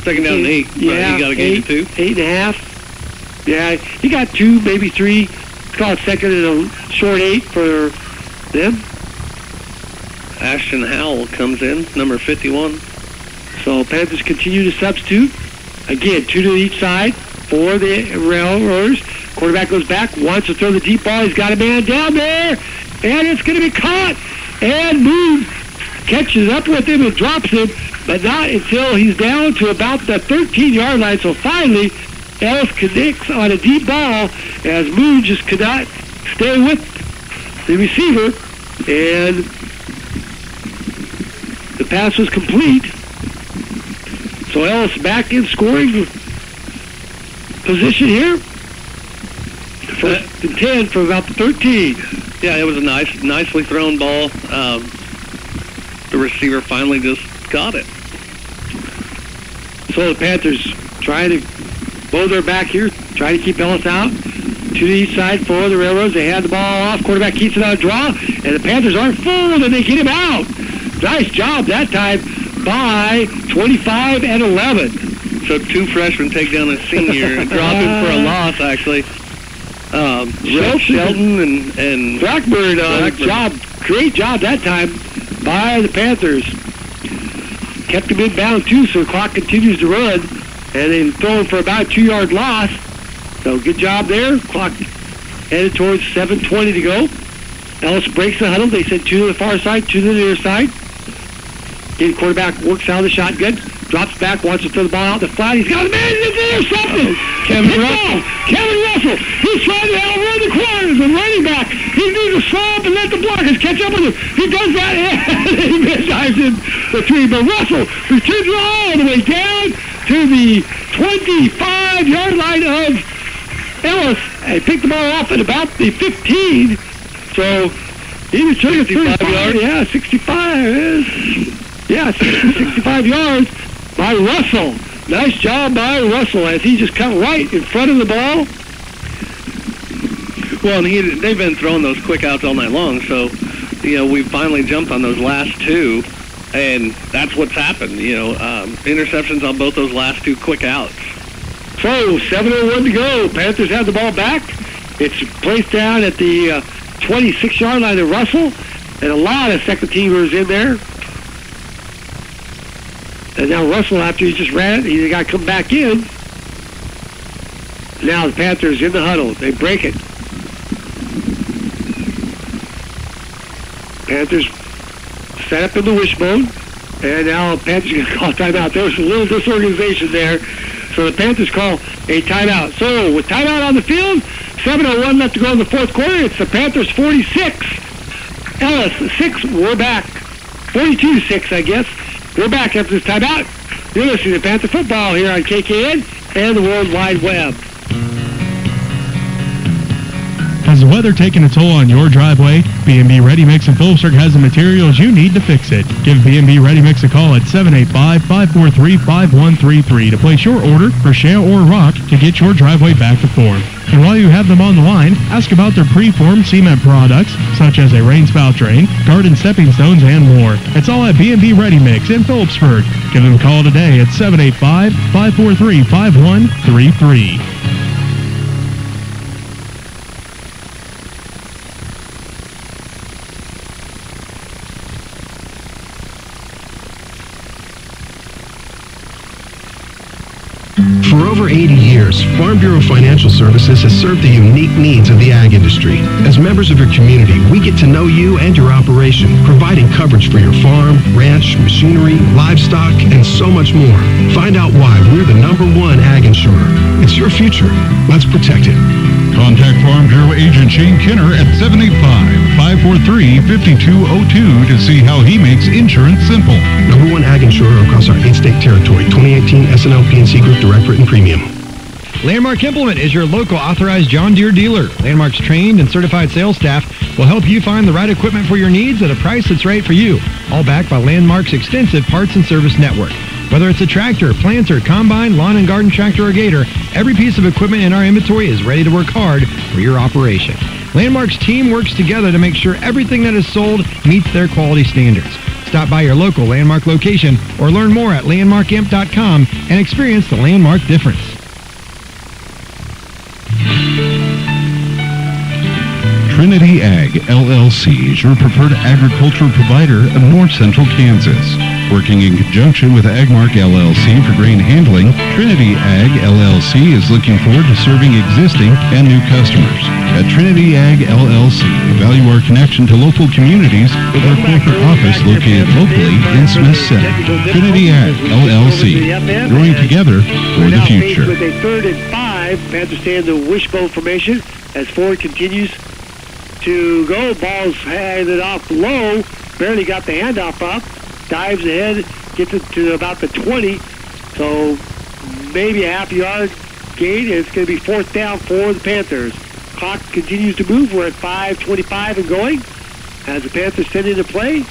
Second down and 8. Yeah, you got a gain of 2? 8.5. Yeah, he got 2, maybe 3. Let's call it second and a short 8 for them. Ashton Howell comes in, number 51. So Panthers continue to substitute. Again, 2 to each side. for the Railroaders. Quarterback goes back, wants to throw the deep ball. He's got a man down there, and it's going to be caught. And Moon catches up with him and drops him, but not until he's down to about the 13-yard line. So finally, Ellis connects on a deep ball as Moon just could not stay with the receiver, and the pass was complete. So Ellis back in scoring position here. First and 10 from about the 13. Yeah, it was a nicely thrown ball. The receiver finally just got it. So the Panthers trying to bow their back here, trying to keep Ellis out. To the east side for the Railroads. They hand the ball off. Quarterback keeps it on a draw, and the Panthers aren't fooled, and they get him out. Nice job that time by 25 and 11. So two freshmen take down a senior and drop him for a loss, actually. Shelton and Blackburn, job, great job that time by the Panthers. Kept him inbound too, so the clock continues to run, and then throwing for about a 2-yard loss. So good job there. Clock headed towards 7:20 to go. Ellis breaks the huddle. They send two to the far side, two to the near side. Again, quarterback works out of the shotgun, drops back, wants to throw the ball out the flat. He's got a man in there, something. Kevin Russell. He's trying to outrun the corners. The running back. He needs to slow up and let the blockers catch up with him. He does that, and he misdives in the tree. But Russell returns it all the way down to the 25-yard line of Ellis. And picked the ball off at about the 15. So he was trying to 65 yards. Yeah, 65. Yeah, 65 yards by Russell. Nice job by Russell as he just cut right in front of the ball. Well, and they've been throwing those quick outs all night long, so, we finally jumped on those last two, and that's what's happened. Interceptions on both those last two quick outs. So, 7:01 to go. Panthers have the ball back. It's placed down at the 26-yard line of Russell, and a lot of second teamers in there. And now Russell, after he just ran it, he's got to come back in. Now the Panthers in the huddle. They break it. Panthers set up in the wishbone. And now the Panthers are going to call timeout. There was a little disorganization there. So the Panthers call a timeout. So with timeout on the field, 7:01 left to go in the fourth quarter. It's the Panthers 46. Ellis 6. We're back. 42-6, I guess. We're back after this timeout. You're listening to Panther Football here on KKN and the World Wide Web. Has the weather taken a toll on your driveway? B&B Ready Mix in Phillipsburg has the materials you need to fix it. Give B&B Ready Mix a call at 785-543-5133 to place your order for shale or rock to get your driveway back to form. And while you have them on the line, ask about their pre-formed cement products, such as a rain spout drain, garden stepping stones, and more. It's all at B&B Ready Mix in Phillipsburg. Give them a call today at 785-543-5133. For over 80 years, Farm Bureau Financial Services has served the unique needs of the ag industry. As members of your community, we get to know you and your operation, providing coverage for your farm, ranch, machinery, livestock, and so much more. Find out why we're the #1 ag insurer. It's your future. Let's protect it. Contact Farm Bureau Agent Shane Kinner at 785-543-5202 to see how he makes insurance simple. #1 ag insurer across our 8-state territory. 2018 SNL P&C Group Direct Written Premium. Landmark Implement is your local authorized John Deere dealer. Landmark's trained and certified sales staff will help you find the right equipment for your needs at a price that's right for you. All backed by Landmark's extensive parts and service network. Whether it's a tractor, planter, combine, lawn and garden tractor, or gator, every piece of equipment in our inventory is ready to work hard for your operation. Landmark's team works together to make sure everything that is sold meets their quality standards. Stop by your local Landmark location or learn more at landmarkimp.com and experience the Landmark difference. Trinity Ag, LLC is your preferred agricultural provider of North Central Kansas. Working in conjunction with Agmark LLC for grain handling, Trinity Ag LLC is looking forward to serving existing and new customers. At Trinity Ag LLC, we value our connection to local communities with our corporate office located locally in Smith Center. Trinity Ag LLC, growing together for the future. With a 3rd and 5, Panthers stay in the wishbone formation as Ford continues to go. Ball's handed off low, barely got the handoff up, dives ahead, gets it to about the 20, so maybe a half yard gain. It's going to be 4th down for the Panthers. Clock continues to move. We're at 5:25 and going as the Panthers send into play.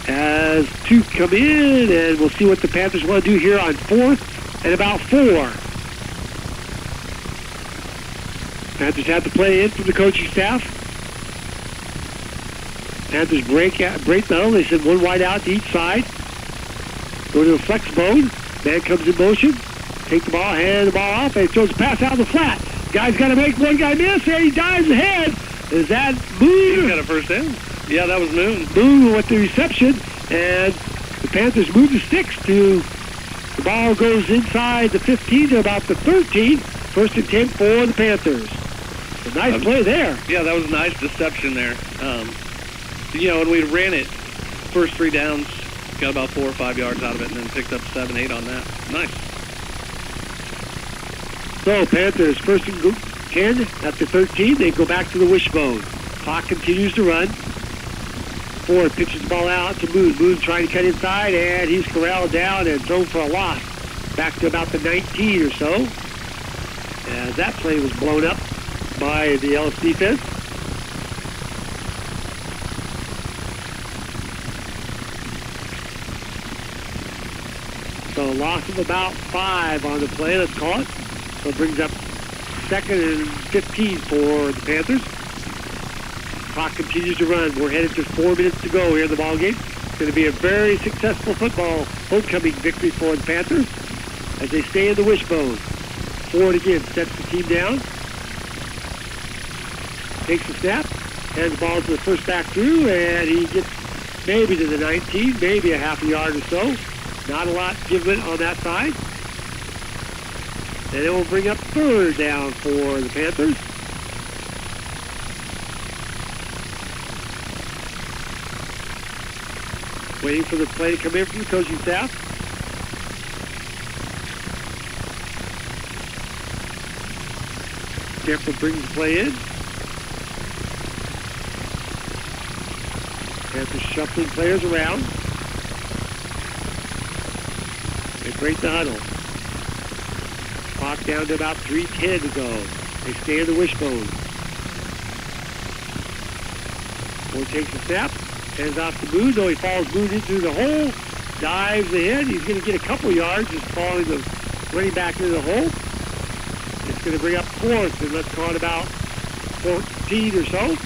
As 2 come in, and we'll see what the Panthers want to do here on 4th and about 4. Panthers have to play in from the coaching staff. Panthers break the huddle. They send one wide out to each side. Go to the flex mode. Man comes in motion. Take the ball, hand the ball off, and throws a pass out of the flat. Guy's got to make one guy miss, and he dives ahead. Is that Moon? He's got a first down. Yeah, that was Moon. Moon with the reception, and the Panthers move the sticks to, the ball goes inside the 15 to about the 13. 1st and 10 for the Panthers. A nice play there. Yeah, that was a nice deception there. When we ran it, first 3 downs, got about 4 or 5 yards out of it, and then picked up 7, 8 on that. Nice. So Panthers 1st and 10 at the 13. They go back to the wishbone. Clock continues to run. Ford pitches the ball out to Moon. Moon trying to cut inside, and he's corralled down and thrown for a loss. Back to about the 19 or so. As that play was blown up by the Ellis defense. So a loss of about 5 on the play, let's call it. So it brings up 2nd and 15 for the Panthers. Clock continues to run. We're headed to 4 minutes to go here in the ballgame. It's going to be a very successful football homecoming victory for the Panthers as they stay in the wishbone. Ford again sets the team down. Takes a snap. Hands the ball to the first back through, and he gets maybe to the 19, maybe a half a yard or so. Not a lot given on that side. And it will bring up 3rd down for the Panthers. Waiting for the play to come in from the coaching staff. Careful brings the play in. Panthers shuffling players around. They break the huddle. Clock down to about 3:10 to go. They stay in the wishbone. Ford takes a snap. Hands off to Moon, though he falls Moon into the hole. Dives ahead. He's going to get a couple yards just falling the running back into the hole. It's going to bring up 4th, and let's call it about 14 or so.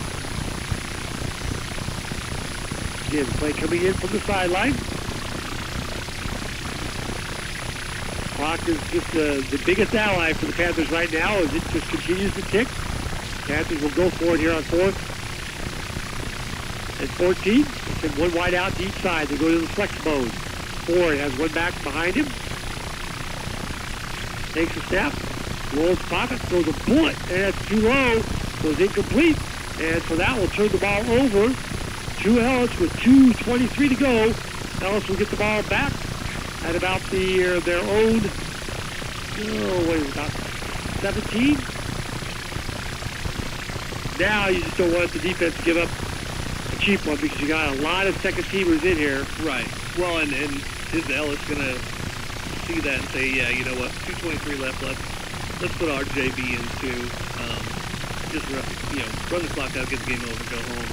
Again, play coming in from the sideline. Clock is just the biggest ally for the Panthers right now as it just continues to tick. Panthers will go for it here on 4th and 14. They send one wide out to each side. They go to the flex mode. Ford has one back behind him. Takes a step. Rolls pocket. Throws a bullet. And that's too low. Goes incomplete. And so that will turn the ball over to Ellis with 2:23 to go. Ellis will get the ball back at about their own, about 17. Now you just don't want the defense to give up a cheap one because you got a lot of second teamers in here. Right. Well, and is Ellis going to see that and say, yeah, you know what, 2:23 left, let's put our JV into just run the clock out, get the game over, go home.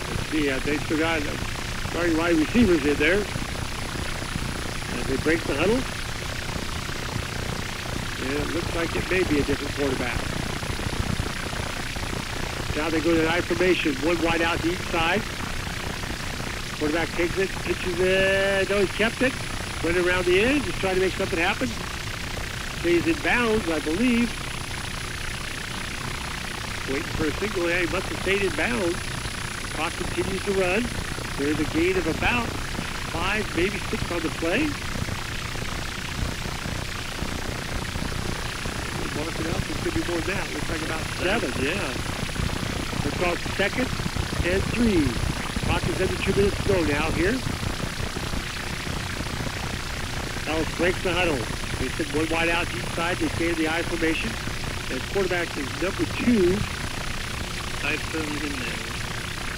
Let's see, they still got starting wide receivers in there. As they break the huddle. And it looks like it may be a different quarterback. Now they go to the I formation. One wide out to each side. Quarterback takes it, pitches it. No, he kept it. Went around the end, just trying to make something happen. Stays in bounds, I believe. Waiting for a signal. Yeah, he must have stayed in bounds. Clock continues to run. There's a gain of about 5, maybe 6 on the play. Mark it up. It could be more than that. Looks like about 7. Yeah. Let's call it 2nd and 3. Clock is under 2 minutes to go now here. Ellis breaks the huddle. They send one wide out to each side. They stay in the I formation. And quarterback is number 2. Tyson Jimenez.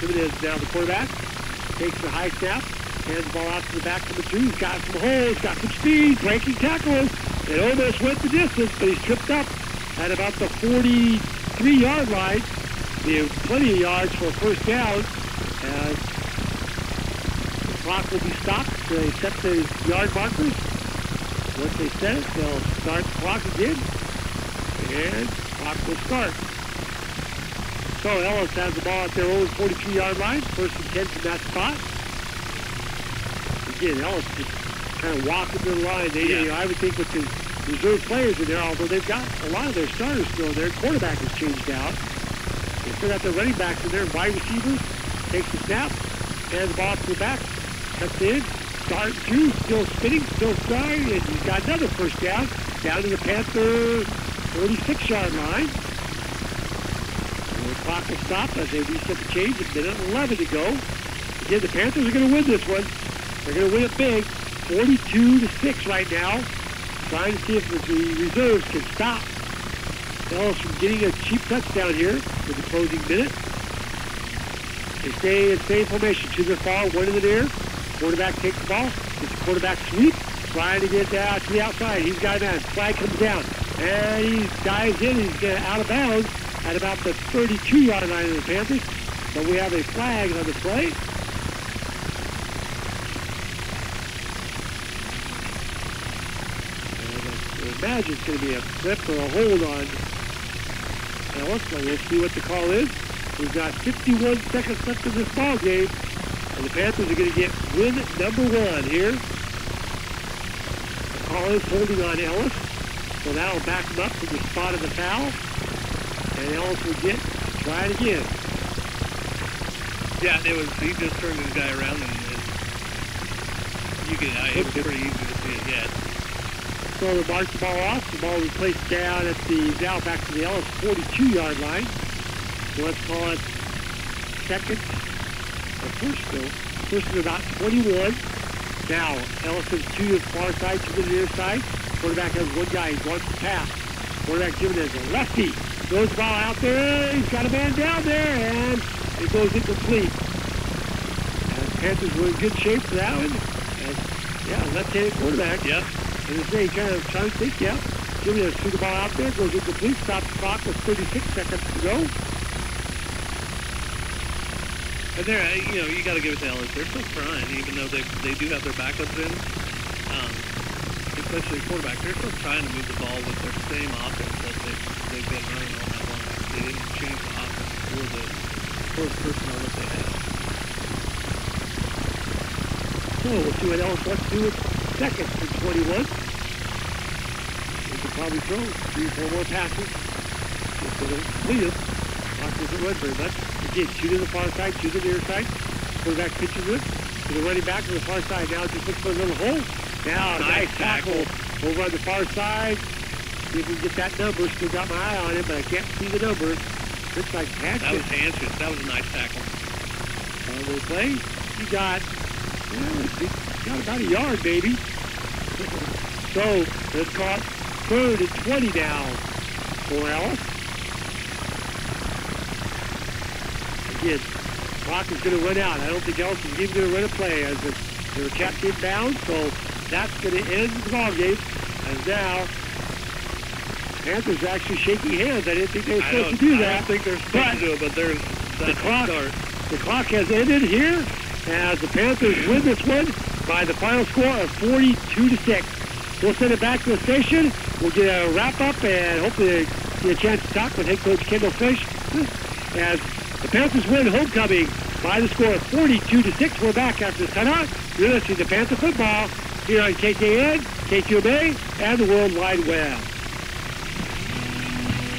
Jimenez now the quarterback. Takes the high snap. Hands the ball out to the back coming through. He's got some holes. Got some speed. Breaking tackles. It almost went the distance, but he's tripped up at about the 43-yard line. They have plenty of yards for a first down. And the clock will be stopped. So they set the yard markers. Once they set it, they'll start the clock again. And the clock will start. So Ellis has the ball at their own 42-yard line. First and 10 from that spot. Again, Ellis just kind of walking to the line. I would think with the reserve players in there, although they've got a lot of their starters still there, quarterback has changed out. They still got their running backs in there, wide receivers, takes the snap, hands the ball to the back, cuts in, starting through, still spinning, still starting, and he's got another first down to the Panther 46-yard line. And the clock will stop as they reset the change, a minute and 11 to go. Again, the Panthers are going to win this one. They're going to win it big. 42-6 right now. Trying to see if the reserves can stop Ellis from getting a cheap touchdown here for the closing minute. They stay in same formation. To the far, one in the near. Quarterback takes the ball. It's a quarterback sweep. Trying to get to the outside. He's got a man. Flag comes down. And he dives in. He's out of bounds at about the 32-yard line of the Panthers. But we have a flag on the play. I imagine it's going to be a flip or a hold on Ellis, but we'll see what the call is. We've got 51 seconds left in this ball game, and the Panthers are going to get win number 1 here. The call is holding on Ellis, so that'll back him up from the spot of the foul, and Ellis will try it again. Yeah, he just turned his guy around, and it was pretty easy to see it, yeah. So they mark the ball off. The ball will be placed down at now back to the Ellis 42-yard line. So let's call it second or first still. First and about 21. Now, Ellis is to the far side, to the near side. Quarterback has one guy. He wants to pass. Quarterback Jimenez, a lefty. Throws the ball out there. He's got a man down there, and it goes incomplete. And the Panthers were in good shape for that one. And, left-handed quarterback. Yep. And it's kind of trying to think, Jimenez threw the ball out there, goes incomplete, stops the clock with 36 seconds to go. And they're, you got to give it to Ellis. They're still trying, even though they do have their backups in. Especially quarterback, they're still trying to move the ball with their same offense that they've been running all that long. They didn't change the offense for the first personnel that they have. So we'll see what Ellis wants to do with second and 21. They could probably throw 3 or 4 more passes. If they don't complete it, clock doesn't run very much. Again, 2 to the far side, 2 to the near side. Quarterback pitches it to the running back to the far side. Now just looks for a little hole. Now, nice tackle over on the far side. See if we can get that number. Still got my eye on it, but I can't see the number. Looks like Hanson. That was Hanson. That was a nice tackle. On the play, he got about a yard, baby. So, let's call it 3rd and 20 now for Ellis. Again, clock is going to run out. I don't think Ellis is even going to run a play as they were kept inbound, so that's going to end the ball game. And now, Panthers are actually shaking hands. I didn't think they were supposed to do that. I don't think they're supposed to do it, but there's the clock has ended here as the Panthers win this one by the final score of 42-6. We'll send it back to the station. We'll get a wrap-up and hopefully get a chance to talk with head coach Kendall Fish as the Panthers win homecoming by the score of 42-6. We're back after this timeout. You're listening to Panther Football here on KKN, KQMA, and the World Wide Web.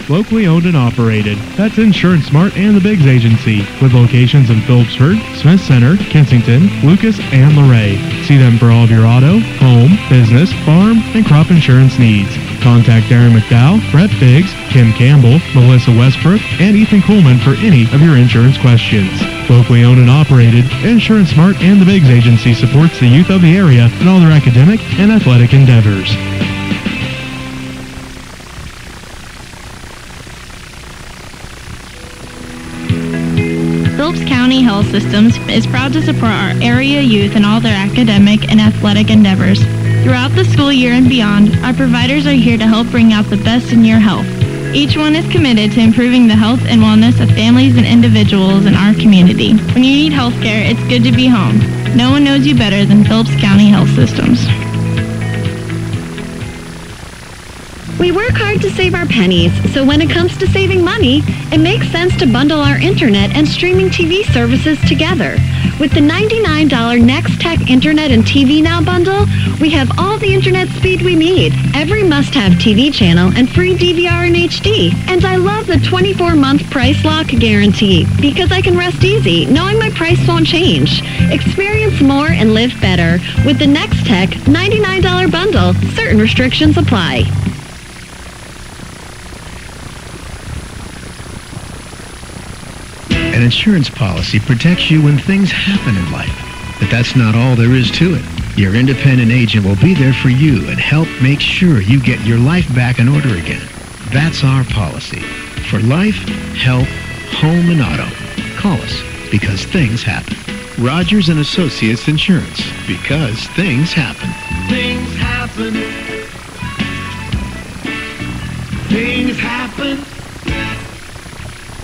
Locally owned and operated. That's Insurance Smart and the Biggs Agency, with locations in Phillipsburg, Smith Center, Kensington, Lucas, and Luray. See them for all of your auto, home, business, farm, and crop insurance needs. Contact Darren McDowell, Brett Biggs, Kim Campbell, Melissa Westbrook, and Ethan Kuhlman for any of your insurance questions. Locally owned and operated, Insurance Smart and the Biggs Agency supports the youth of the area in all their academic and athletic endeavors. Phillips County Health Systems is proud to support our area youth in all their academic and athletic endeavors. Throughout the school year and beyond, our providers are here to help bring out the best in your health. Each one is committed to improving the health and wellness of families and individuals in our community. When you need health care, it's good to be home. No one knows you better than Phillips County Health Systems. We work hard to save our pennies, so when it comes to saving money, it makes sense to bundle our internet and streaming TV services together. With the $99 Nextech Internet and TV Now bundle, we have all the internet speed we need, every must-have TV channel, and free DVR and HD. And I love the 24-month price lock guarantee, because I can rest easy knowing my price won't change. Experience more and live better with the Nextech $99 bundle. Certain restrictions apply. An insurance policy protects you when things happen in life. But that's not all there is to it. Your independent agent will be there for you and help make sure you get your life back in order again. That's our policy. For life, health, home, and auto. Call us, because things happen. Rogers & Associates Insurance, because things happen. Things happen.